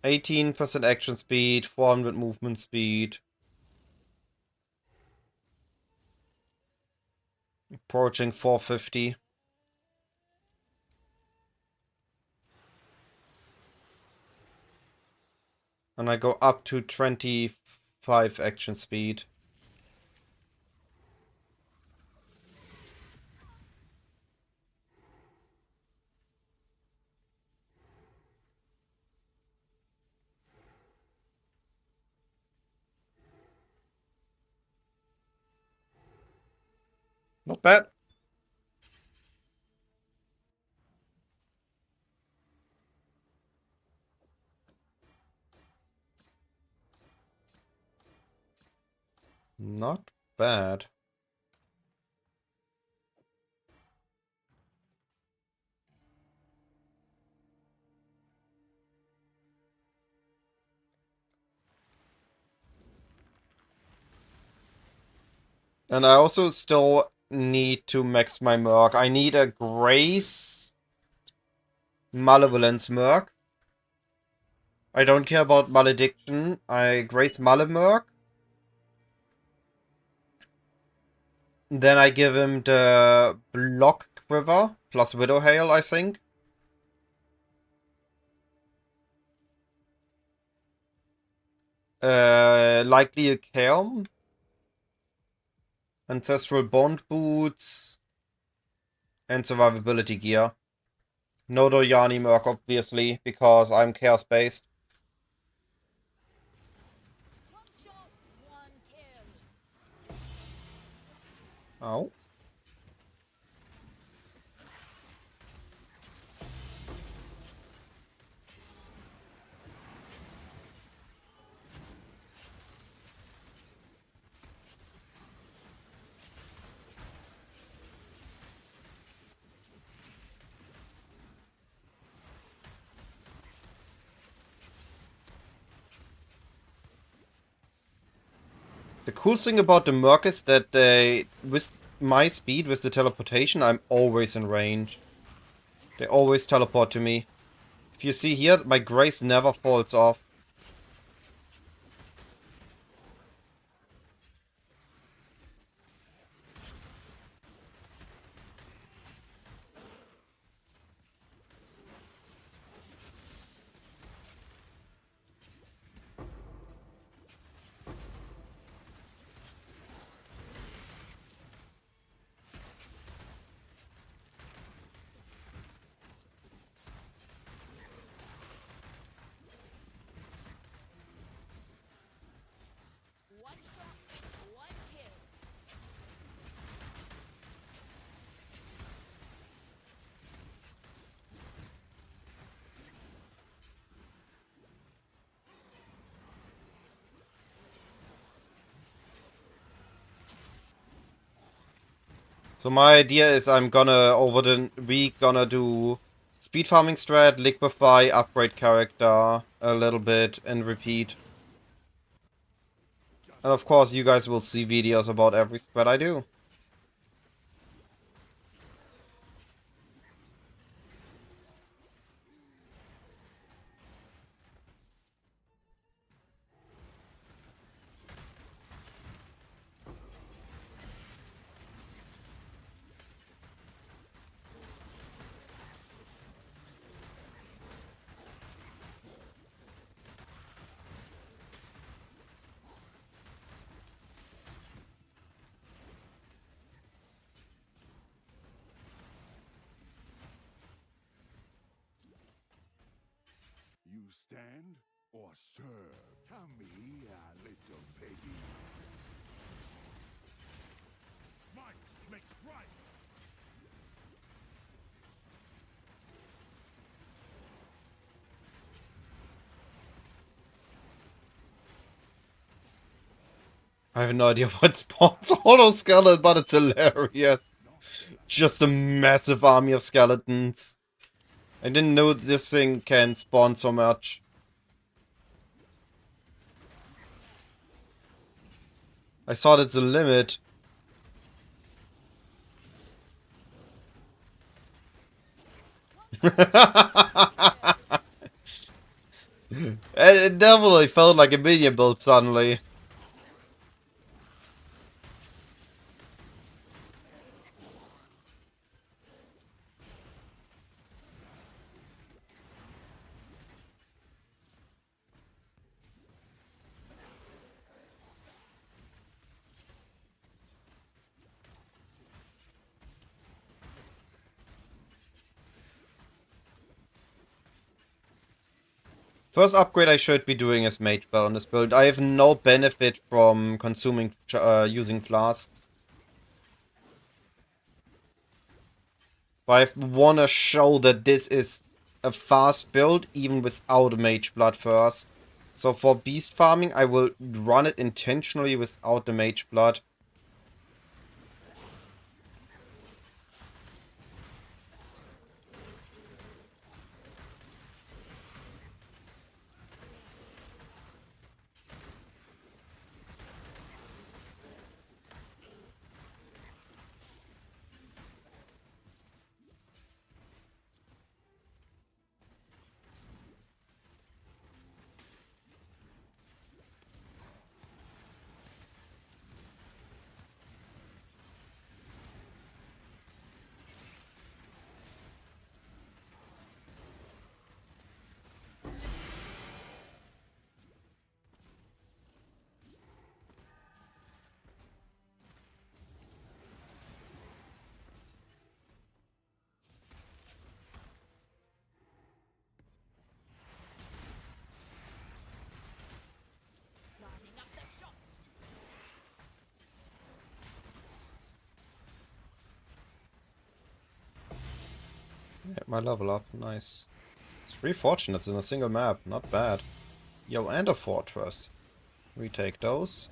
18% action speed, 400 movement speed. Approaching 450. And I go up to 25 action speed. Not bad. Not bad. And I also still need to max my Merc. I need a Grace Malevolence Merc. I don't care about Malediction. I Grace Malemerc. Then I give him the Block Quiver plus Widow Hail, I think. Likely a Kaelm. Ancestral Bond Boots. And Survivability Gear. No Doyani Merc, obviously, because I'm Chaos based. One shot, one kill. Oh. The cool thing about the Merc is that with my speed, with the teleportation, I'm always in range. They always teleport to me. If you see here, my Grace never falls off. One shot, one kill. So my idea is I'm gonna, over the week, gonna do speed farming strat, liquefy, upgrade character a little bit, and repeat. And of course you guys will see videos about every strat I do. You stand or serve? Come here, little piggy. Might makes right. I have no idea what spawns Auto Skeleton, but it's hilarious. Just a massive army of skeletons. I didn't know this thing can spawn so much. I thought it's a limit. It definitely felt like a minion build suddenly. First upgrade I should be doing is Mage Bell on this build. I have no benefit from consuming, using flasks. But I want to show that this is a fast build even without a Mage Blood first. So for beast farming I will run it intentionally without the Mage Blood. Get my level up. Nice. 3 fortunates in a single map. Not bad. Yo, and a fortress. We take those.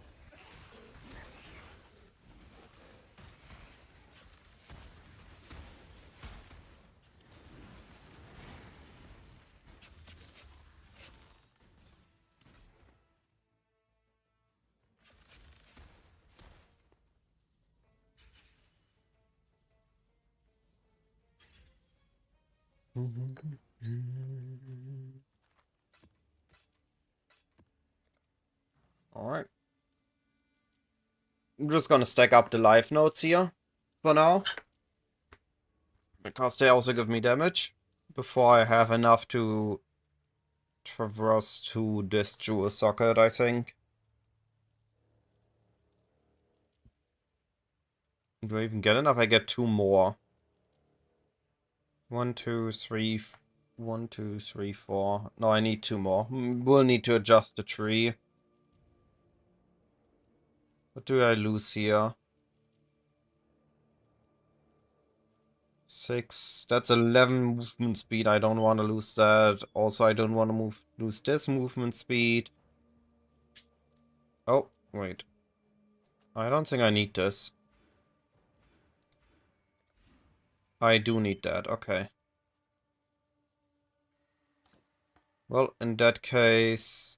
Alright. I'm just gonna stack up the life notes here for now. Because they also give me damage. Before I have enough to traverse to this jewel socket, I think. Do I even get enough? I get 2 more. 1, 2, 3, 1, 2, 3, 4. No, I need 2 more. We'll need to adjust the tree. What do I lose here? 6. That's 11 movement speed. I don't want to lose that. Also, I don't want to lose this movement speed. Oh, wait. I don't think I need this. I do need that. Okay. Well, in that case...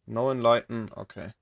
No enlighten. Okay.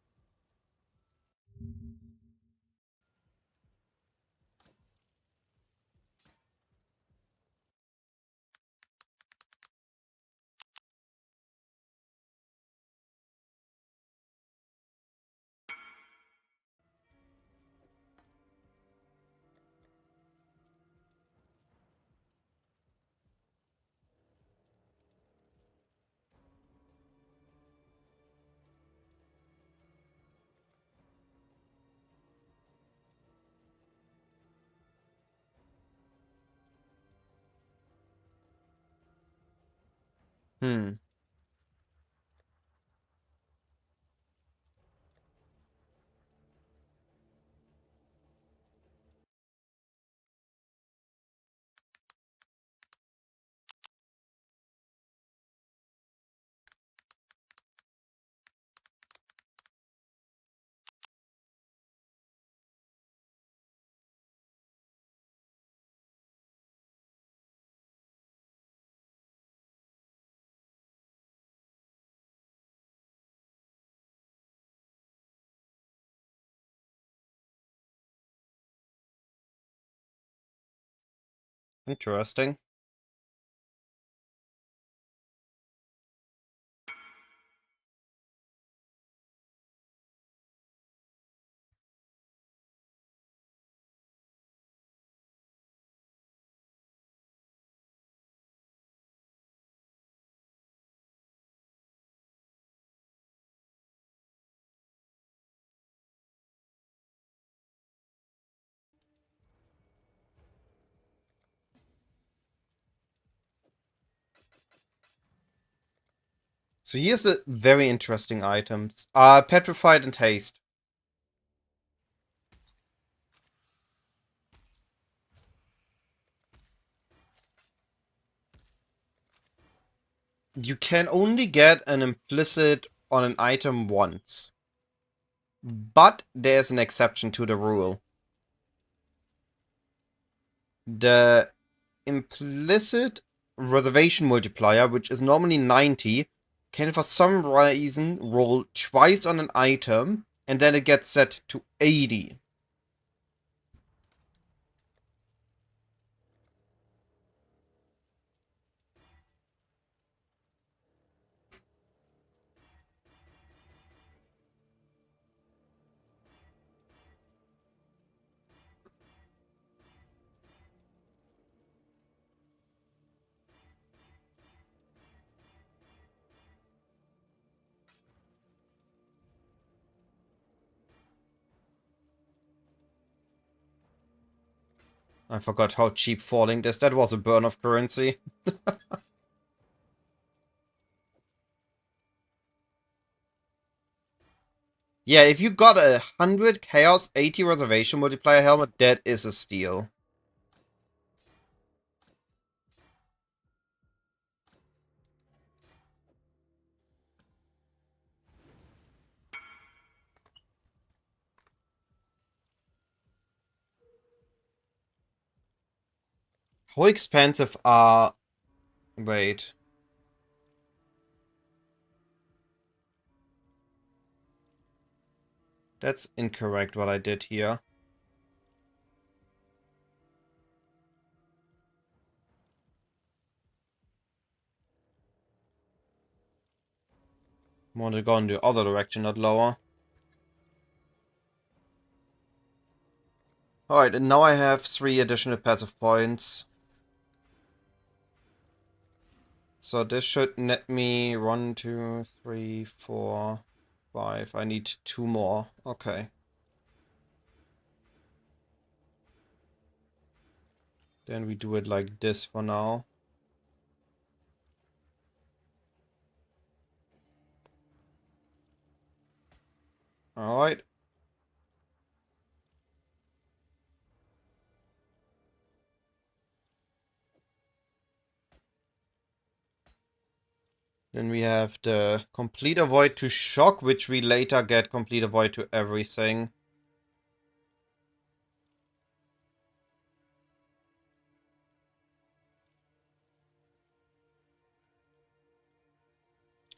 Hmm. Interesting. So here's a very interesting items. Petrified and haste. You can only get an implicit on an item once. But there's an exception to the rule. The implicit reservation multiplier, which is normally 90, can for some reason roll twice on an item, and then it gets set to 80. I forgot how cheap falling is. That was a burn of currency. Yeah, if you got 100 Chaos 80 Reservation Multiplier helmet, that is a steal. How expensive are... Wait. That's incorrect what I did here. Want to go in the other direction, not lower. Alright, and now I have 3 additional passive points. So this should net me 1, 2, 3, 4, 5. I need 2 more. Okay. Then we do it like this for now. Alright. Then we have the complete avoid to shock, which we later get complete avoid to everything.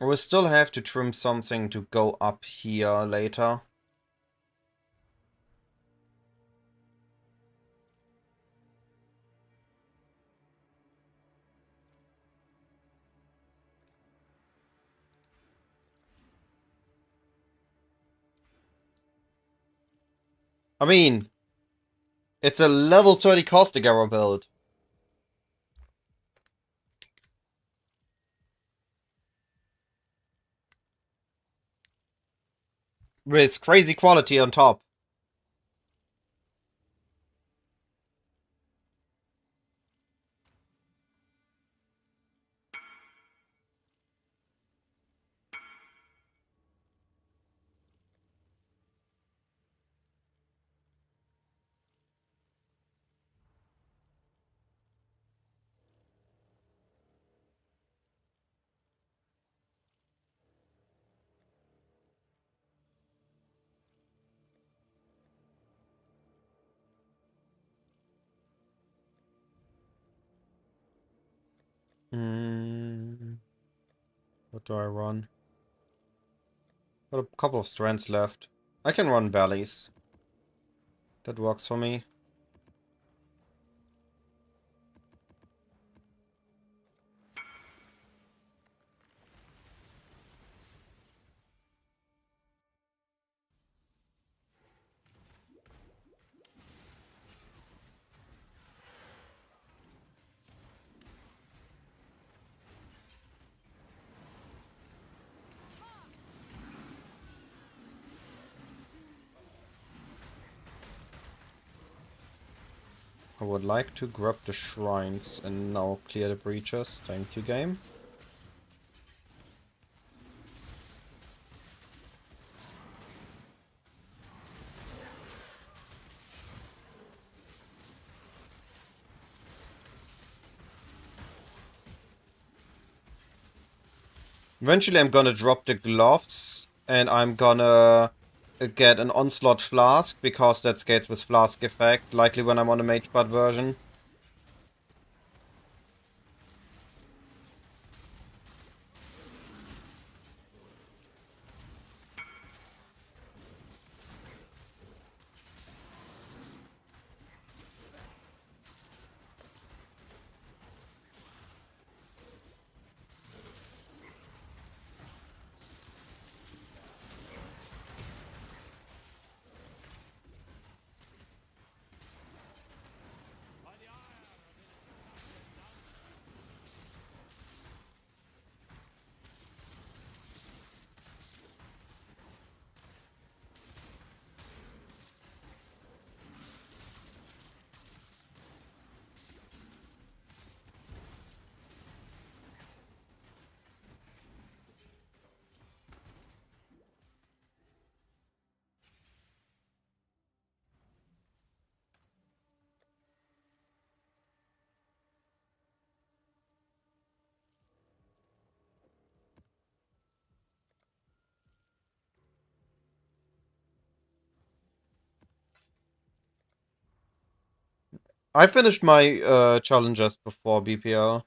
We still have to trim something to go up here later. I mean, it's a level 30 caustic arrow build. With crazy quality on top. What do I run? Got a couple of strands left. I can run valleys. That works for me. I would like to grab the shrines and now clear the breaches. Thank you, game. Eventually I'm gonna drop the gloves and I'm gonna get an Onslaught Flask because that skates with Flask effect, likely when I'm on a Mageblood version. I finished my challenges before BPL.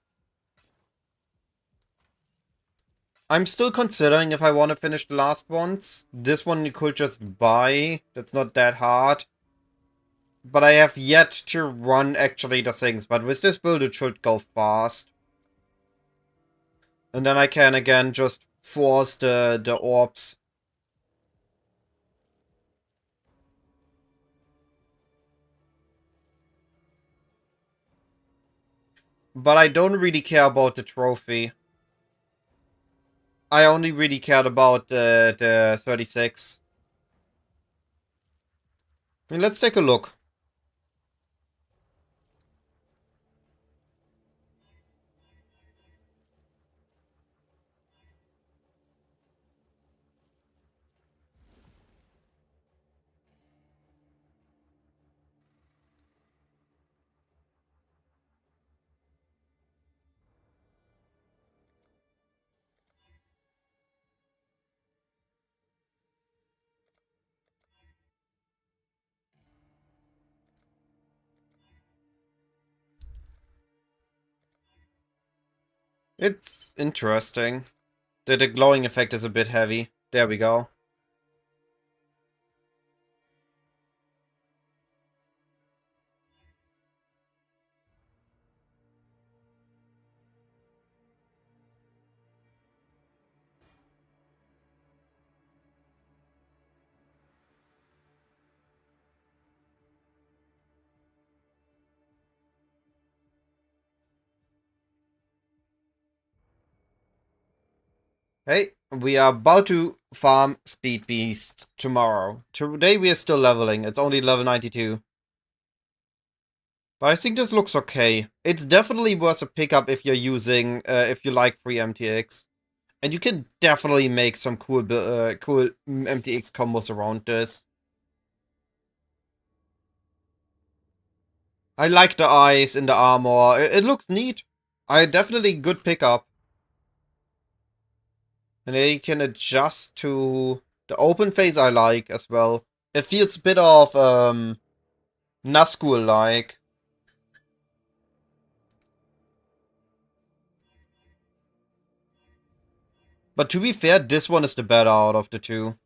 I'm still considering if I want to finish the last ones. This one you could just buy. That's not that hard. But I have yet to run actually the things. But with this build it should go fast. And then I can again just force the orbs. But I don't really care about the trophy. I only really cared about the 36. I mean, let's take a look. It's interesting. The glowing effect is a bit heavy. There we go. Hey, we are about to farm Speed Beast tomorrow. Today we are still leveling. It's only level 92. But I think this looks okay. It's definitely worth a pickup if you're using, if you like free MTX. And you can definitely make some cool MTX combos around this. I like the eyes in the armor. It looks neat. Definitely good pickup. And then you can adjust to the open phase I like as well. It feels a bit of Nazgul like. But to be fair, this one is the better out of the two.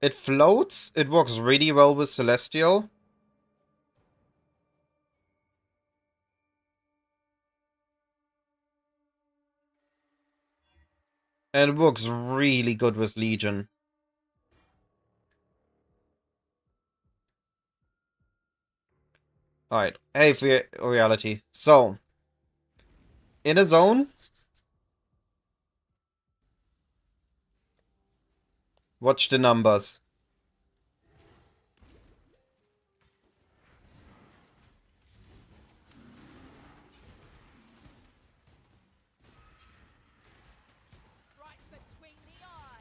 It floats. It works really well with Celestial. And it works really good with Legion. Alright, hey, for reality. So, in a zone, watch the numbers. Right between the eyes.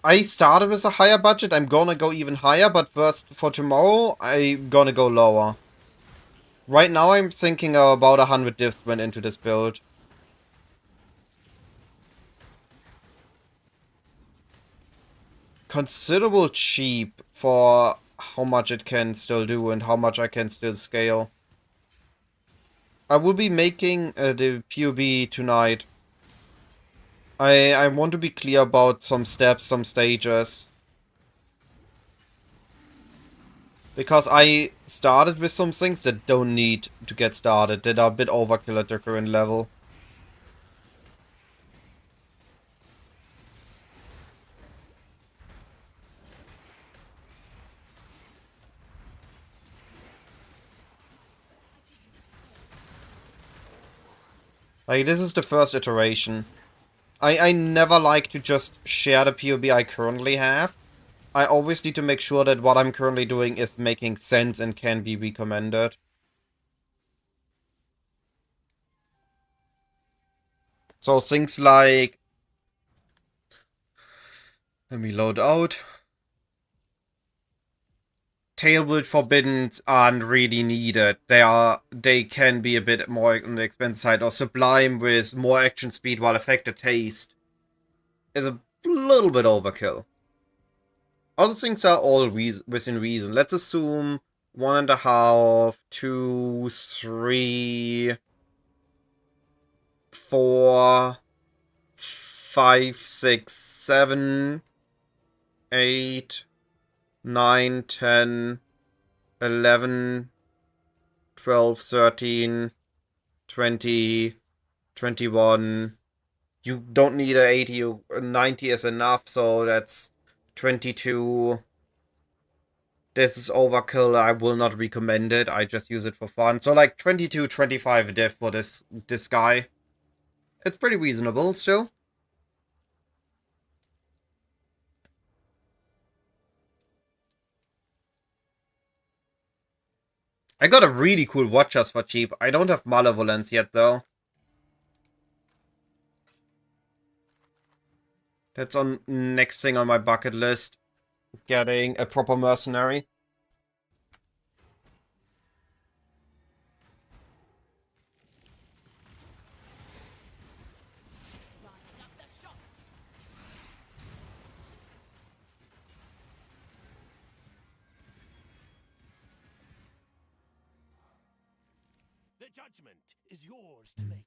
I started with a higher budget. I'm gonna go even higher, but first, for tomorrow, I'm gonna go lower. Right now, I'm thinking about 100 diffs went into this build. Considerable cheap for how much it can still do and how much I can still scale. I will be making the PUB tonight. I want to be clear about some steps, some stages. Because I started with some things that don't need to get started, that are a bit overkill at their current level. Like, this is the first iteration. I never like to just share the POB I currently have. I always need to make sure that what I'm currently doing is making sense and can be recommended. So things like... Let me load out. Tailwind Forbiddens aren't really needed. They can be a bit more on the expensive side. Or Sublime with more action speed while affected taste is a little bit overkill. Other things are all within reason. Let's assume 1.5, 2, 3, 4, 5, 6, 7, 8, 9, 10, 11, 12, 13, 20, 21. You don't need a 80, 90 is enough, so that's 22. This is overkill, I will not recommend it, I just use it for fun. So like 22, 25 diff for this guy. It's pretty reasonable still. I got a really cool Watchers for cheap. I don't have Malevolence yet though. That's on next thing on my bucket list. Getting a proper mercenary. Lining up the shots. The judgment is yours to make.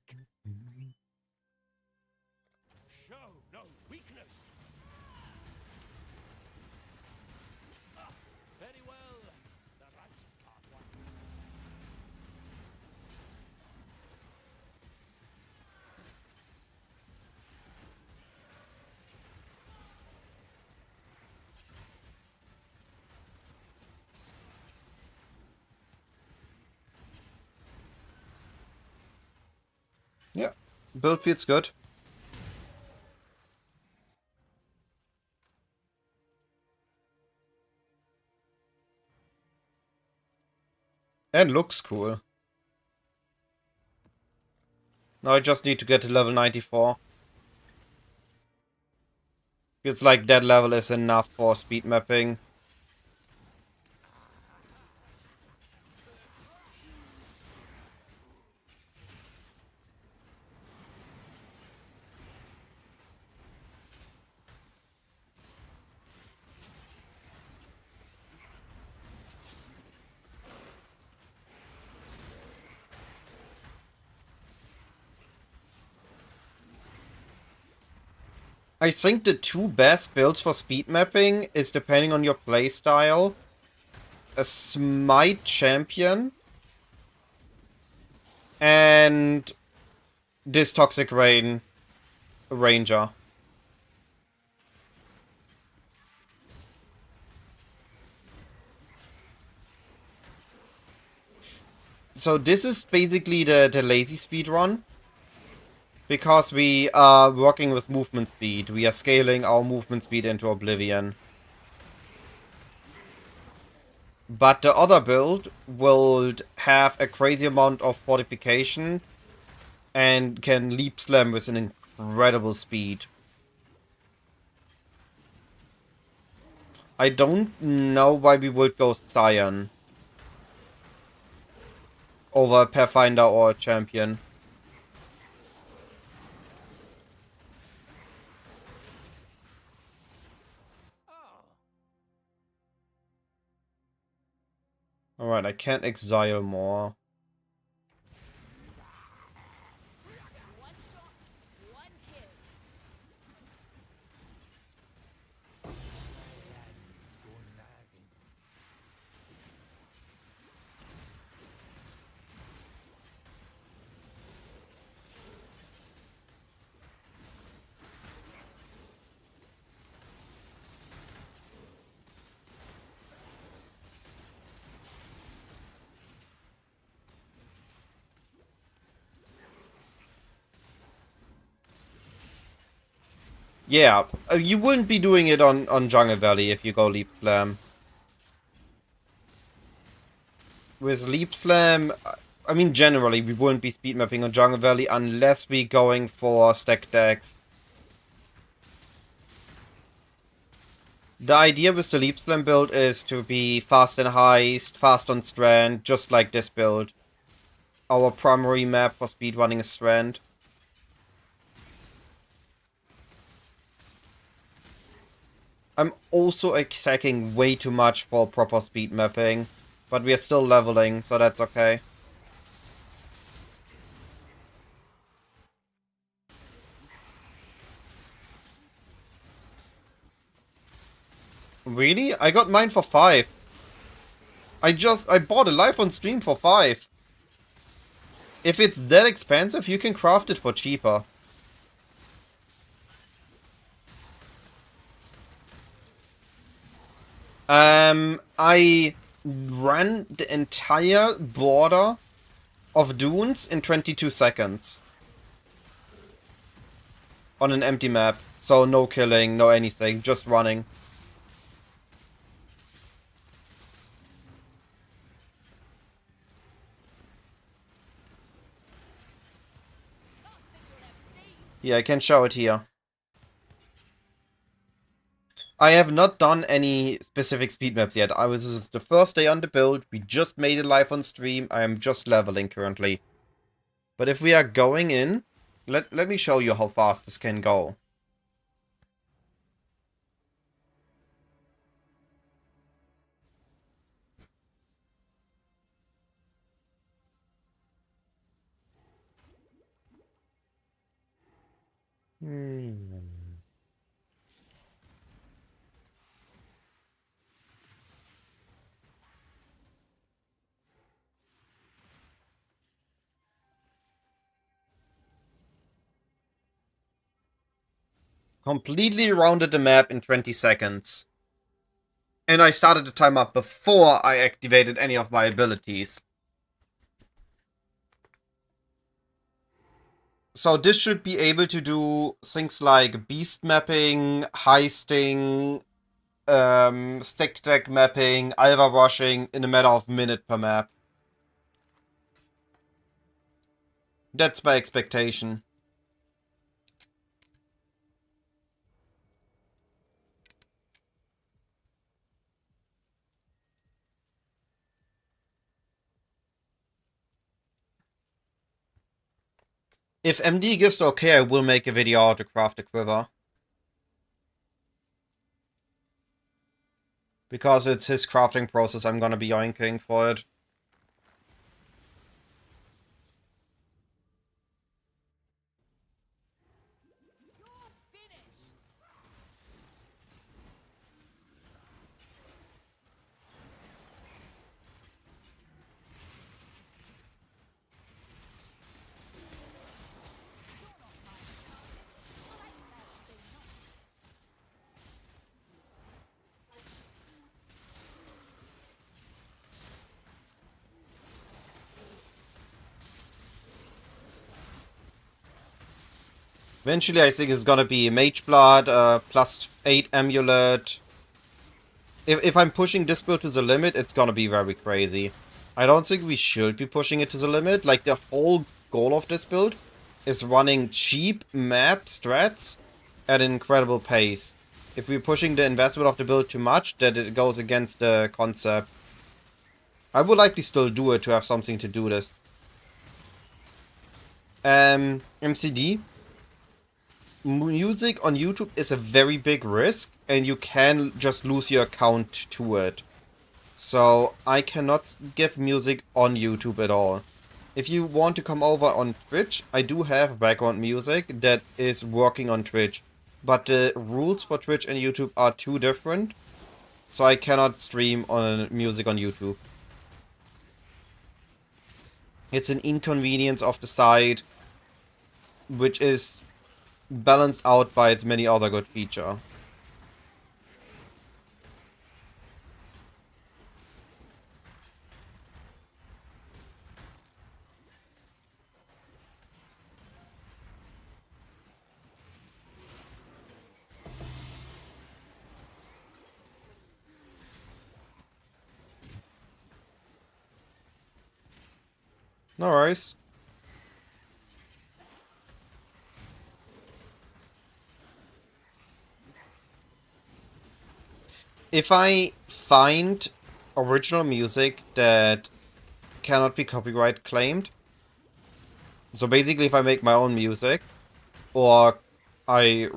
Show no weakness. Ah, very well. The righteous path won. Yeah, build feels good. And looks cool. Now I just need to get to level 94. Feels like that level is enough for speed mapping. I think the two best builds for speed mapping is, depending on your playstyle, a Smite Champion and this Toxic Rain Ranger. So this is basically the lazy speed run. Because we are working with movement speed. We are scaling our movement speed into oblivion. But the other build will have a crazy amount of fortification and can leap slam with an incredible speed. I don't know why we would go Scion over a Pathfinder or a Champion. Alright, I can't exile more. One shot, one kill. Yeah, you wouldn't be doing it on Jungle Valley if you go Leap Slam. With Leap Slam, I mean, generally, we wouldn't be speed mapping on Jungle Valley unless we're going for stack decks. The idea with the Leap Slam build is to be fast in Heist, fast on Strand, just like this build. Our primary map for speedrunning is Strand. I'm also attacking way too much for proper speed mapping, but we are still leveling, so that's okay. Really? I got mine for 5. I bought a live on stream for 5. If it's that expensive, you can craft it for cheaper. I ran the entire border of dunes in 22 seconds. On an empty map. So no killing, no anything, just running. Yeah, I can show it here. I have not done any specific speed maps yet. This is the first day on the build. We just made it live on stream. I am just leveling currently. But if we are going in, let me show you how fast this can go. Completely rounded the map in 20 seconds. And I started the timer before I activated any of my abilities. So this should be able to do things like beast mapping, heisting, stack deck mapping, Alva rushing in a matter of minute per map. That's my expectation. If MD gives the okay, I will make a video how to craft a quiver. Because it's his crafting process, I'm gonna be yoinking for it. Eventually, I think it's gonna be Mage Blood, +8 Amulet. If I'm pushing this build to the limit, it's gonna be very crazy. I don't think we should be pushing it to the limit. Like, the whole goal of this build is running cheap map strats at an incredible pace. If we're pushing the investment of the build too much, that it goes against the concept. I would likely still do it to have something to do this. MCD. Music on YouTube is a very big risk, and you can just lose your account to it. So I cannot give music on YouTube at all. If you want to come over on Twitch, I do have background music that is working on Twitch. But the rules for Twitch and YouTube are too different, so I cannot stream on music on YouTube. It's an inconvenience of the site, which is balanced out by its many other good features. No worries. If I find original music that cannot be copyright claimed, so basically if I make my own music, or I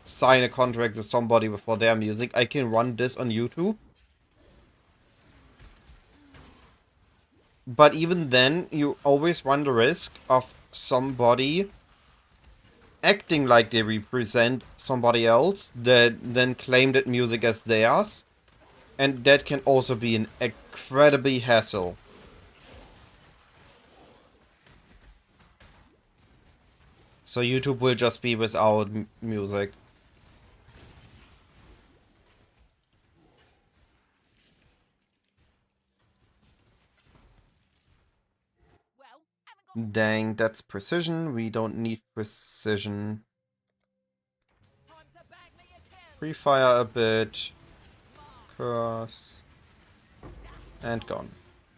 sign a contract with somebody for their music, I can run this on YouTube. But even then, you always run the risk of somebody acting like they represent somebody else that then claim that music as theirs. And that can also be an incredibly hassle. So YouTube will just be without music. Well, haven't got Dang, that's precision. We don't need precision. time to bag me a kill. Pre-fire a bit. Curse. And gone.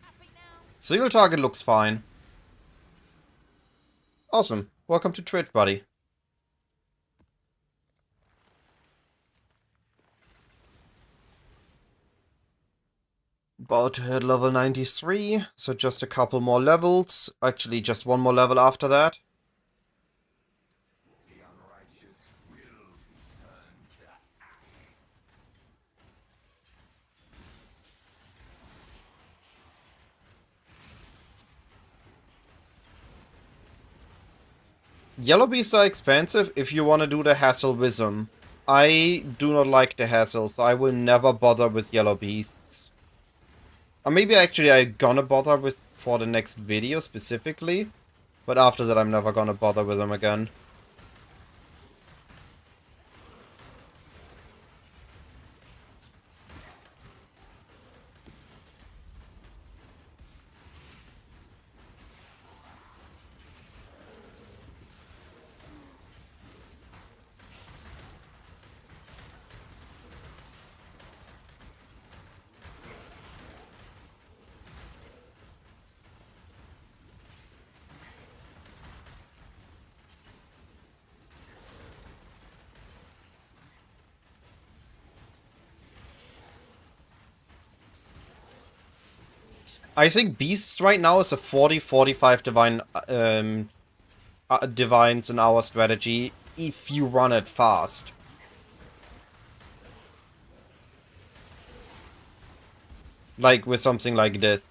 Happy now? Single target looks fine. Awesome. Welcome to Twitch, buddy. About to hit level 93, so just a couple more levels. Actually, just one more level after that. Yellow beasts are expensive if you want to do the hassle with them. I do not like the hassle, so I will never bother with yellow beasts. Or maybe actually I'm gonna bother with for the next video specifically, but after that I'm never gonna bother with them again. I think Beasts right now is a 40-45 divines in our strategy if you run it fast. Like with something like this.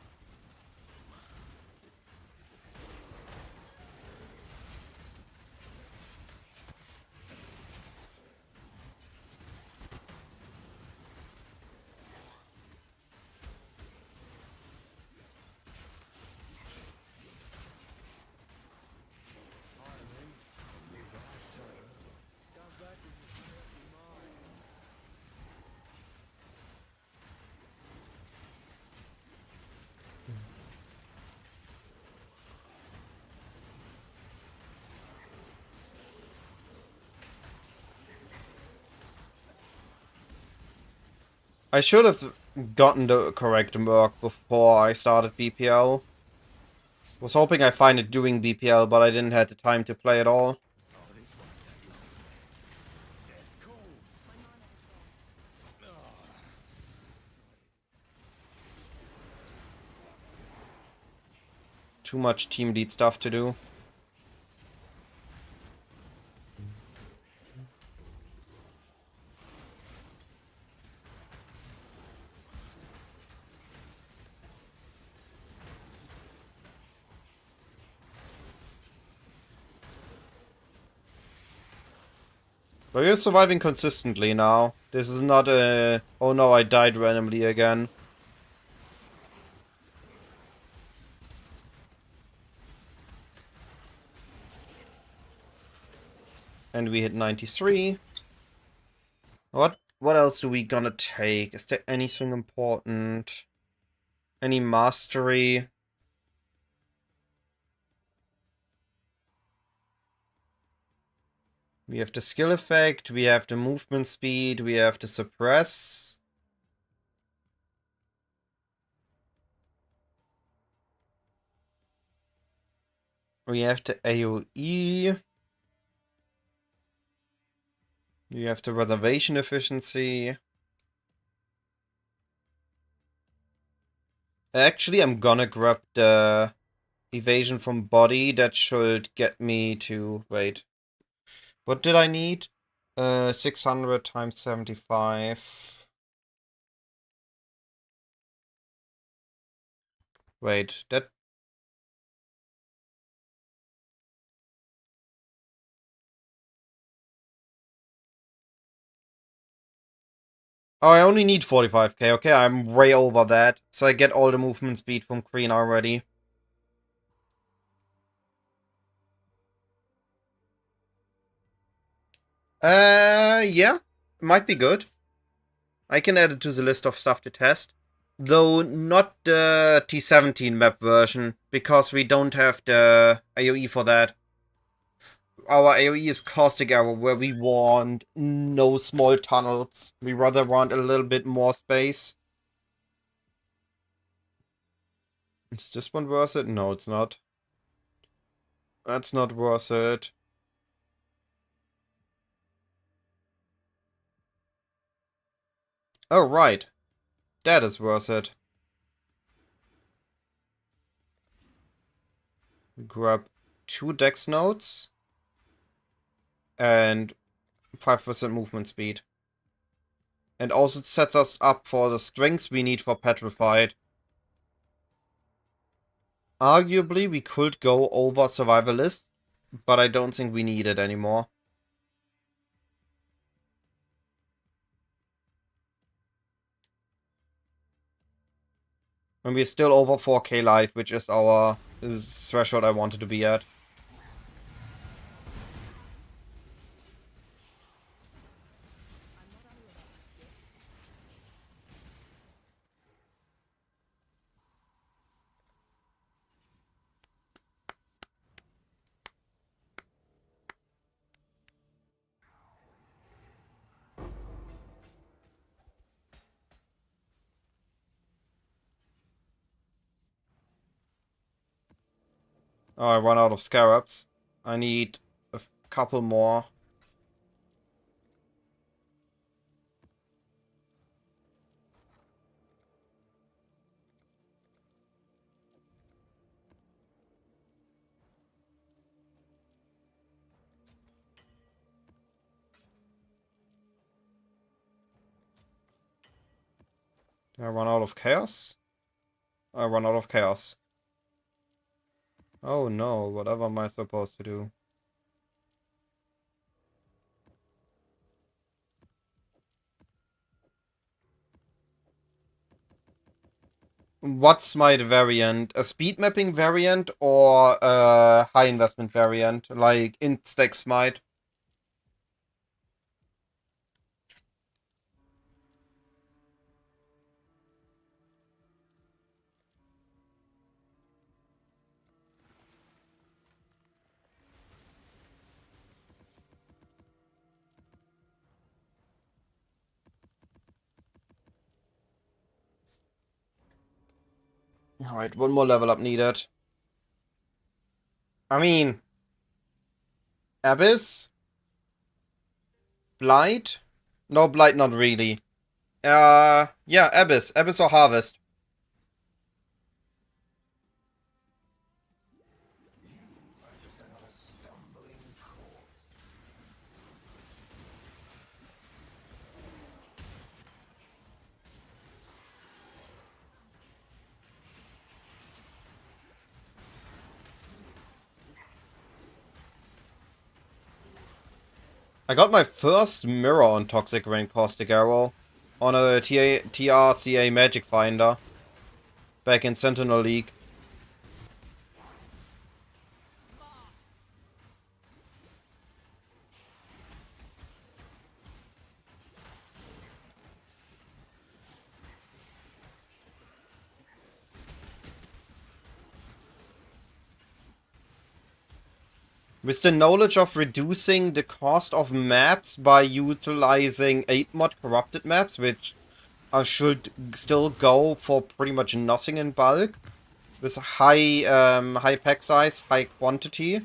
I should have gotten the correct Merc before I started BPL. Was hoping I find it doing BPL, but I didn't have the time to play at all. Too much team lead stuff to do. But we're surviving consistently now. This is not a... Oh no, I died randomly again. And we hit 93. What else do we gonna take? Is there anything important? Any mastery? We have the skill effect, we have the movement speed, we have the suppress. We have the AoE. You have the reservation efficiency. Actually, I'm gonna grab the evasion from body. That should get me to... Wait. What did I need? 600 times 75. Wait, that... Oh, I only need 45k. Okay, I'm way over that. So I get all the movement speed from Kreen already. Yeah. Might be good. I can add it to the list of stuff to test. Though not the T17 map version, because we don't have the AoE for that. Our AoE is Caustic Arrow, where we want no small tunnels. We rather want a little bit more space. Is this one worth it? No, it's not. That's not worth it. Oh, right. That is worth it. Grab 2 dex nodes. And 5% movement speed. And also it sets us up for the strengths we need for Petrified. Arguably, we could go over Survivalist, but I don't think we need it anymore. And we're still over 4k life, which is our threshold I wanted to be at. Oh, I run out of scarabs. I need a couple more. Did I run out of chaos? I run out of chaos. Oh no, whatever am I supposed to do? What's my variant? A speed mapping variant or a high investment variant? Like Instack Smite? Alright, one more level up needed. I mean... Abyss? Blight? No, Blight not really. Yeah, Abyss. Abyss or Harvest. I got my first mirror on Toxic Rain Caustic Arrow on a TRCA Magic Finder back in Sentinel League. With the knowledge of reducing the cost of maps by utilizing 8-mod corrupted maps, which should still go for pretty much nothing in bulk, with high high pack size, high quantity,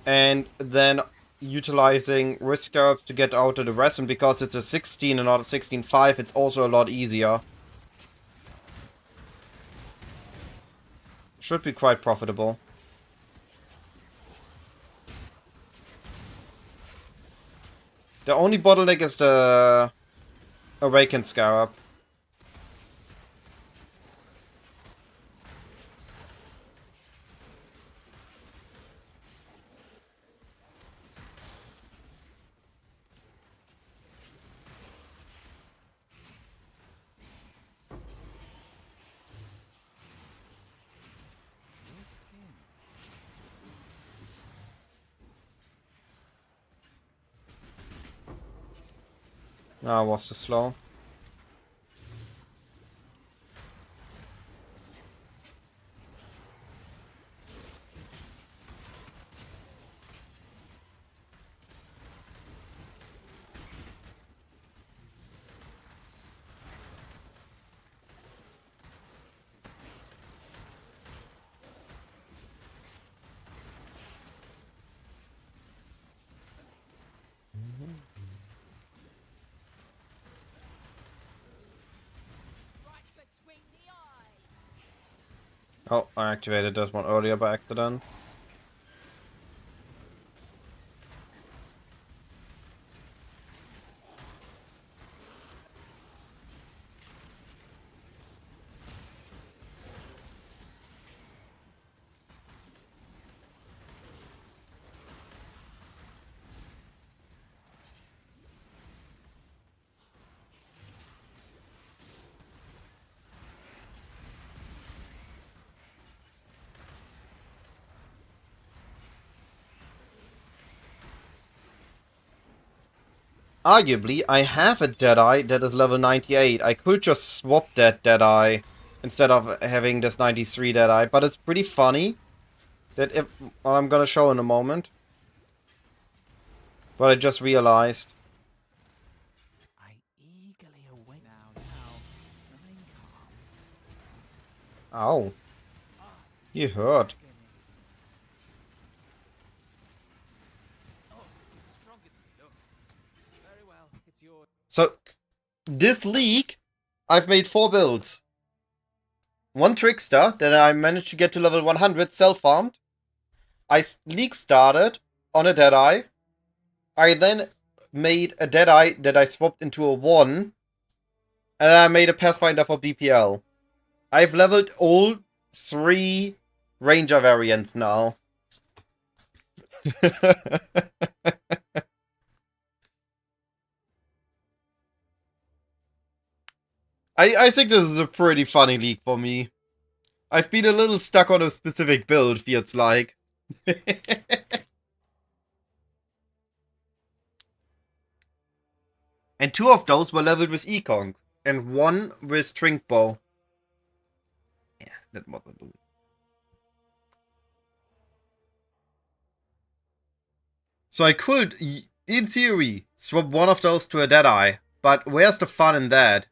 and then utilizing Risk Scarabs to get out of the rest. And because it's a 16 and not a 16.5, it's also a lot easier. Should be quite profitable. The only bottleneck is the Awakened Scarab. Ah, was too slow. Right between the eyes. Oh, I activated this one earlier by accident. Arguably, I have a Deadeye that is level 98. I could just swap that Deadeye instead of having this 93 Deadeye, but it's pretty funny that if, well, I'm gonna show in a moment. But I just realized. I eagerly await now. Remain calm. Ow. You hurt. Oh, you're stronger than you look. Very well, it's yours. So, this league, I've made 4 builds. One Trickster that I managed to get to level 100 self-farmed. I league started on a Deadeye. I then made a Deadeye that I swapped into a 1. And I made a Pathfinder for BPL. I've leveled all 3 Ranger variants now. I think this is a pretty funny league for me. I've been a little stuck on a specific build, feels like. And 2 of those were leveled with Ekong, and 1 with Trinkbow. Yeah, that was a do. So I could, in theory, swap one of those to a Deadeye, but where's the fun in that?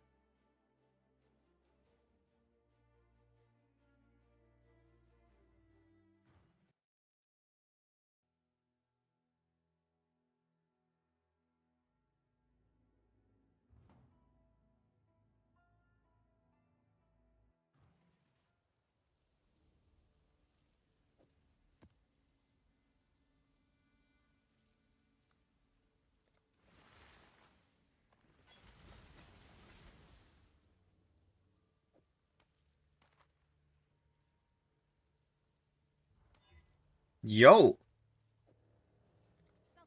Yo! Doesn't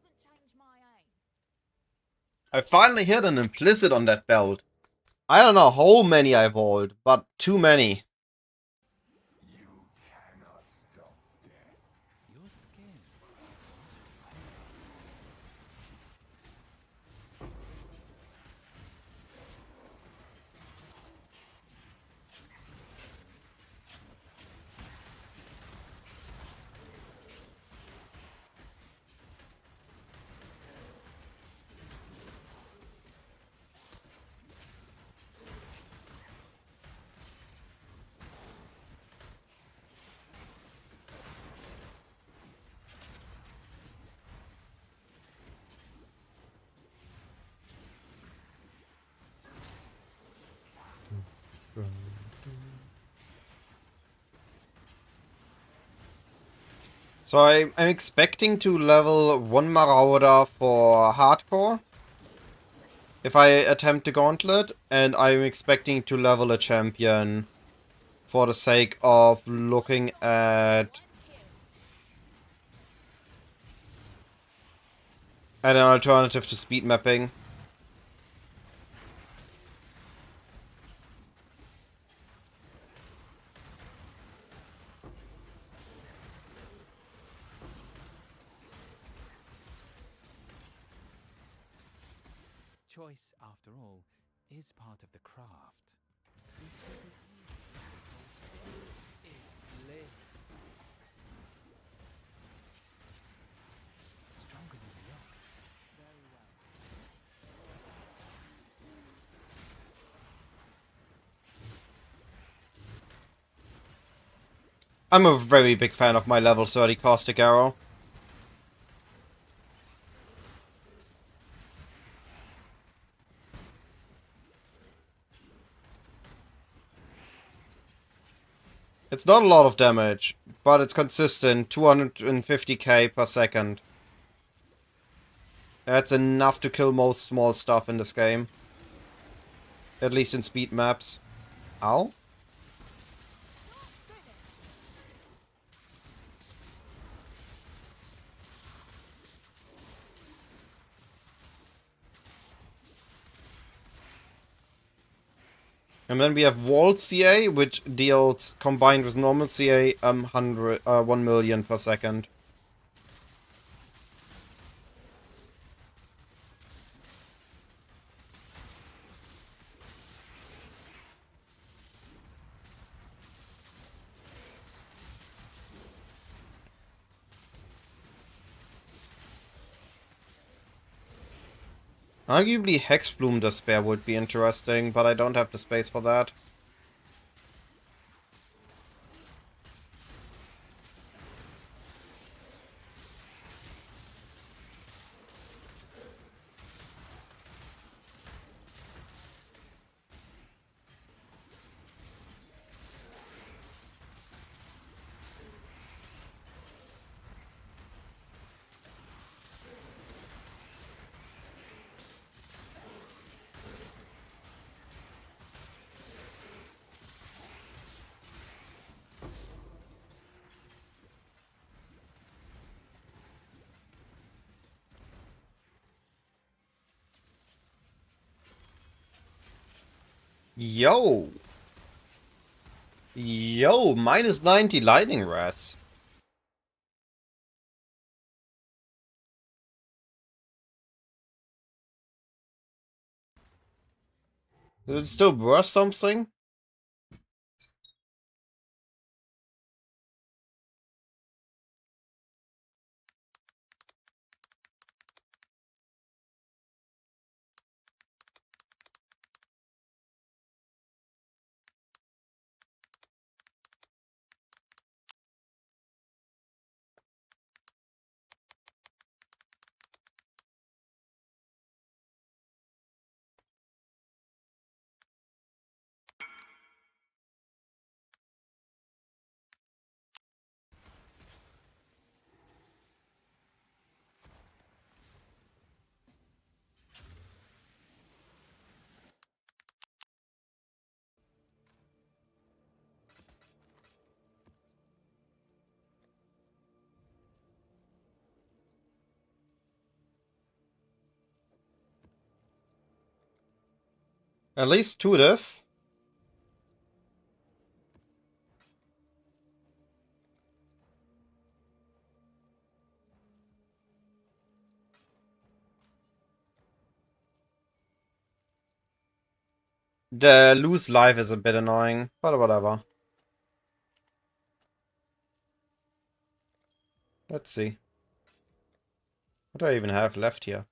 change my aim. I finally hit an implicit on that belt. I don't know how many I've rolled, but too many. Your skin. So I'm expecting to level 1 Marauder for hardcore if I attempt the gauntlet, and I'm expecting to level a champion for the sake of looking at an alternative to speed mapping. Choice, after all, is part of the craft. This will be easy. Is bliss. Stronger than the young. Very well. I'm a very big fan of my level 30 caustic arrow. It's not a lot of damage, but it's consistent, 250k per second. That's enough to kill most small stuff in this game. At least in speed maps. Ow? And then we have Walled CA, which deals, combined with normal CA, 1 million per second. Arguably Hexbloom Despair would be interesting, but I don't have the space for that. Yo! Yo, minus 90 lightning res. Is it still worth something? At least 2 diff. The loose life is a bit annoying, but whatever. Let's see. What do I even have left here?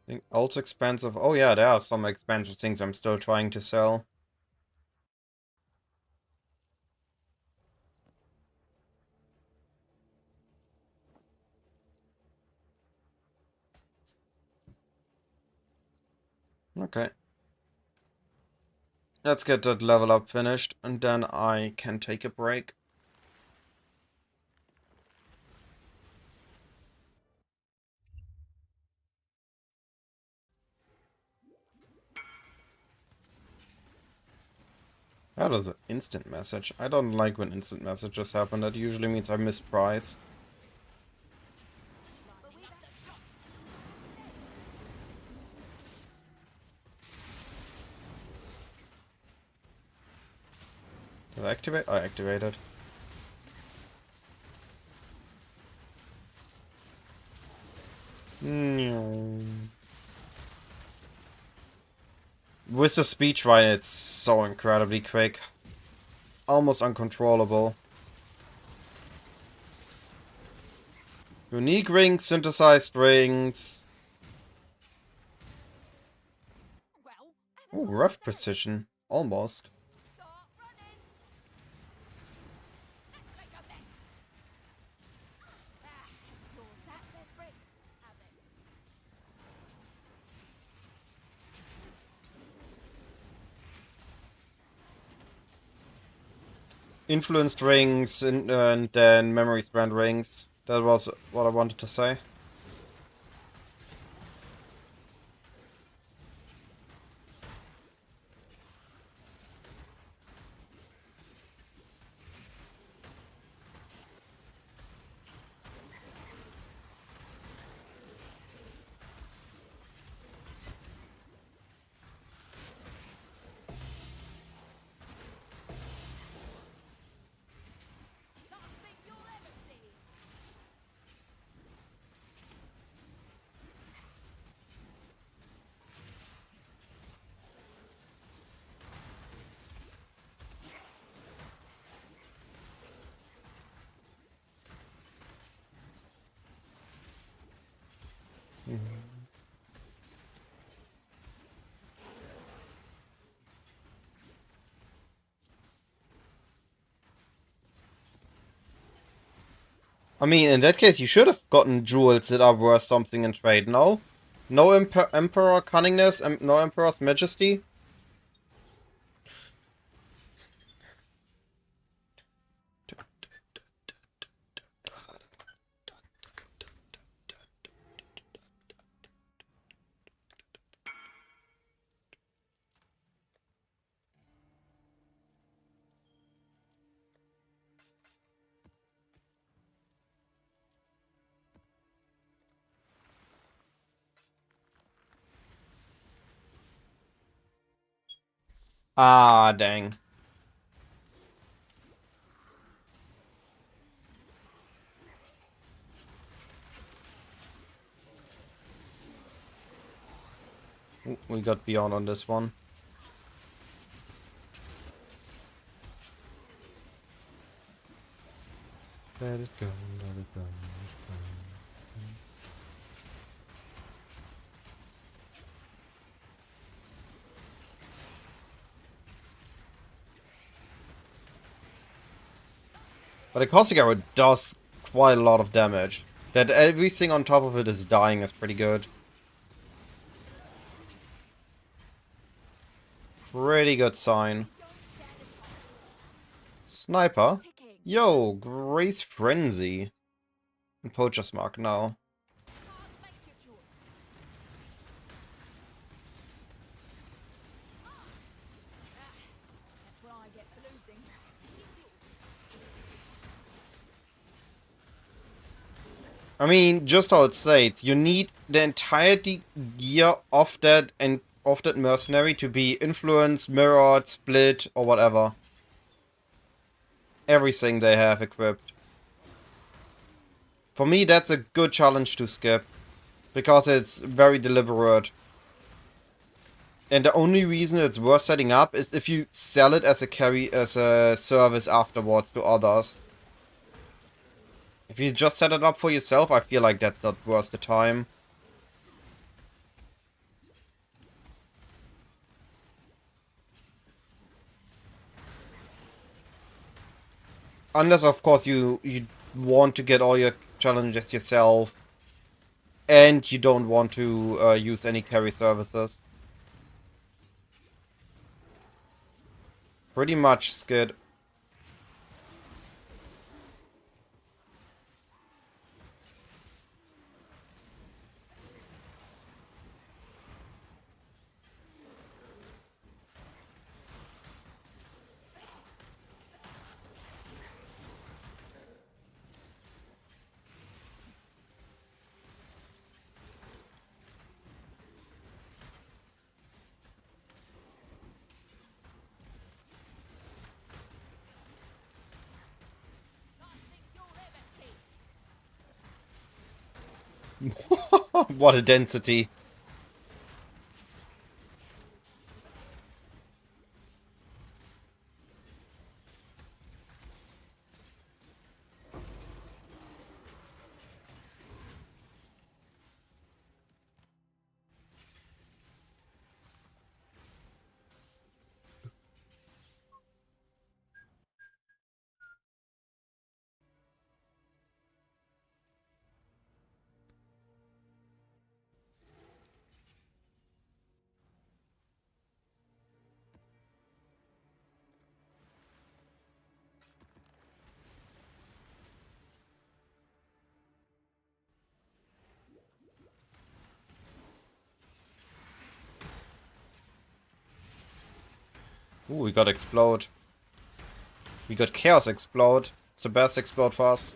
think also expensive. Oh yeah, there are some expensive things I'm still trying to sell. Okay. Let's get that level up finished, and then I can take a break. That was an instant message. I don't like when instant messages happen. That usually means I missed price. Did I activate? I activated. With the speech right, it's so incredibly quick. Almost uncontrollable. Unique rings, synthesized rings. Well, Ooh, rough precision. Almost. start running. Let's make a mess. You're that desperate, have it. Influenced rings and then memory strand rings. That was what I wanted to say. Last thing you'll ever see. I mean, in that case, you should have gotten jewels that are worth something in trade, no? No Emperor Cunningness, no Emperor's Majesty? Ah, dang. We got beyond on this one. Let it go, let it go, let it go. But the caustic arrow does quite a lot of damage. That everything on top of it is dying is pretty good. Pretty good sign. Sniper? Ticking. Yo, Grace Frenzy. And Poacher's Mark now. Can't make your choice. That's what I get for losing. I mean, just how it states, you need the entirety gear of that and of that mercenary to be influenced, mirrored, split, or whatever. Everything they have equipped. For me, that's a good challenge to skip. Because it's very deliberate. And the only reason it's worth setting up is if you sell it as a service afterwards to others. If you just set it up for yourself, I feel like that's not worth the time. Unless, of course, you want to get all your challenges yourself, and you don't want to use any carry services. Pretty much skid. What a density. Ooh, we got explode. We got chaos explode. It's the best explode for us.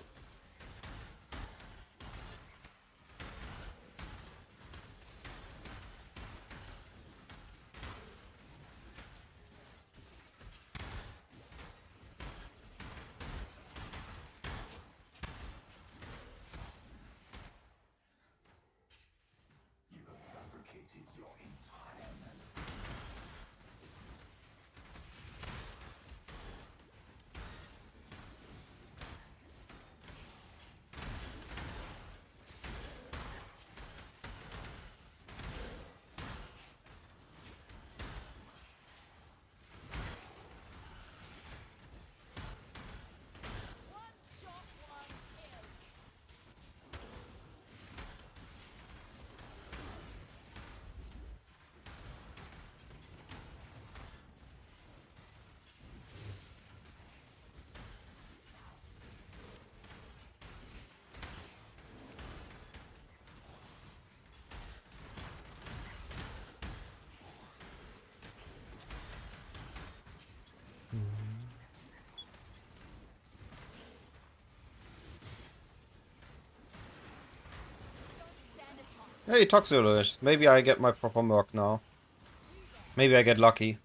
Hey, Toxilus. Maybe I get my proper merc now. Maybe I get lucky.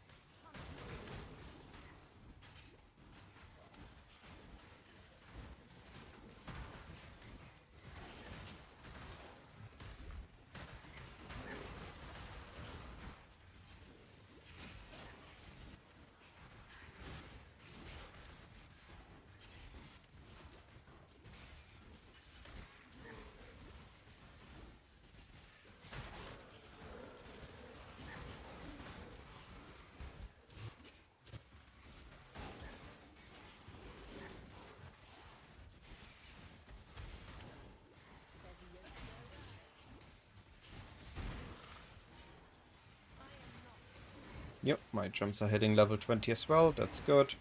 Yep, my jumps are hitting level 20 as well. That's good.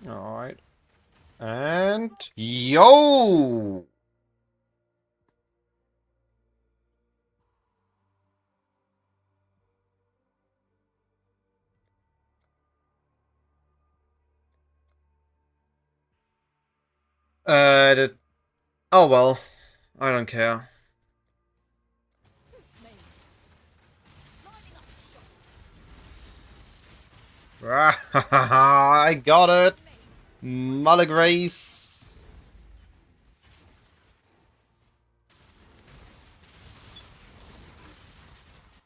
Alright. And... Yo! Oh well. I don't care. I got it! Malagrace!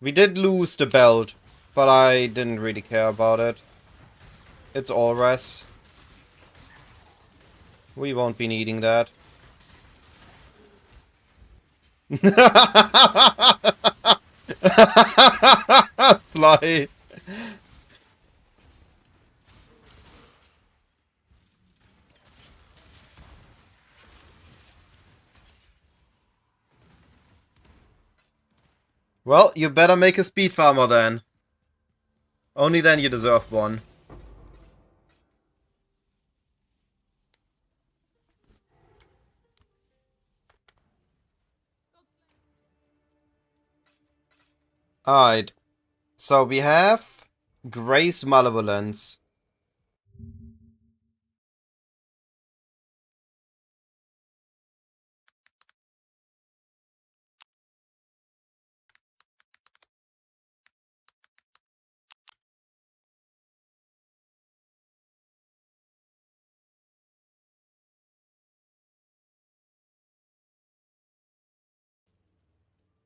We did lose the belt, but I didn't really care about it. It's all res. We won't be needing that. Sly. Well, you better make a speed farmer then. Only then you deserve one. Alright. So we have Grace Malevolence.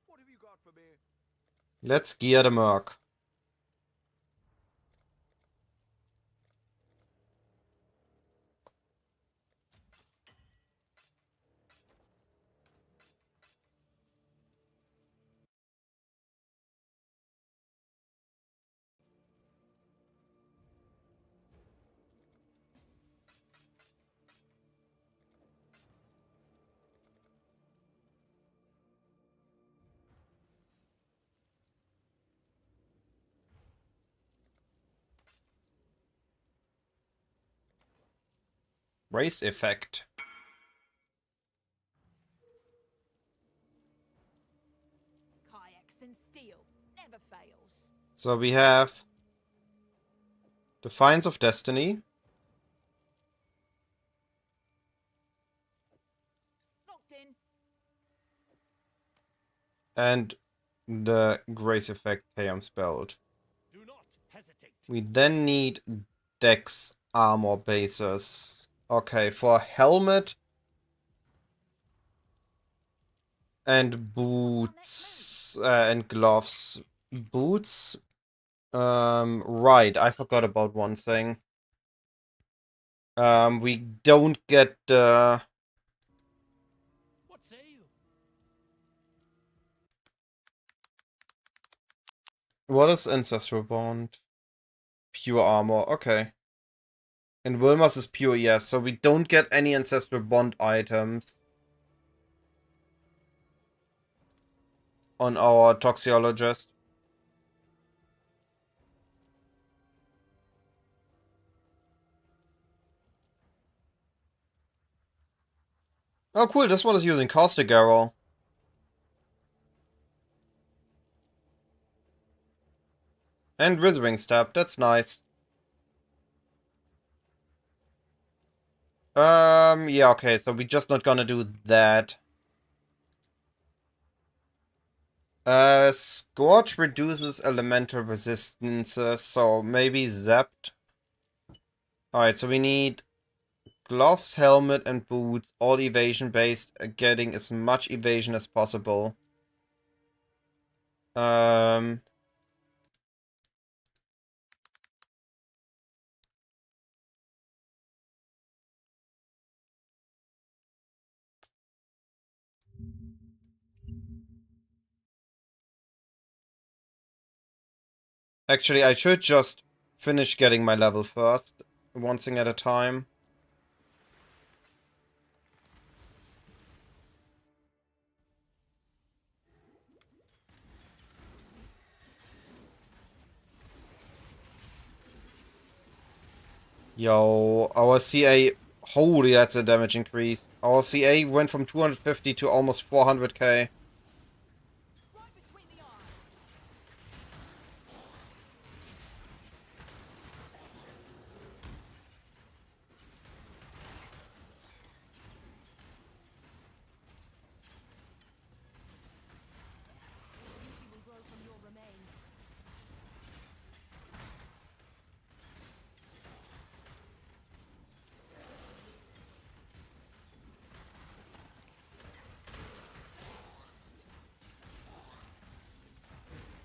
What have you got for me? Let's gear the Merc. Race effect. Kayaks and steel never fails. So we have Defiance of Destiny. Locked in. And the Grace effect Chaos Belt. Do not hesitate. We then need Dex armor bases. Okay, for helmet and boots and gloves. Boots. Right, I forgot about one thing. We don't get What say you? what is Ancestral Bond? Pure armor, okay. And Wilma's is pure, yes, so we don't get any Ancestral Bond items on our Toxiologist. Oh cool, this one is using Caustic Arrow. And Withering Stab, that's nice. Yeah, okay, so we're just not gonna do that. Scorch reduces elemental resistances, so maybe Zapped. Alright, so we need gloves, helmet, and boots, all evasion based, getting as much evasion as possible. Actually, I should just finish getting my level first, one thing at a time. Yo, our CA, holy, that's a damage increase. Our CA went from 250 to almost 400k. Right between the eyes. Beauty will grow from your remains.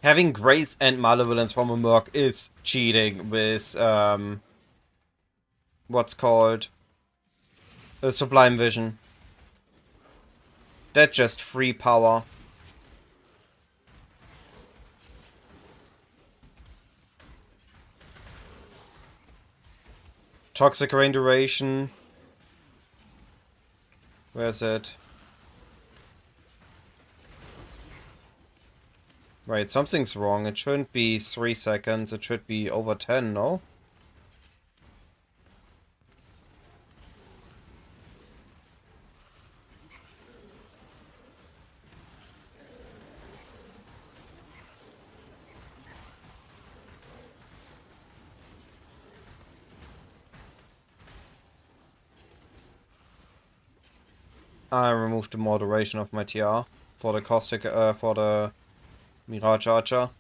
Having Grace and Malevolence from a Merc is cheating with, what's called a Sublime Vision. That's just free power. Toxic Rain Duration. Where's it? Right, something's wrong. It shouldn't be 3 seconds. It should be over 10, no? I removed the moderation of my TR for the caustic, for the Mirage Archer.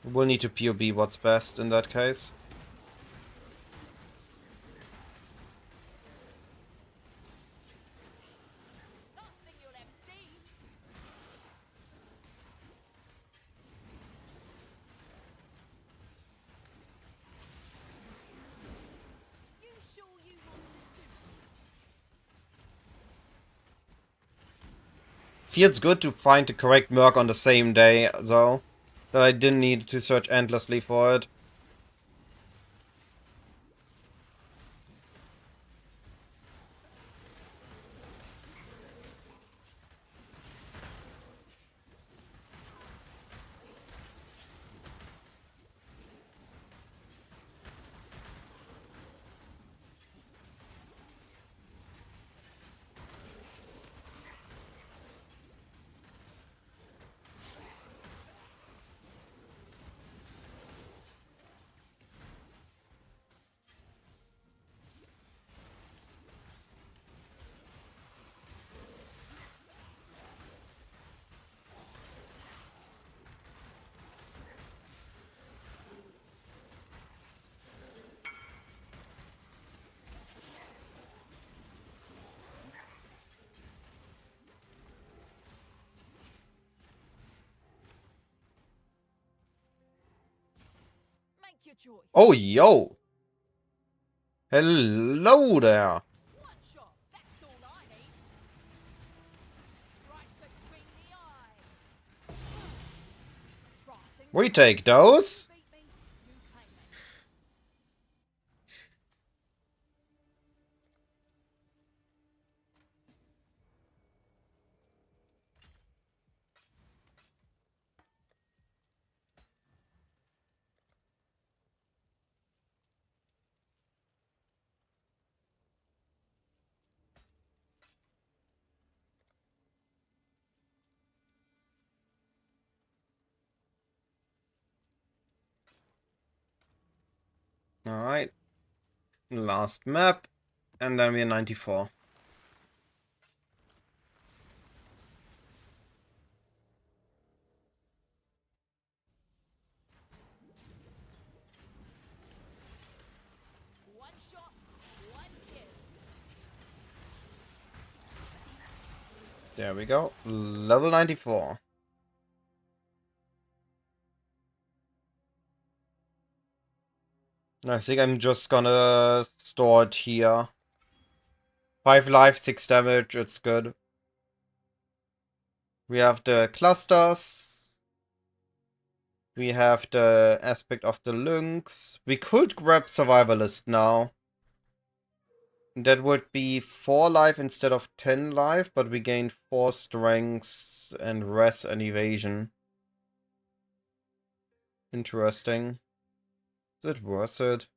We'll need to POB what's best in that case. Nothing you'll ever see. You sure you want to do? Feels good to find the correct Merc on the same day, though. That I didn't need to search endlessly for it. Make your choice. Oh, yo! Hello there! One shot. That's all I need. Right between the eyes. Try things We take those. beat me. You pay me. Alright. Last map. And then we're 94. One shot. One kill. There we go. Level 94. I think I'm just gonna store it here. 5 life, 6 damage, it's good. We have the clusters. We have the aspect of the lynx. We could grab survivalist now. That would be 4 life instead of 10 life, but we gain 4 strengths and res and evasion. Interesting. Is it worth it?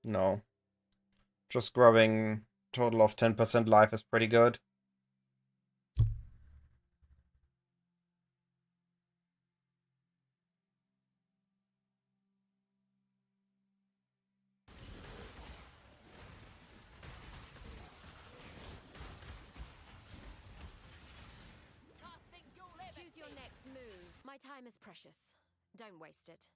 No. Just grabbing total of 10% life is pretty good. My time is precious. Don't waste it.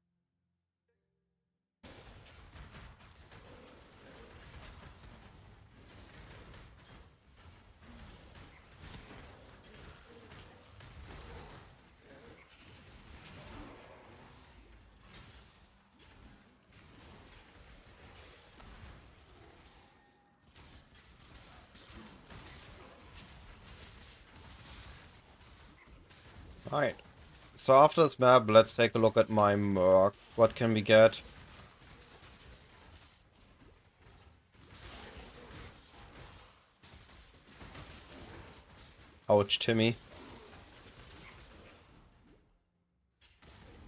Alright. So after this map, let's take a look at my Merc. What can we get? Ouch, Timmy.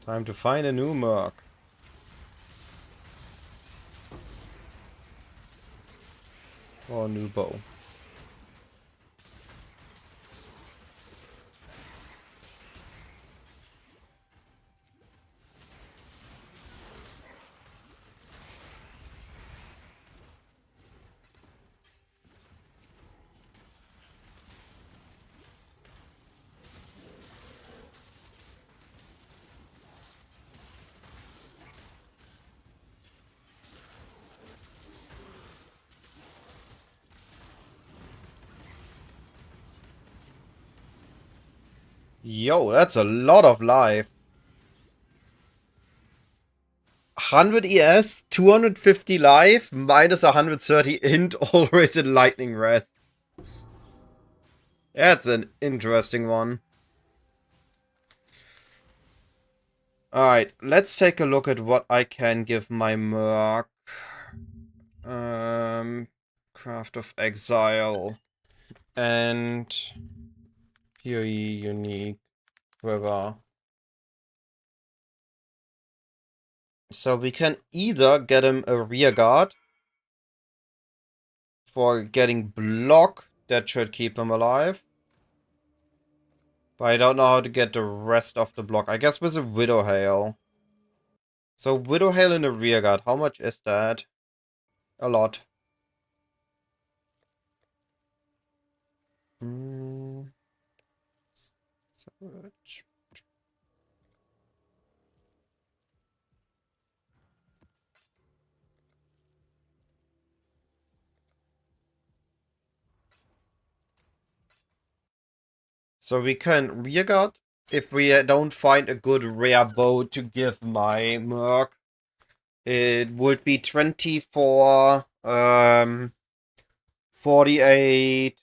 Time to find a new Merc. Or a new bow. Yo, that's a lot of life. 100 ES, 250 life, minus 130 int, always in lightning rest. That's an interesting one. Alright, let's take a look at what I can give my Merc. Craft of Exile. And PoE unique quiver. So we can either get him a rear guard for getting block, that should keep him alive. But I don't know how to get the rest of the block. I guess with a Widow Hail. So Widow Hail in the rear guard, how much is that? A lot. Search. So we can rear guard if we don't find a good rare bow to give my Merc. It would be 24, 48,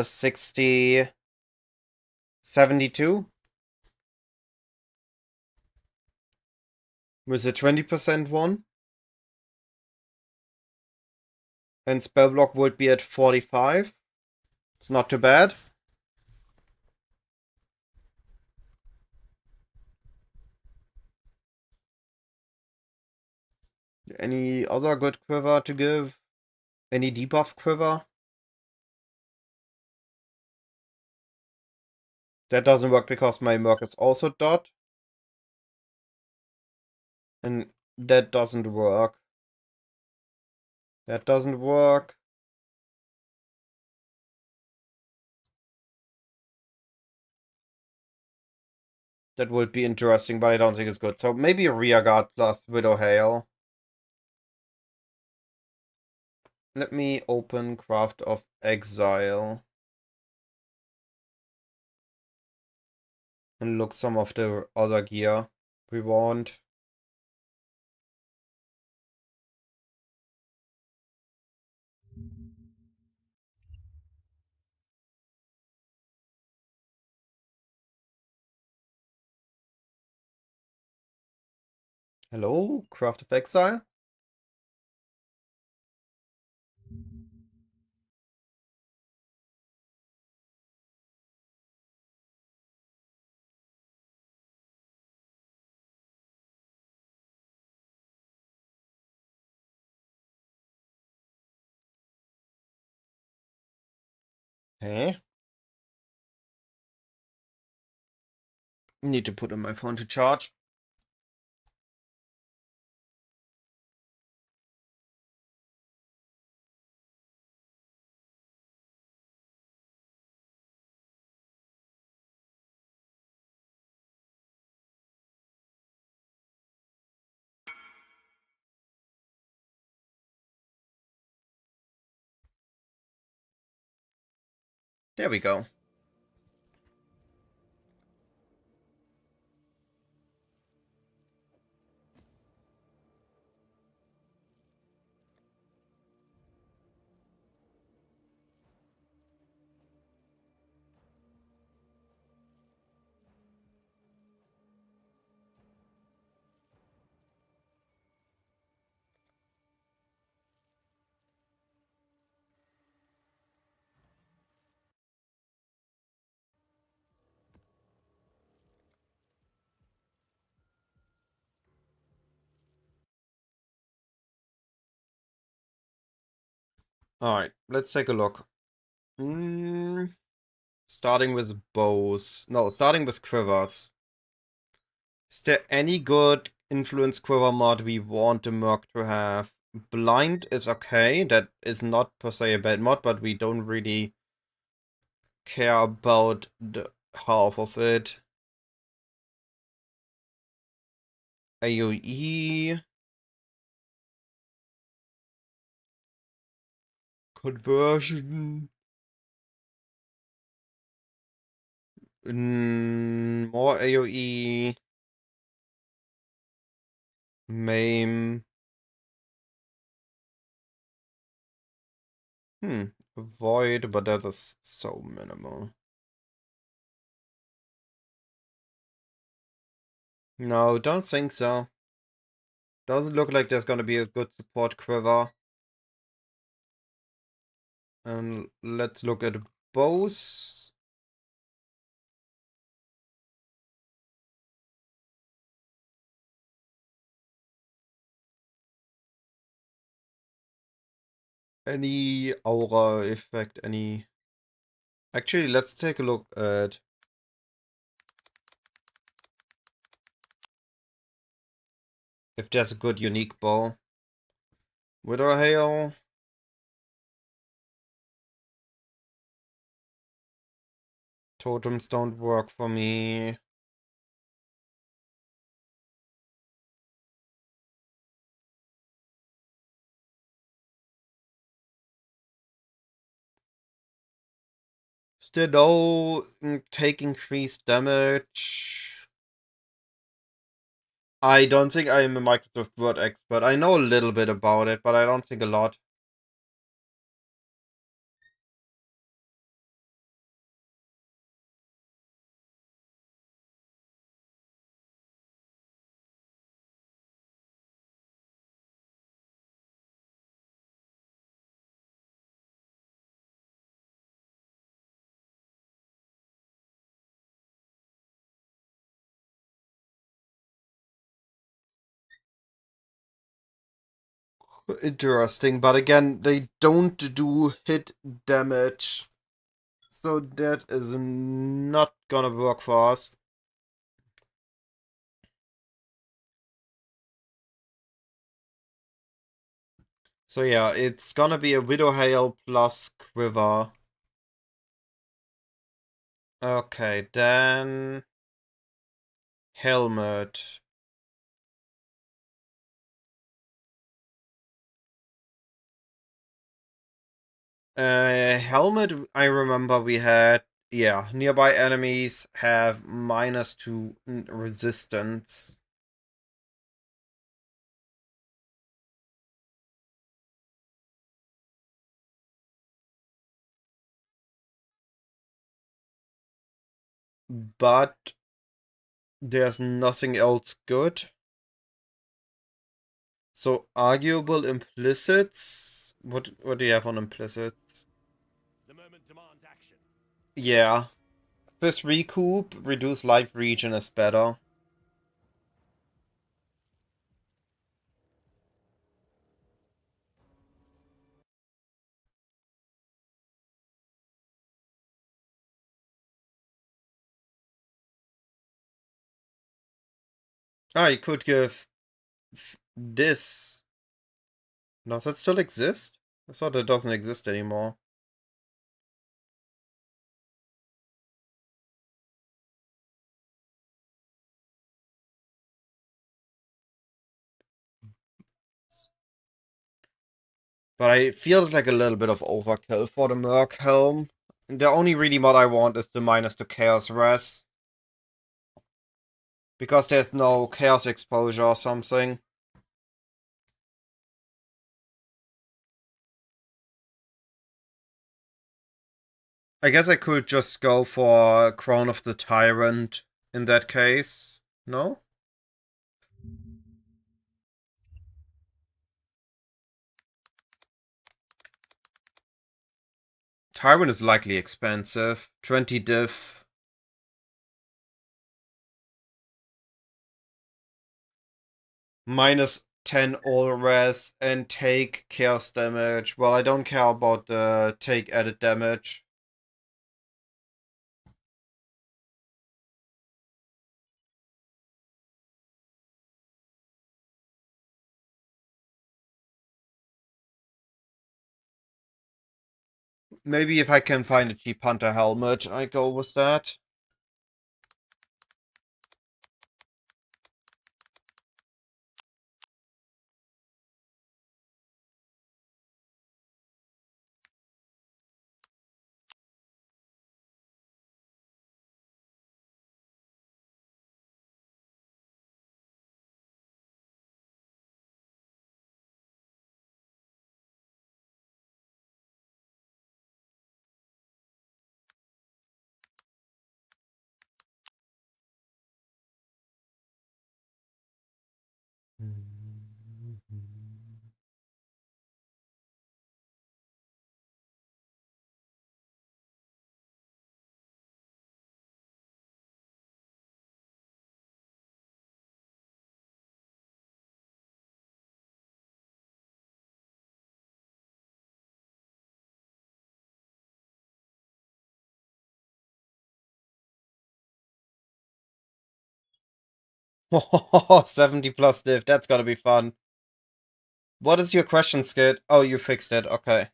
60, 72. With a 20% one. And spell block would be at 45. It's not too bad. Any other good quiver to give? Any debuff quiver? That doesn't work because my Merc is also dot. And that doesn't work. That doesn't work. That would be interesting, but I don't think it's good. So maybe a rear guard plus Widow Hail. Let me open Craft of Exile. And look some of the other gear we want. Hello, Craft of Exile? Hey. Need to put in my phone to charge. There we go. Alright, let's take a look. Starting with bows. No, starting with quivers. Is there any good influence quiver mod we want the Merc to have? Blind is okay. That is not per se a bad mod, but we don't really care about the half of it. AoE. Conversion. More AoE. Maim. Void, but that is so minimal. No, don't think so. Doesn't look like there's gonna be a good support quiver. And let's look at bows. Any aura effect, any... Actually, let's take a look at... if there's a good unique bow. Wither Hail. Totems don't work for me. Still no take increased damage. I don't think I am a Microsoft Word expert. I know a little bit about it, but I don't think a lot. Interesting, but again, they don't do hit damage. So that is not gonna work for us. So yeah, it's gonna be a Widow Hail plus Quiver. Okay, then... Helmet. Helmet, I remember we had... Yeah, nearby enemies have -2 resistance. But there's nothing else good. So arguable implicits. What do you have on implicits? The moment demands action. Yeah. This recoup, reduce life regen is better. Ah, you could give this. Does that still exist? I thought it doesn't exist anymore. But I feel like a little bit of overkill for the Merc Helm. The only really mod I want is the -2 Chaos Res. Because there's no Chaos Exposure or something. I guess I could just go for Crown of the Tyrant in that case. No? Tyrant is likely expensive. 20 diff. -10 all res and take chaos damage. Well, I don't care about the take added damage. Maybe if I can find a cheap hunter helmet, I go with that. Oh, 70 plus diff, that's gonna be fun. What is your question, Skid? Oh, you fixed it, okay.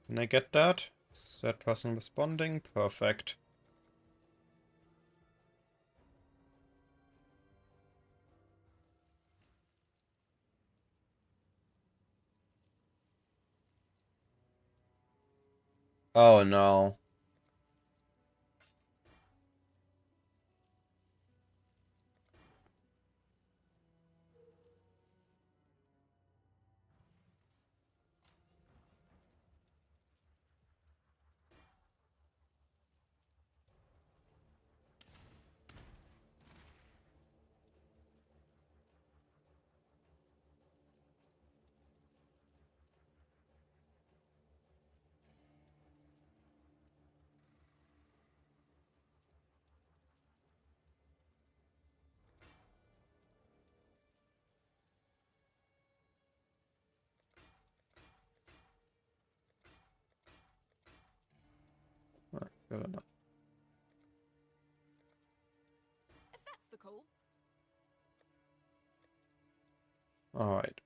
Can I get that? Is that person responding? Perfect. Oh no. Good enough. If that's the call. Alright.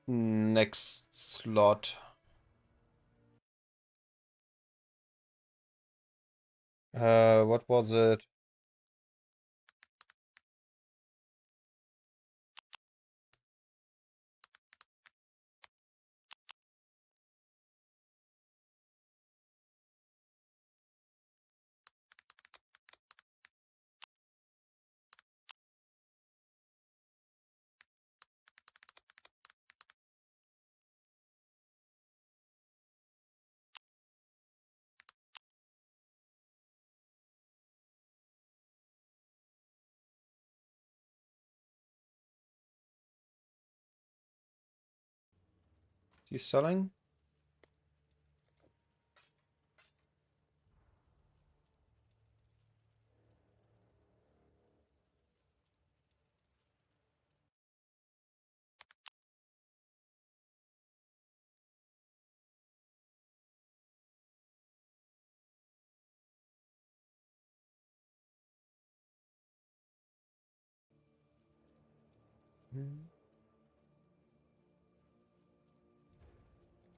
Next slot. What was it? He's selling? Come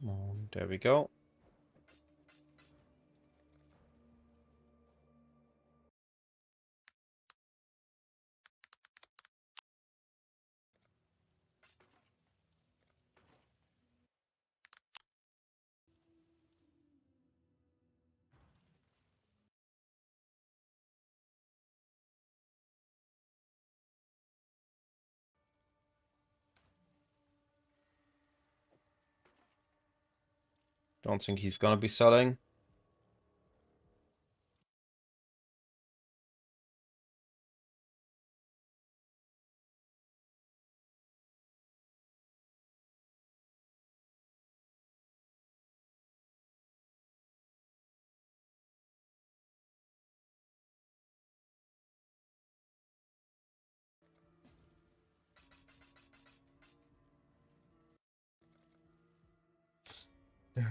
on, there we go. Don't think he's gonna be selling. Any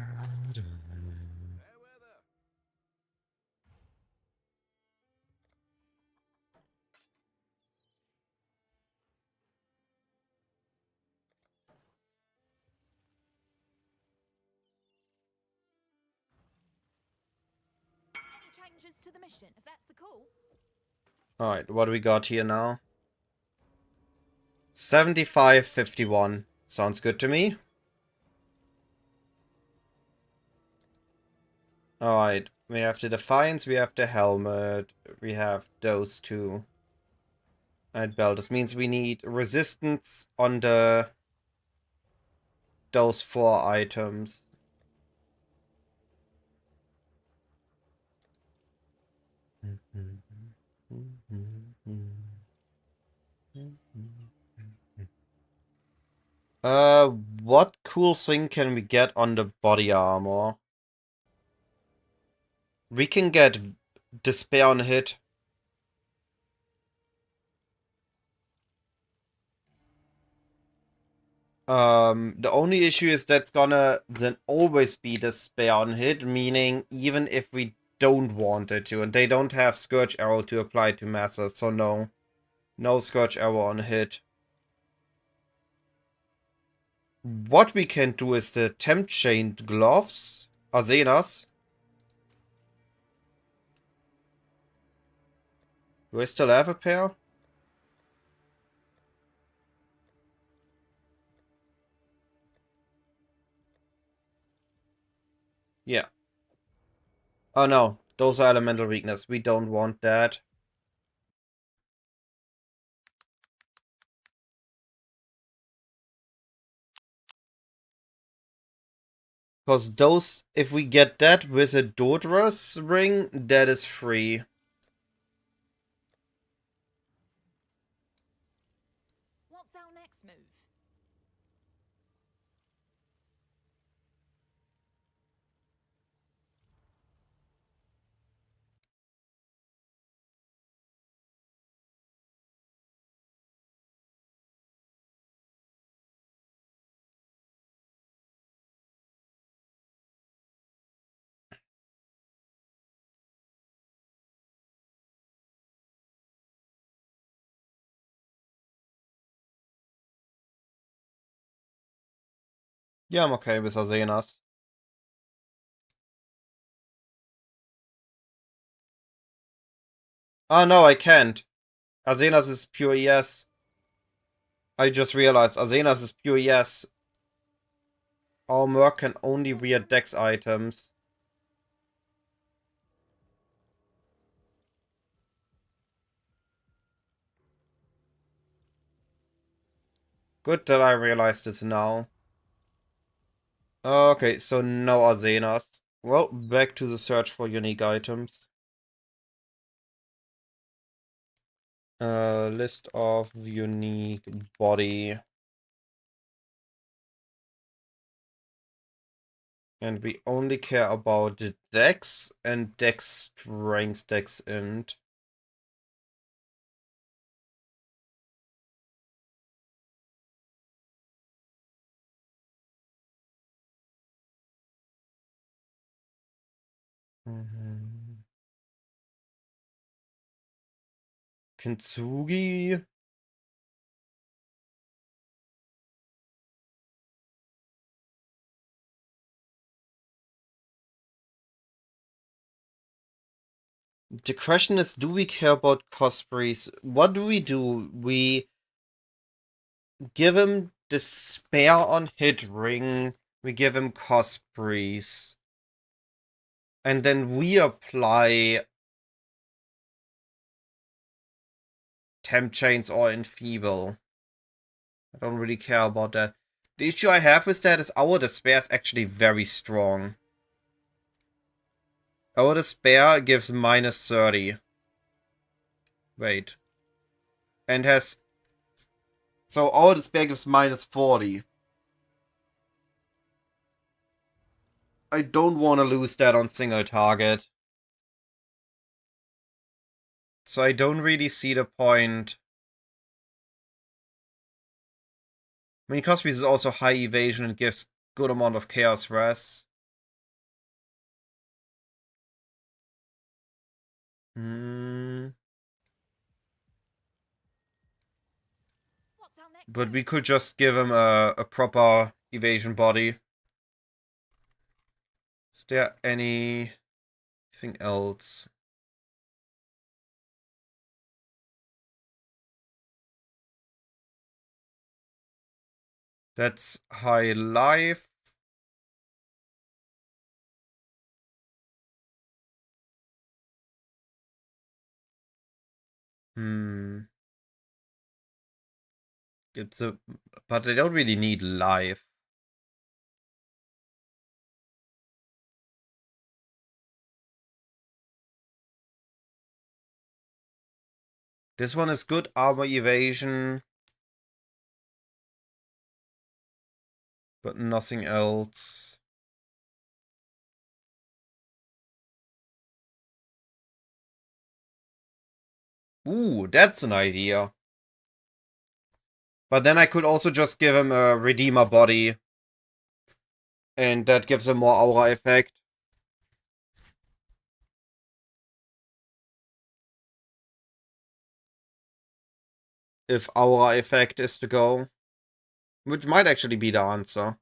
changes to the mission, if that's the call? Alright, what do we got here now? 75-51. Sounds good to me. Alright, we have the Defiance, we have the Helmet, we have those two. And Bell, this means we need resistance on those 4 items. What cool thing can we get on the body armor? We can get Despair on hit. The only issue is that's gonna then always be Despair on hit, meaning even if we don't want it to, and they don't have Scourge Arrow to apply to Massa, so no. No Scourge Arrow on hit. What we can do is the Temp Chained Gloves. Arzenas. Do I still have a pair? Yeah. Oh no, those are elemental weakness. We don't want that. Because those, if we get that with a Dodra's ring, that is free. What's our next move? Yeah, I'm okay with Arzenas. Oh no, I can't. Arzenas is pure ES. I just realized Arzenas is pure ES. Our Merc can only wear Dex items. Good that I realized this now. Okay, so no Arzenas. Well, back to the search for unique items. List of unique body. And we only care about the Dex and Dex strength, Dex int. Kintsugi. The question is, do we care about Cospreys? What do? We give him the spare on hit ring, we give him Cospreys, and then we apply Temp Chains or Enfeeble. I don't really care about that. The issue I have with that is our Despair is actually very strong. Our Despair gives minus 30. Wait. And has... So our Despair gives minus 40. I don't want to lose that on single target. So I don't really see the point. I mean, Cosby is also high evasion and gives good amount of chaos res. What's our next But move? we could just give him a proper evasion body. Is there anything else? That's high life. It's a... But they don't really need life. This one is good armor evasion. But nothing else. Ooh, that's an idea. But then I could also just give him a Redeemer body. And that gives him more aura effect. If aura effect is to go. Which might actually be the answer.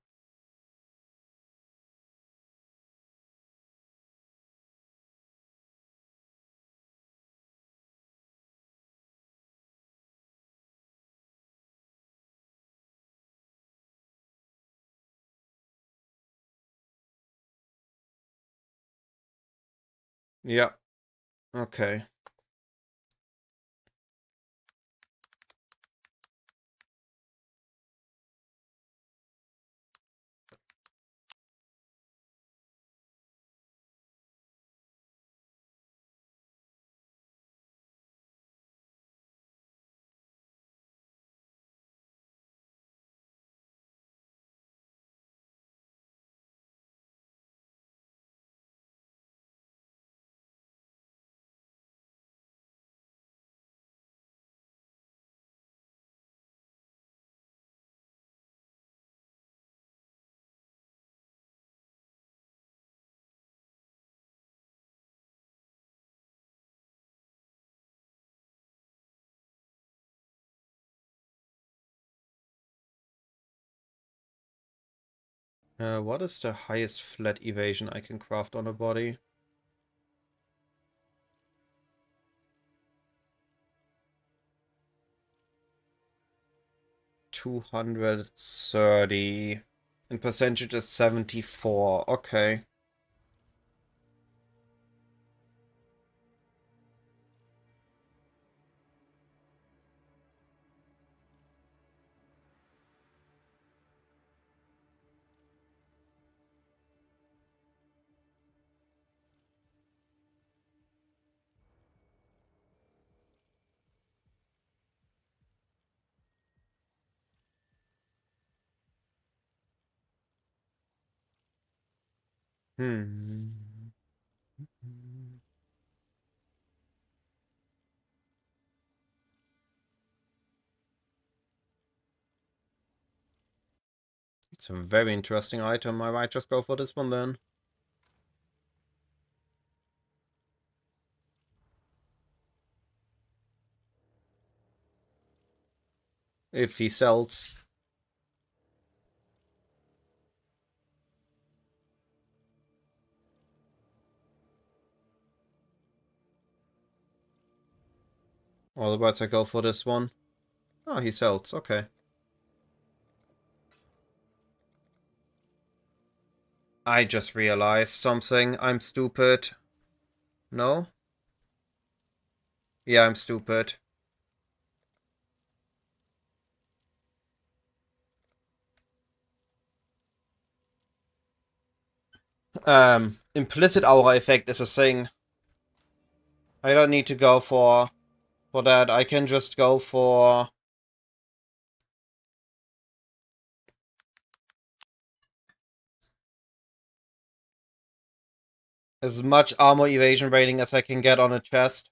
Yeah. Okay. What is the highest flat evasion I can craft on a body? $230. And percentage is 74. Okay. Hmm. It's a very interesting item. I might just go for this one then. If he sells. Otherwise I go for this one. Oh, he sells, okay. I just realized something. I'm stupid. No? Yeah, I'm stupid. Implicit aura effect is a thing. I don't need to go for that. I can just go for as much armor evasion rating as I can get on a chest.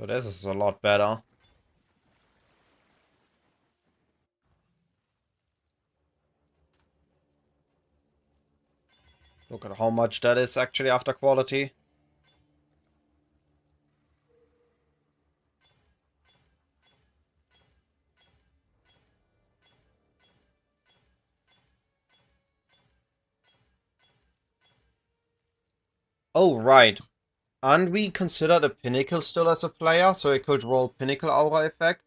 So this is a lot better. Look at how much that is actually after quality. Oh, right. Aren't we considered a Pinnacle still as a player, so I could roll Pinnacle Aura effect?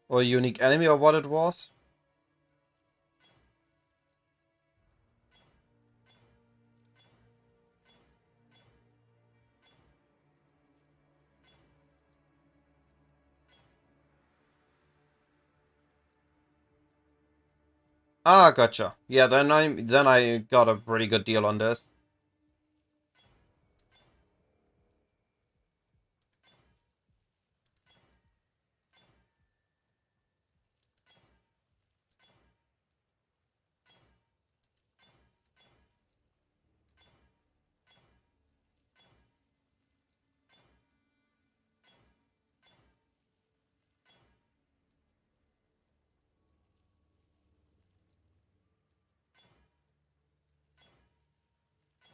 Or a unique enemy, or what it was? Ah, gotcha. Yeah, then I got a pretty good deal on this.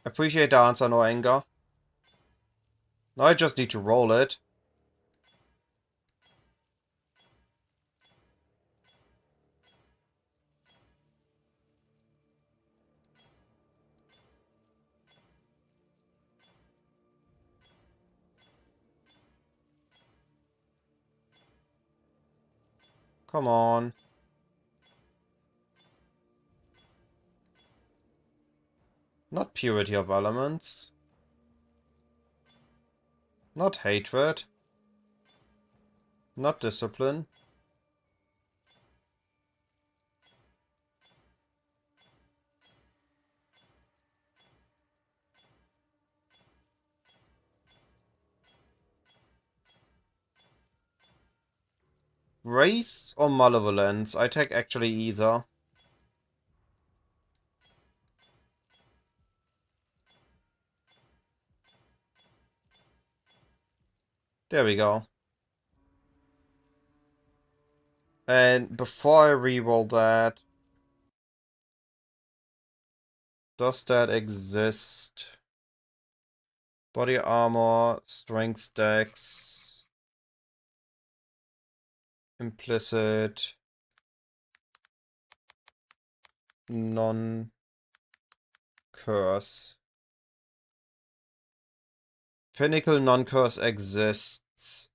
Appreciate the answer, no anger. Now I just need to roll it. Come on. Not purity of elements. Not hatred. Not discipline. Race or malevolence? I take actually either. There we go. And before I reroll that, does that exist? Body armor, strength dex, implicit, non-curse. Pinnacle non-curse exists.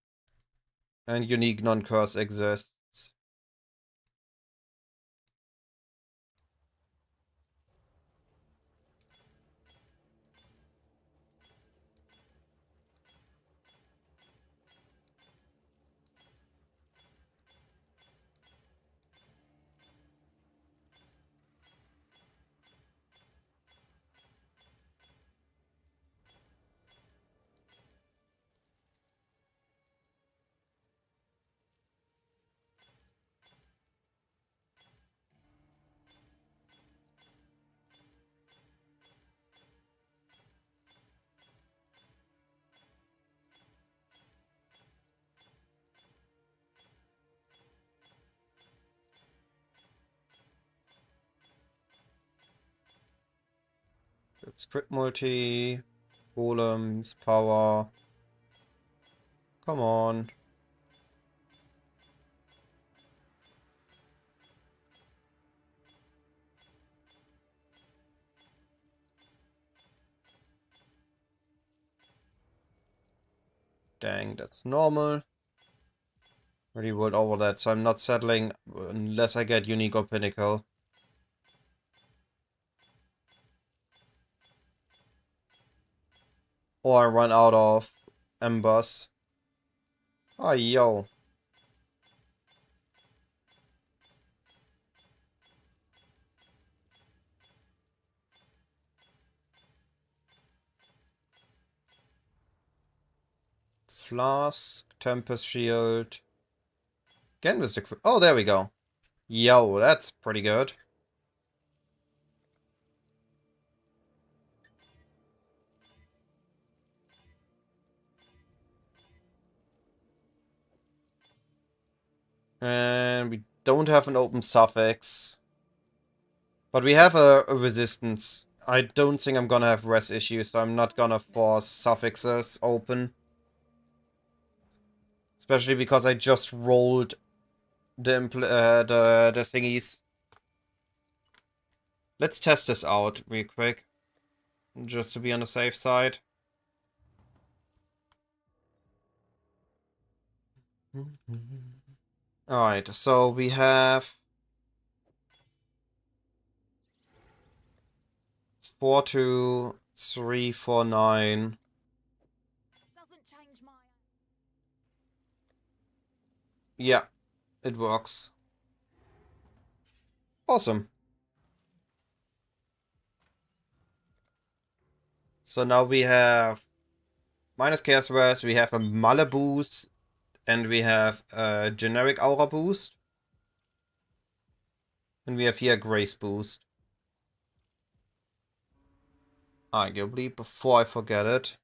And unique non-curse exists. It's crit multi, golems, power. Come on. Dang, that's normal. Already rolled over that, so I'm not settling unless I get unique or pinnacle. Or I run out of embers. Oh, yo. Flask, Tempest Shield. Again with the... Oh, there we go. Yo, that's pretty good. And we don't have an open suffix. But we have a resistance. I don't think I'm gonna have res issues, so I'm not gonna force suffixes open. Especially because I just rolled the thingies. Let's test this out real quick. Just to be on the safe side. Alright, so we have 4, 2, 3, 4, 9. Doesn't change my. Yeah, it works. Awesome. So now we have minus chaos res, we have a Mala boost, and we have a generic aura boost. And we have here a grace boost. Arguably, before I forget it.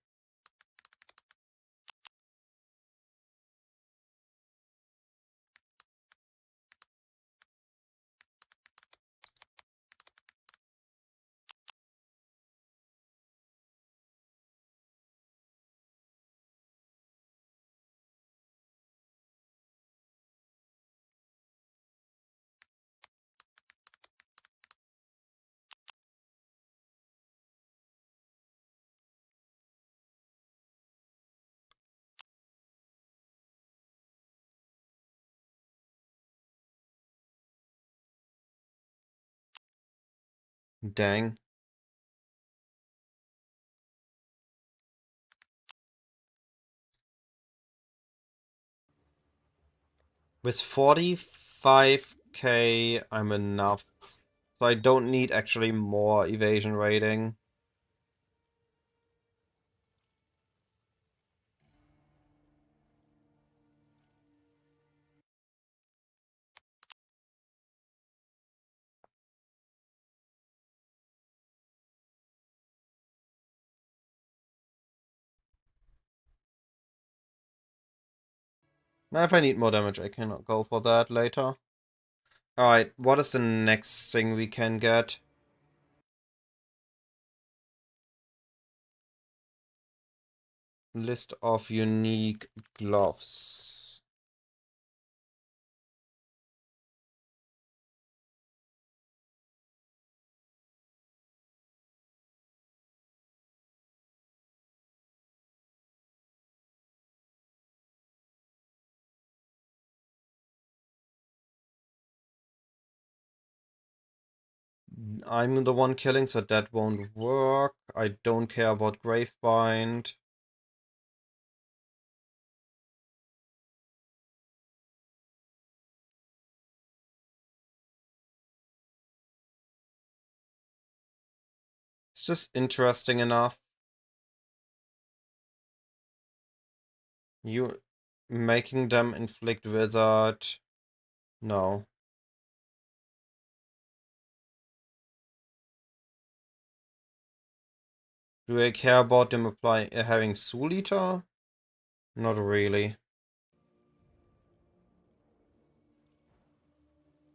Dang. With 45k, I'm enough. So I don't need actually more evasion rating. Now if I need more damage, I can go for that later. Alright, what is the next thing we can get? List of unique gloves. I'm the one killing, so that won't work. I don't care about Gravebind. It's just interesting enough. You making them inflict wizard. No. Do I care about them applying having Soul Eater? Not really.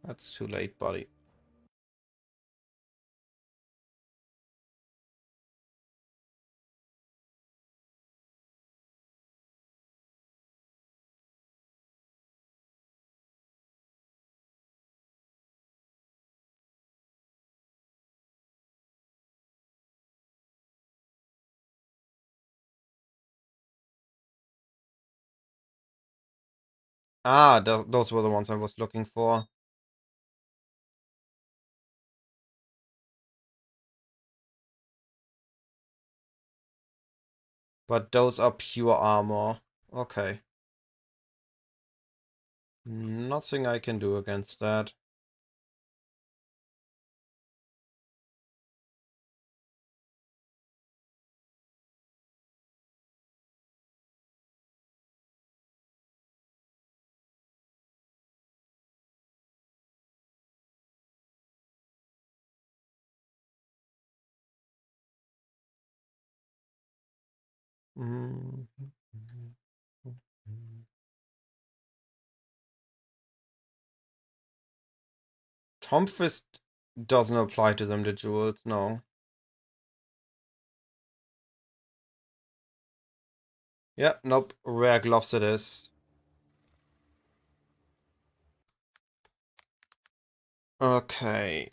That's too late, buddy. Ah, those were the ones I was looking for. But those are pure armor. Okay. Nothing I can do against that. Mm. Tom Fist doesn't apply to them, the jewels, no. Yeah, nope. Rare gloves it is. Okay.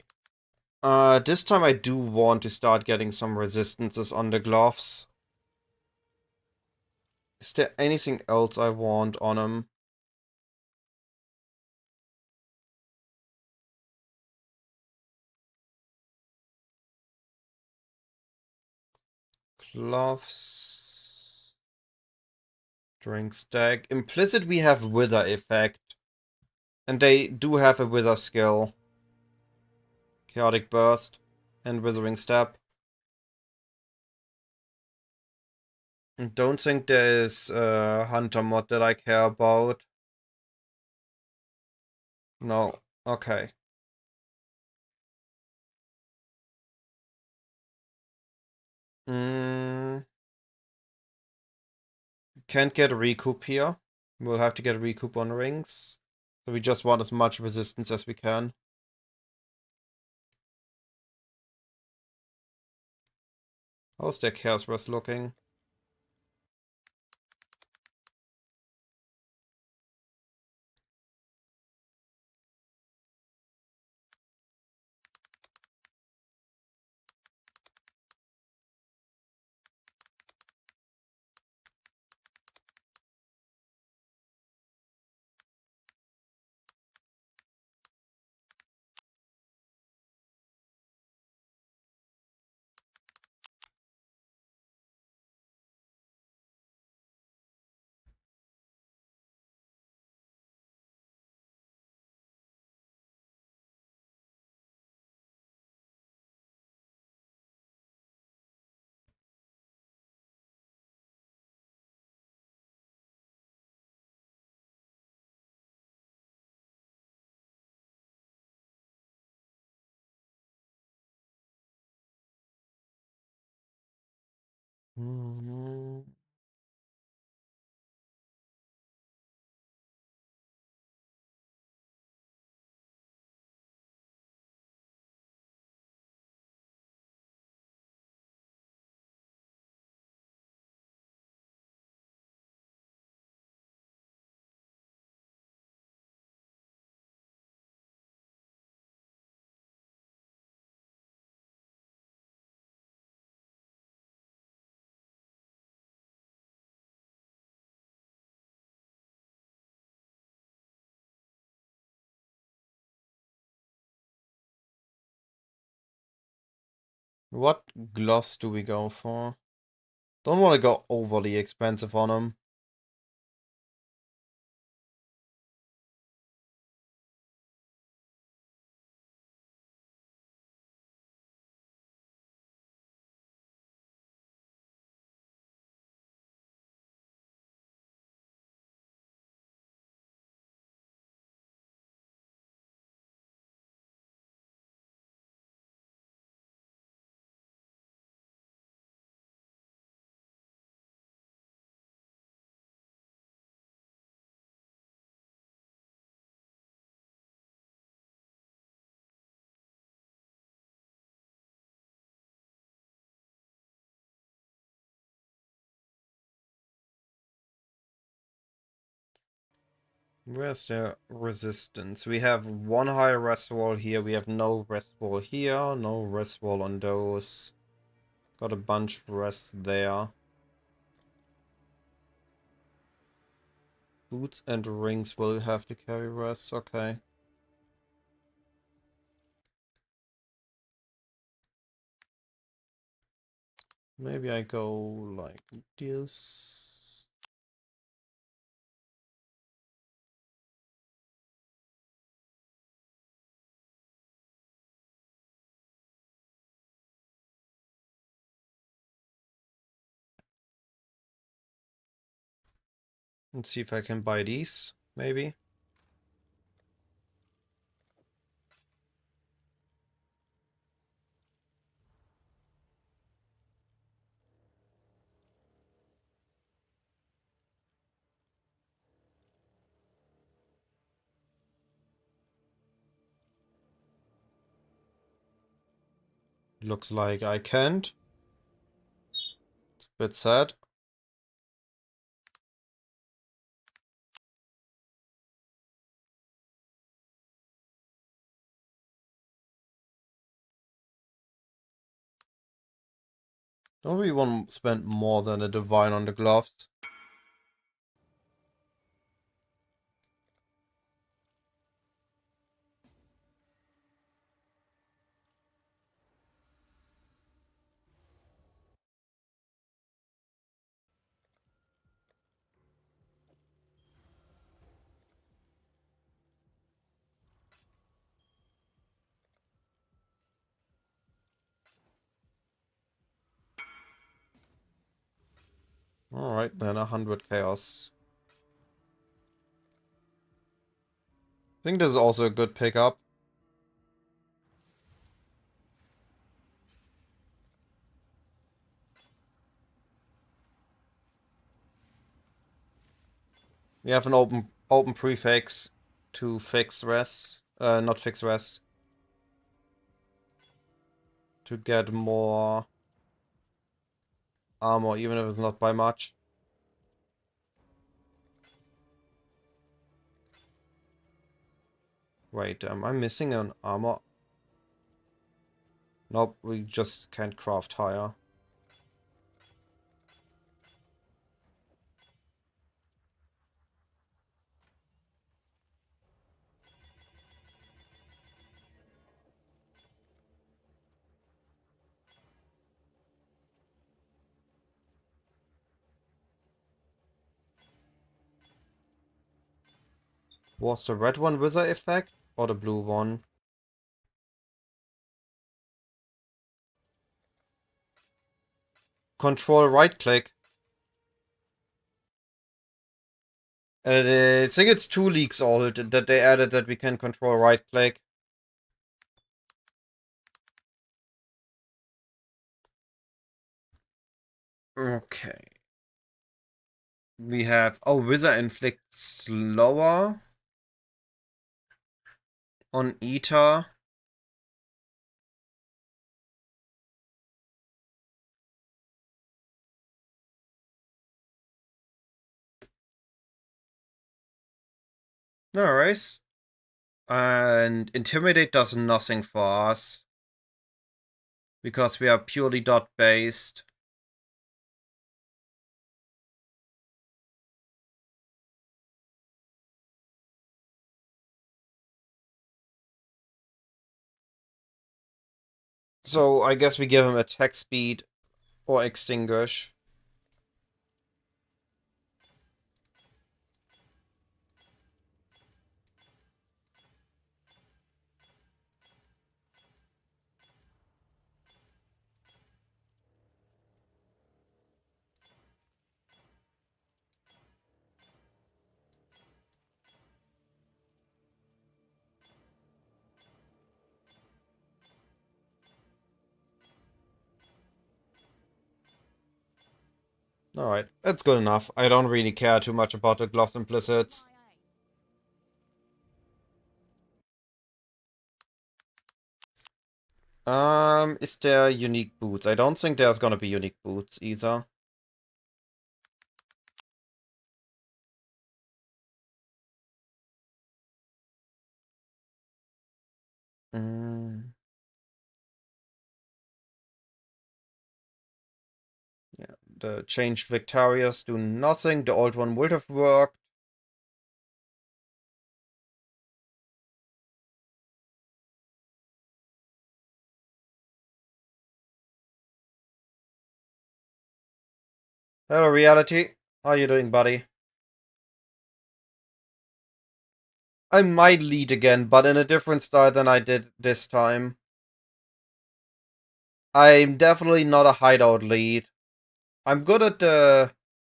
This time I do want to start getting some resistances on the gloves. Is there anything else I want on them? Gloves. Drink stack. Implicit we have Wither effect. And they do have a Wither skill. Chaotic Burst and Withering Step. And don't think there is a Hunter mod that I care about. No. Okay. Can't get a recoup here. We'll have to get a recoup on rings. So we just want as much resistance as we can. How's their Chaos Rest looking? Hmm. What gloss do we go for? Don't want to go overly expensive on them. Where's the resistance? We have one high rest wall here. We have no rest wall here. No rest wall on those. Got a bunch of rest there. Boots and rings will have to carry rest. Okay. Maybe I go like this. And see if I can buy these, maybe. Looks like I can't. It's a bit sad. Don't really want to spend more than a divine on the gloves. Alright, then 100 chaos. I think this is also a good pickup. We have an open prefix to fix rest. Not fix rest. To get more armor, even if it's not by much. Wait, am I missing an armor? Nope, we just can't craft higher. Was the red one wither effect or the blue one? Control right click. I think it's 2 leaks old that they added that we can control right click. Okay. We have wither inflicts slower on Eta. Nice. And Intimidate does nothing for us. Because we are purely dot based. So I guess we give him attack speed or extinguish. Alright, that's good enough. I don't really care too much about the gloves implicits. Is there unique boots? I don't think there's gonna be unique boots either. Mm. Yeah, the changed Victorias do nothing. The old one would have worked. Hello, reality. How you doing, buddy? I might lead again, but in a different style than I did this time. I'm definitely not a hideout lead. I'm good at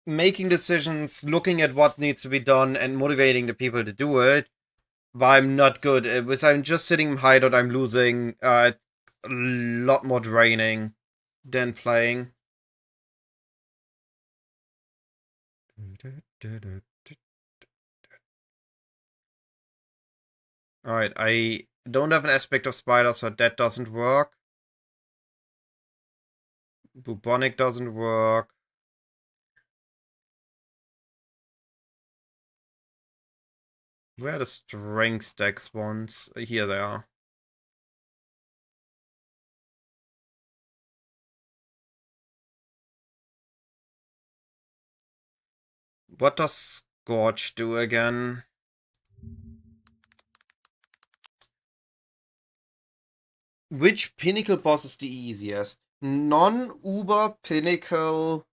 making decisions, looking at what needs to be done, and motivating the people to do it. But I'm not good. If I'm just sitting in hideout, I'm losing. It's a lot more draining than playing. Alright, I don't have an aspect of spider, so that doesn't work. Bubonic doesn't work. Where are the strength stacks ones? Here they are. What does Scorch do again? Which pinnacle boss is the easiest? Non-Uber pinnacle,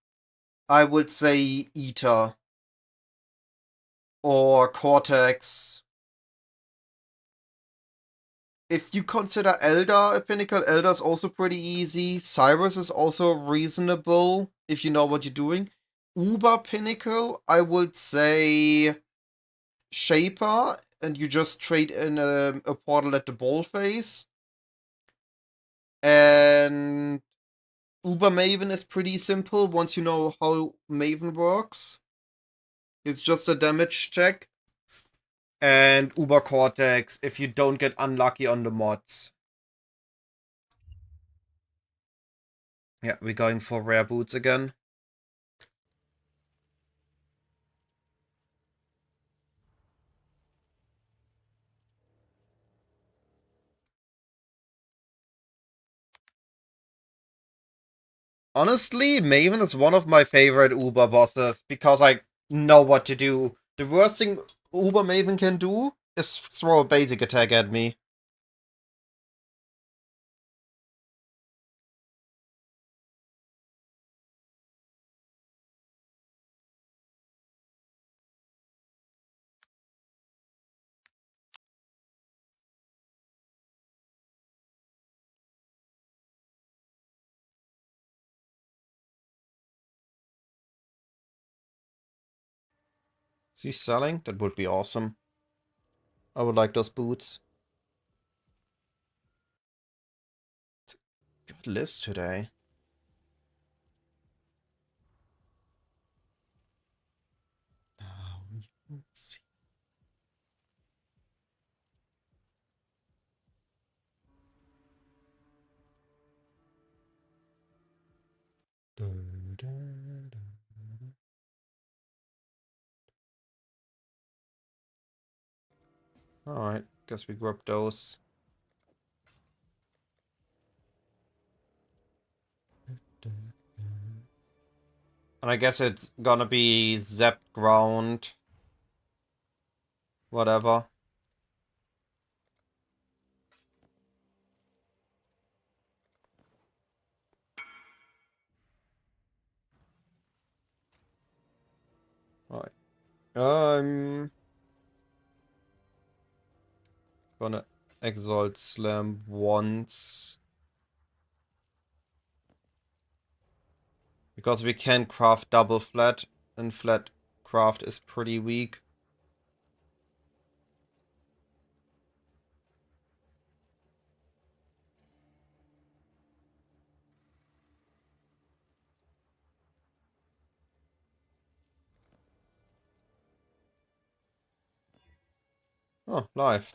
I would say Eater. Or Cortex. If you consider Elder a pinnacle, Elder's also pretty easy. Cyrus is also reasonable if you know what you're doing. Uber pinnacle, I would say Shaper, and you just trade in a portal at the ball face. And Uber Maven is pretty simple once you know how Maven works. It's just a damage check. And Uber Cortex if you don't get unlucky on the mods. Yeah, we're going for rare boots again. Honestly, Maven is one of my favorite Uber bosses because I know what to do. The worst thing Uber Maven can do is throw a basic attack at me. Is he selling? That would be awesome. I would like those boots. Good list today. Now we will see. Alright, guess we grab those. And I guess it's gonna be Zapped Ground. Whatever. Alright. I'm gonna Exalt Slam once. Because we can craft double flat, and flat craft is pretty weak. Oh, live.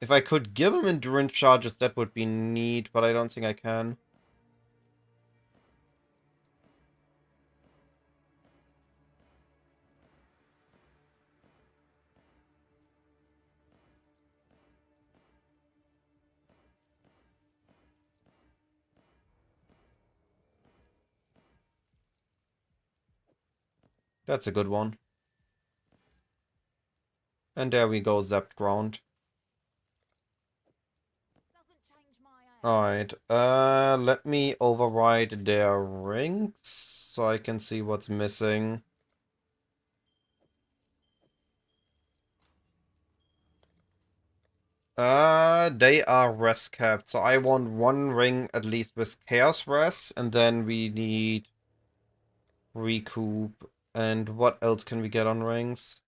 If I could give him endurance charges, that would be neat, but I don't think I can. That's a good one. And there we go, zapped ground. Doesn't change my aim. Alright, let me override their rings so I can see what's missing. They are rest capped, so I want one ring at least with Chaos Rest, and then we need Recoup. And what else can we get on rings?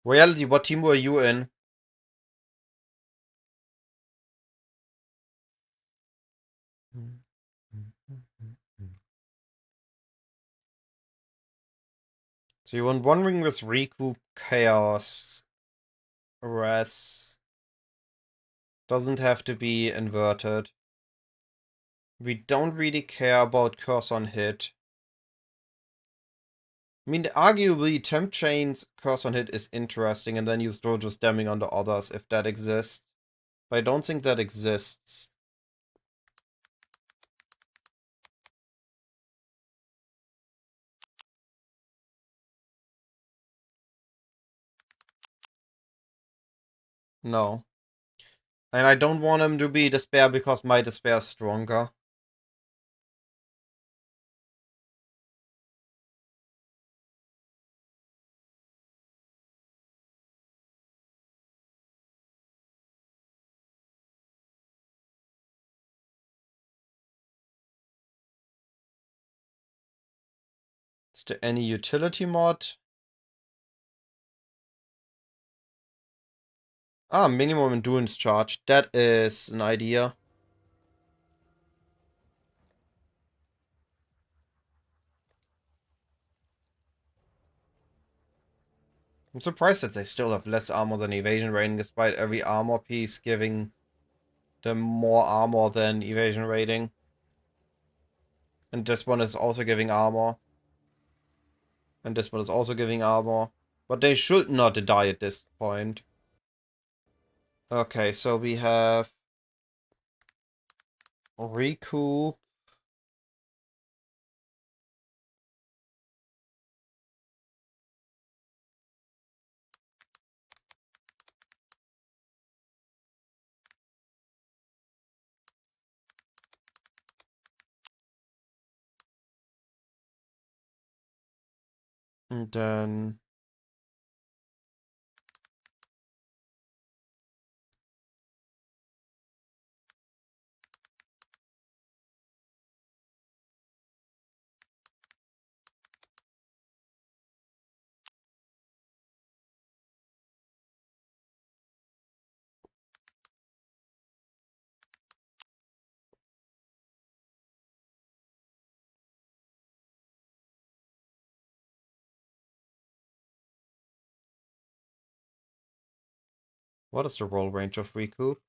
Reality, what team were you in? So you want one ring with Recoup, Chaos, Res. Doesn't have to be inverted. We don't really care about Curse on Hit. I mean, arguably, Temp Chain's Curse on Hit is interesting, and then you throw just damning on the others if that exists. But I don't think that exists. No. And I don't want him to be Despair because my Despair is stronger. Is there any utility mod? Ah, minimum endurance charge. That is an idea. I'm surprised that they still have less armor than evasion rating, despite every armor piece giving them more armor than evasion rating. And this one is also giving armor. And this one is also giving armor. But they should not die at this point. Okay, so we have Recoup. And then What is the roll range of Recoup?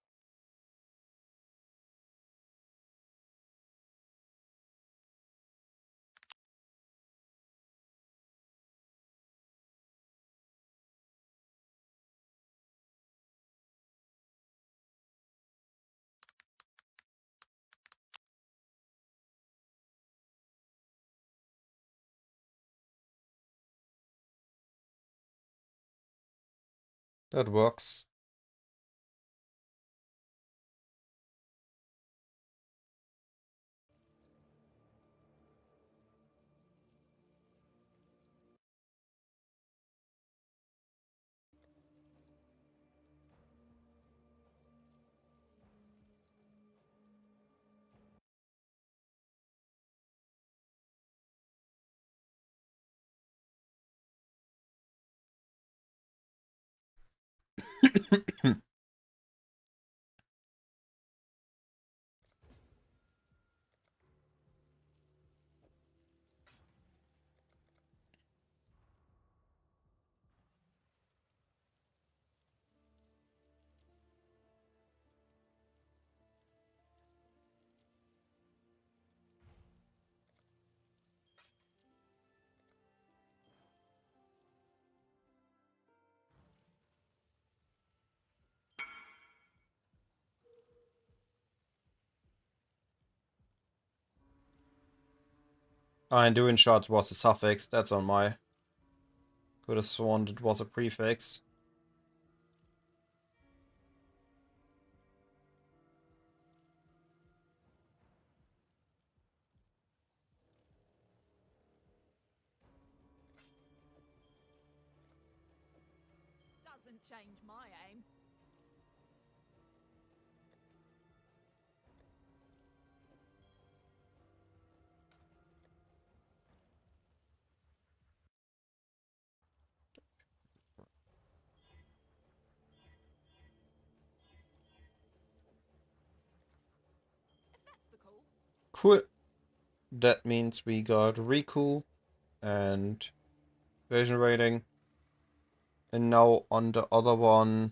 That works. Enduring Shot was a suffix, that's on my... Could have sworn it was a prefix. Doesn't change my aim. If that's the call. Cool. That means we got Recoup and Version rating. And now on the other one...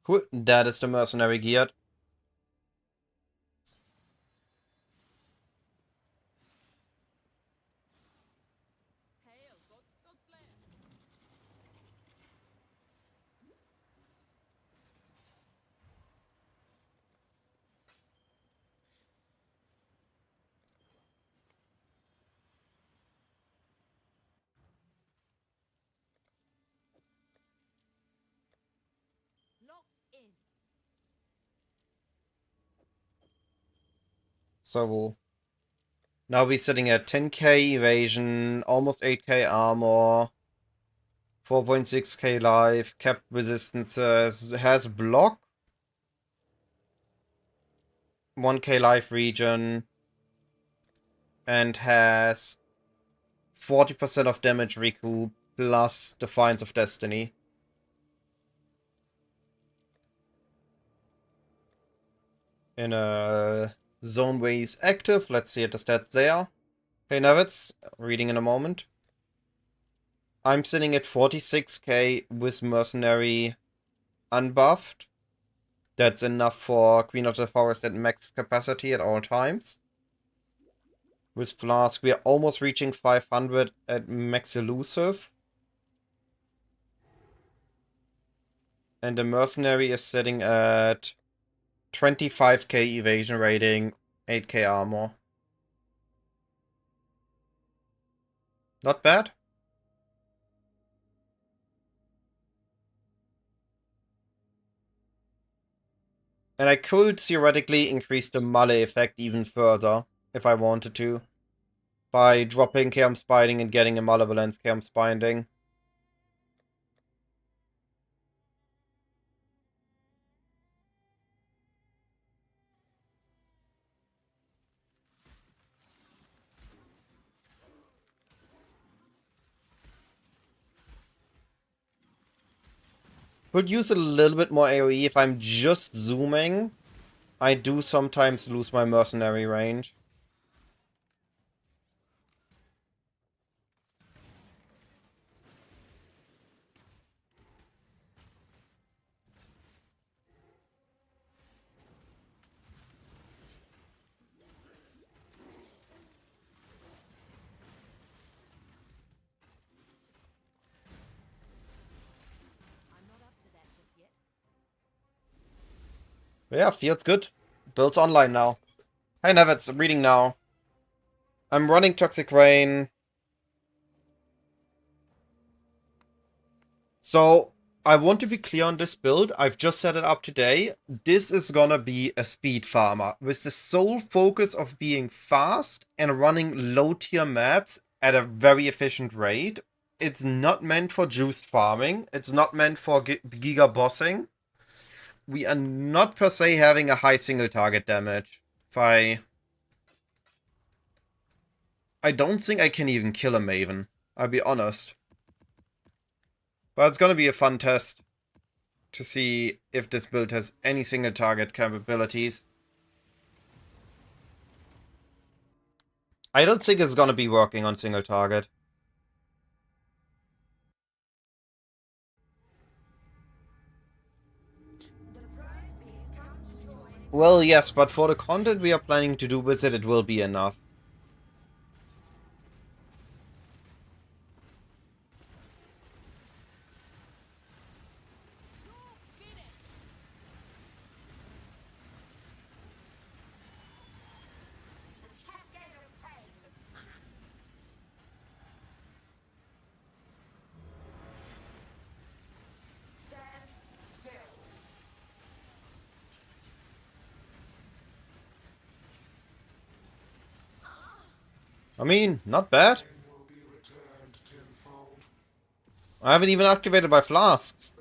Cool. That is the Mercenary geared. Hail, Godslayer. Locked in. So now we're sitting at 10k evasion, almost 8k armor, 4.6k life, capped resistances, has block, 1k life regen, and has 40% of damage recoup plus Defiance of Destiny. In a zone where he's active, let's see at the stats there. Hey Nevitz, reading in a moment. I'm sitting at 46k with Mercenary unbuffed. That's enough for Queen of the Forest at max capacity at all times. With Flask, we are almost reaching 500 at max elusive. And the mercenary is sitting at 25k evasion rating, 8k armor. Not bad. And I could theoretically increase the melee effect even further if I wanted to. By dropping Chaos Binding and getting a Malevolence Chaos Binding. Would use a little bit more AoE if I'm just zooming. I do sometimes lose my mercenary range. I'm not up to that just yet. Yeah, feels good. Builds online now. Hi Nevets, reading now. I'm running Toxic Rain. So, I want to be clear on this build. I've just set it up today. This is gonna be a speed farmer with the sole focus of being fast and running low tier maps at a very efficient rate. It's not meant for juiced farming. It's not meant for giga bossing. We are not per se having a high single target damage. I don't think I can even kill a Maven. I'll be honest. But it's gonna be a fun test to see if this build has any single target capabilities. I don't think it's gonna be working on single target. Well, yes, but for the content we are planning to do with it, it will be enough. I mean, not bad. I haven't even activated my flasks.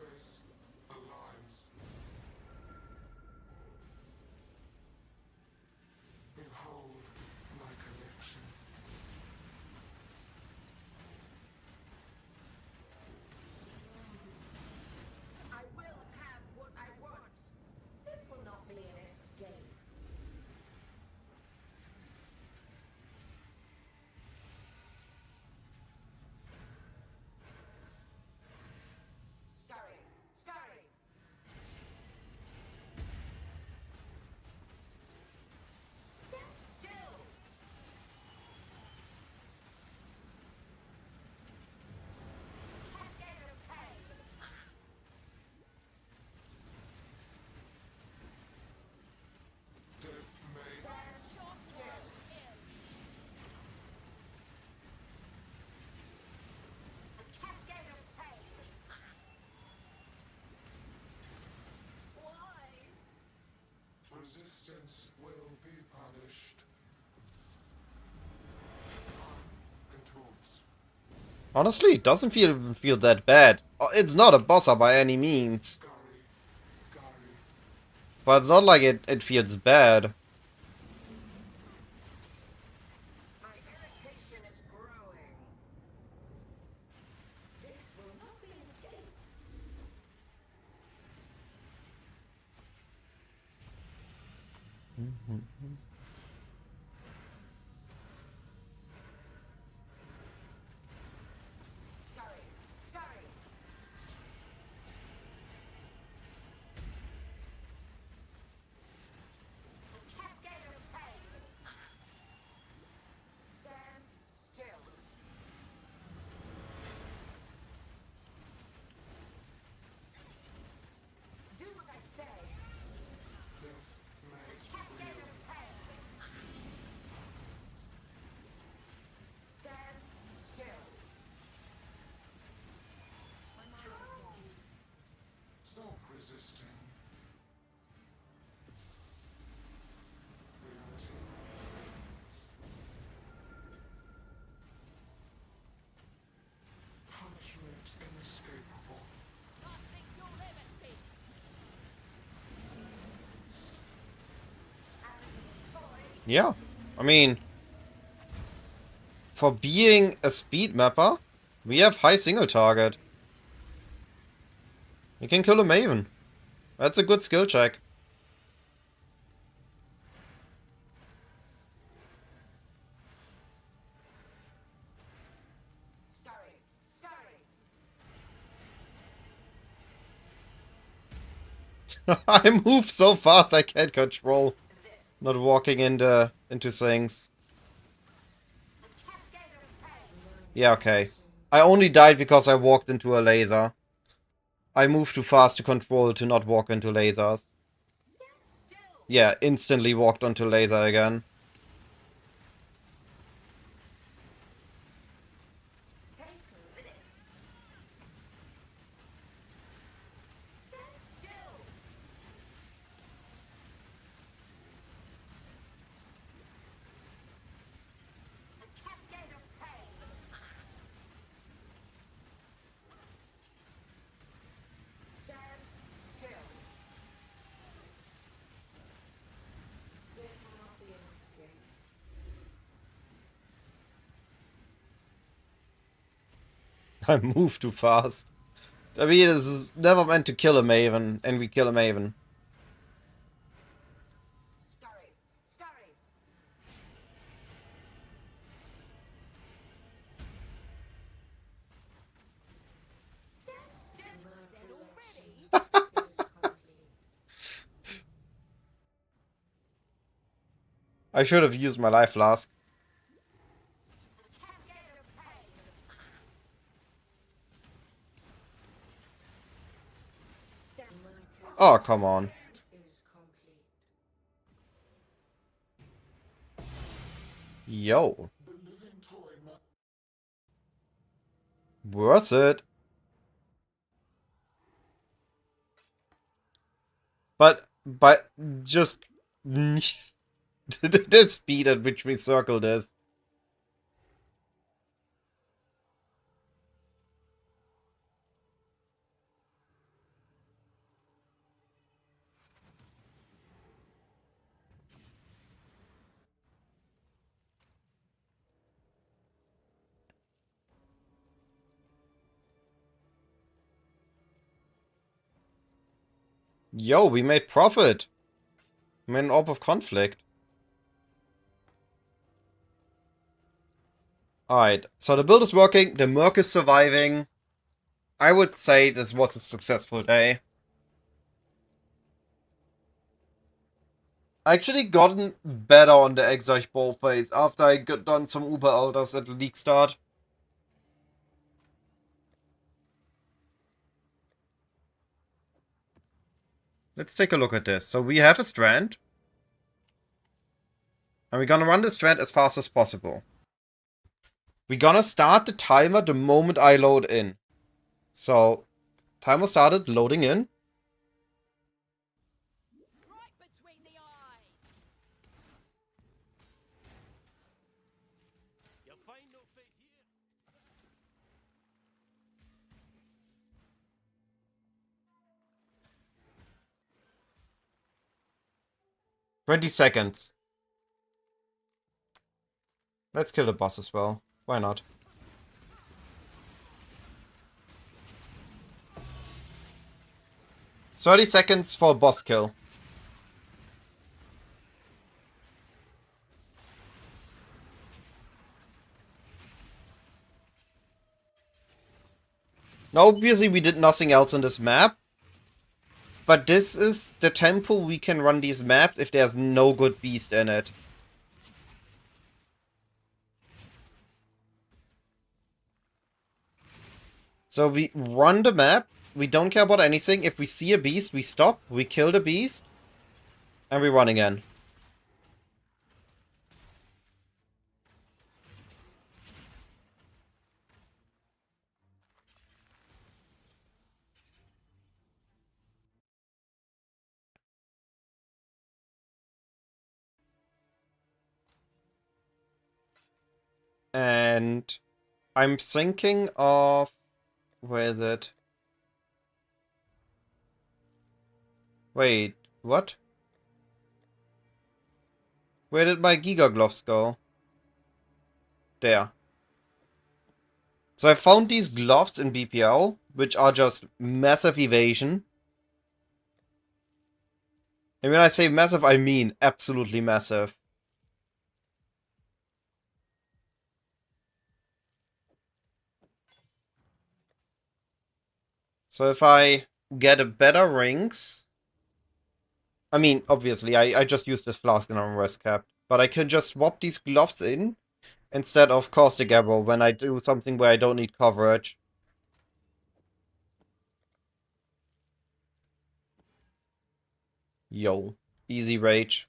I will have what I want. This will not be an escape. Scurry, scurry. Stand still. Cascade of pain. Stand still. Cascade of pain. Why? Resistance will be punished. Controls. Honestly, it doesn't feel that bad. It's not a bosser by any means. Scurry. But it's not like it feels bad. My irritation is growing. This will not be an escape. Scurry, scurry. Cascade of pain. Stand still. Yeah. I mean, for being a speed mapper, we have high single target. You can kill a Maven. That's a good skill check. Scurry, scurry. I move so fast I can't control. Not walking into things. Cascade of pain. Yeah, okay. I only died because I walked into a laser. I moved too fast to control to not walk into lasers. Still. Yeah, instantly walked onto laser again. Take this. Stand still. A cascade of pain. Stand still. There cannot be an escape. I moved too fast. I mean, this is never meant to kill a Maven, and we kill a Maven. Scurry, scurry. Stand still. Dead already. I should have used my life flask. Cascade of pain. Oh, come on. Is complete. Yo. The living toy map. Worth it. But just the speed at which we circled this. Yo, we made profit. We made an orb of conflict. Alright, so the build is working, the Merc is surviving. I would say this was a successful day. I actually gotten better on the Exarch Ball phase after I got done some Uber Elders at League Start. Let's take a look at this. So we have a strand. And we're gonna run the strand as fast as possible. We're gonna start the timer the moment I load in. So, timer started, loading in. Right between the eyes. You find no faith here? 20 seconds. Let's kill the boss as well. Why not? It's 30 seconds for a boss kill. Now, obviously we did nothing else on this map. But this is the tempo we can run these maps if there's no good beast in it. So we run the map, we don't care about anything. If we see a beast, we stop, we kill the beast, and we run again. And I'm thinking of... Where is it? Wait, what? Where did my Giga Gloves go? There. So I found these gloves in BPL, which are just massive evasion. And when I say massive, I mean absolutely massive. So if I get a better rings... I mean, obviously, I just used this flask and I'm rest capped. But I can just swap these gloves in instead of Caustic Arrow when I do something where I don't need coverage. Yo. Easy rage.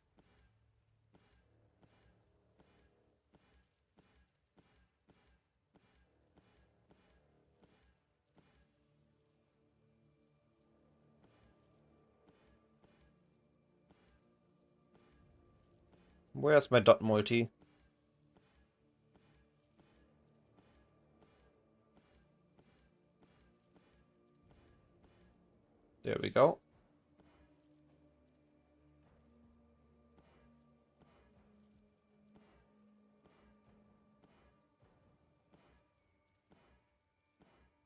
Where's my dot multi? There we go.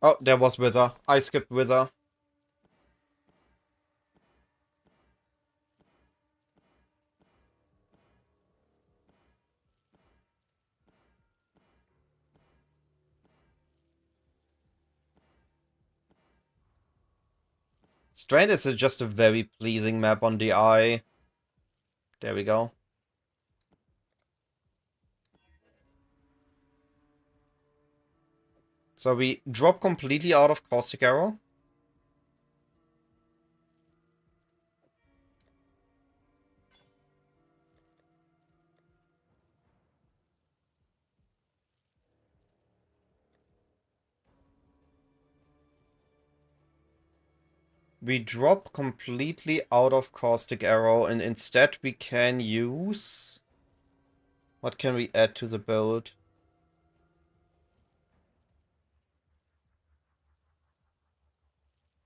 Oh, there was Wither. I skipped Wither. Strand is just a very pleasing map on the eye. There we go. So we drop completely out of Caustic Arrow. We drop completely out of Caustic Arrow and instead we can use... What can we add to the build?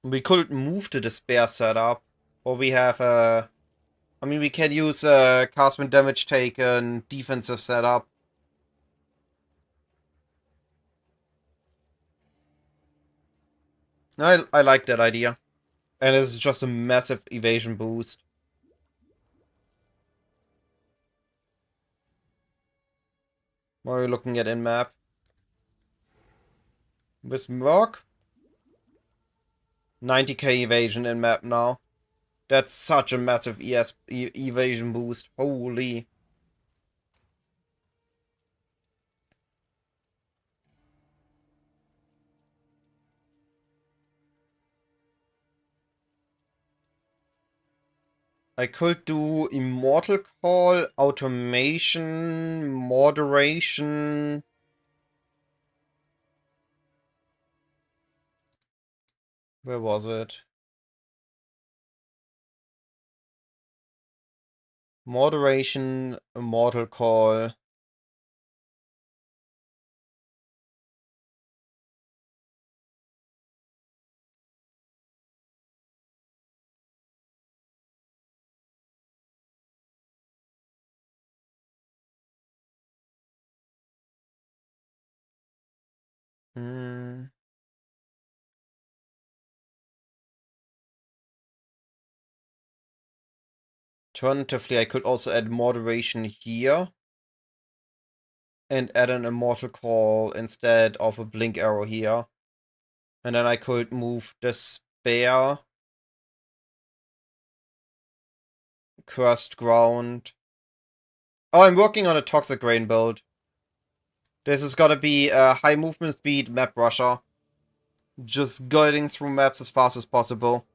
We could move the Despair setup. Or we have a... I mean, we can use a cast when damage taken defensive setup. I like that idea. And it's just a massive evasion boost. What are we looking at in map? With Murk? 90k evasion in map now. That's such a massive evasion boost. Holy. I could do Immortal Call, Automation, Moderation. Where was it? Moderation, Immortal Call. Hmm. Alternatively, I could also add Moderation here. And add an Immortal Call instead of a Blink Arrow here. And then I could move Despair. Cursed Ground. Oh, I'm working on a Toxic Rain build. This is gonna be a high movement speed map rusher. Just guiding through maps as fast as possible.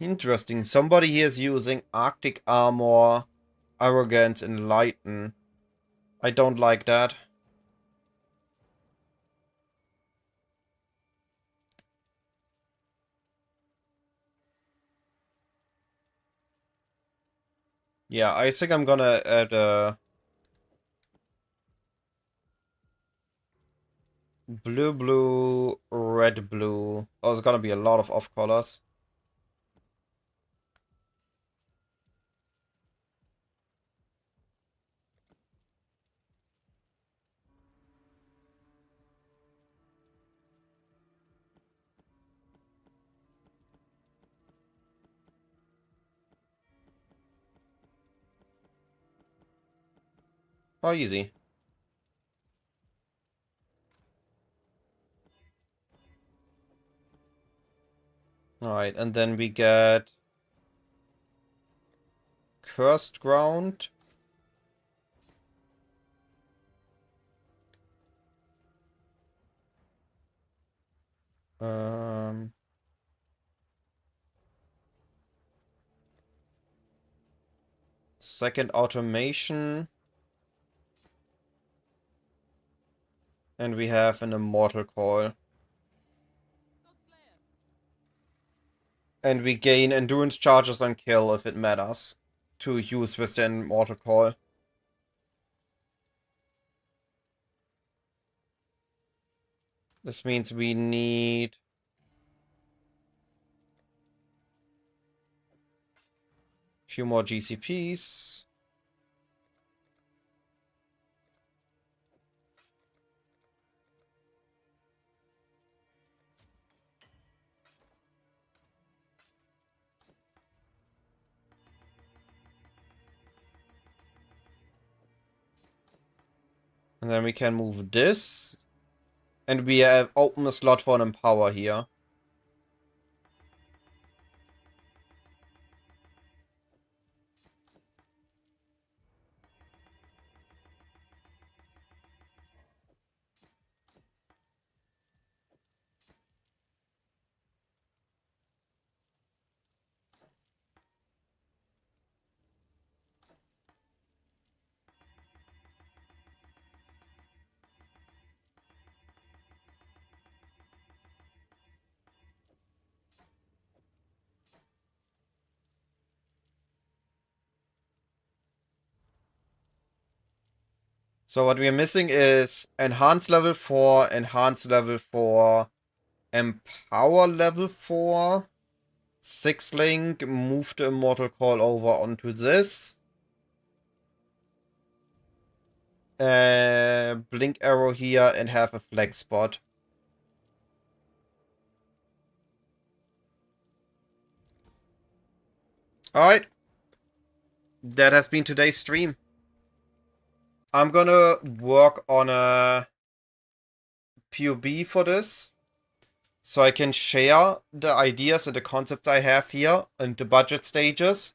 Interesting. Somebody here is using Arctic Armor, Arrogance, and Lighten. I don't like that. Yeah, I think I'm gonna add a... Blue, blue, red, blue. Oh, there's gonna be a lot of off colors. Oh, easy. Alright, and then we get Cursed Ground. Second Automation. And we have an Immortal Call. And we gain Endurance Charges on kill if it matters to use with the Immortal Call. This means we need a few more GCPs. And then we can move this. And we have open a slot for an Empower here. So what we are missing is Enhance level 4, Enhance level 4, Empower level 4, 6 link, move the Immortal Call over onto this. Blink arrow here and have a flex spot. Alright. That has been today's stream. I'm gonna work on a POB for this, so I can share the ideas and the concepts I have here and the budget stages.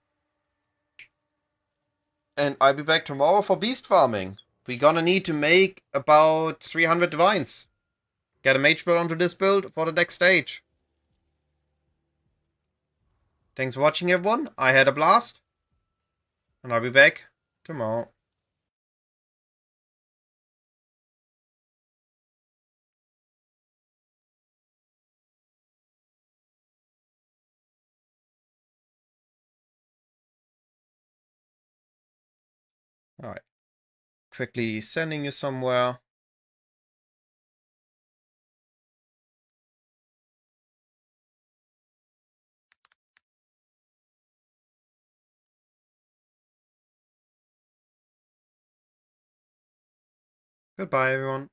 And I'll be back tomorrow for beast farming. We're gonna need to make about 300 divines. Get a mage build onto this build for the next stage. Thanks for watching, everyone. I had a blast. And I'll be back tomorrow. Alright. Quickly sending you somewhere. Goodbye, everyone.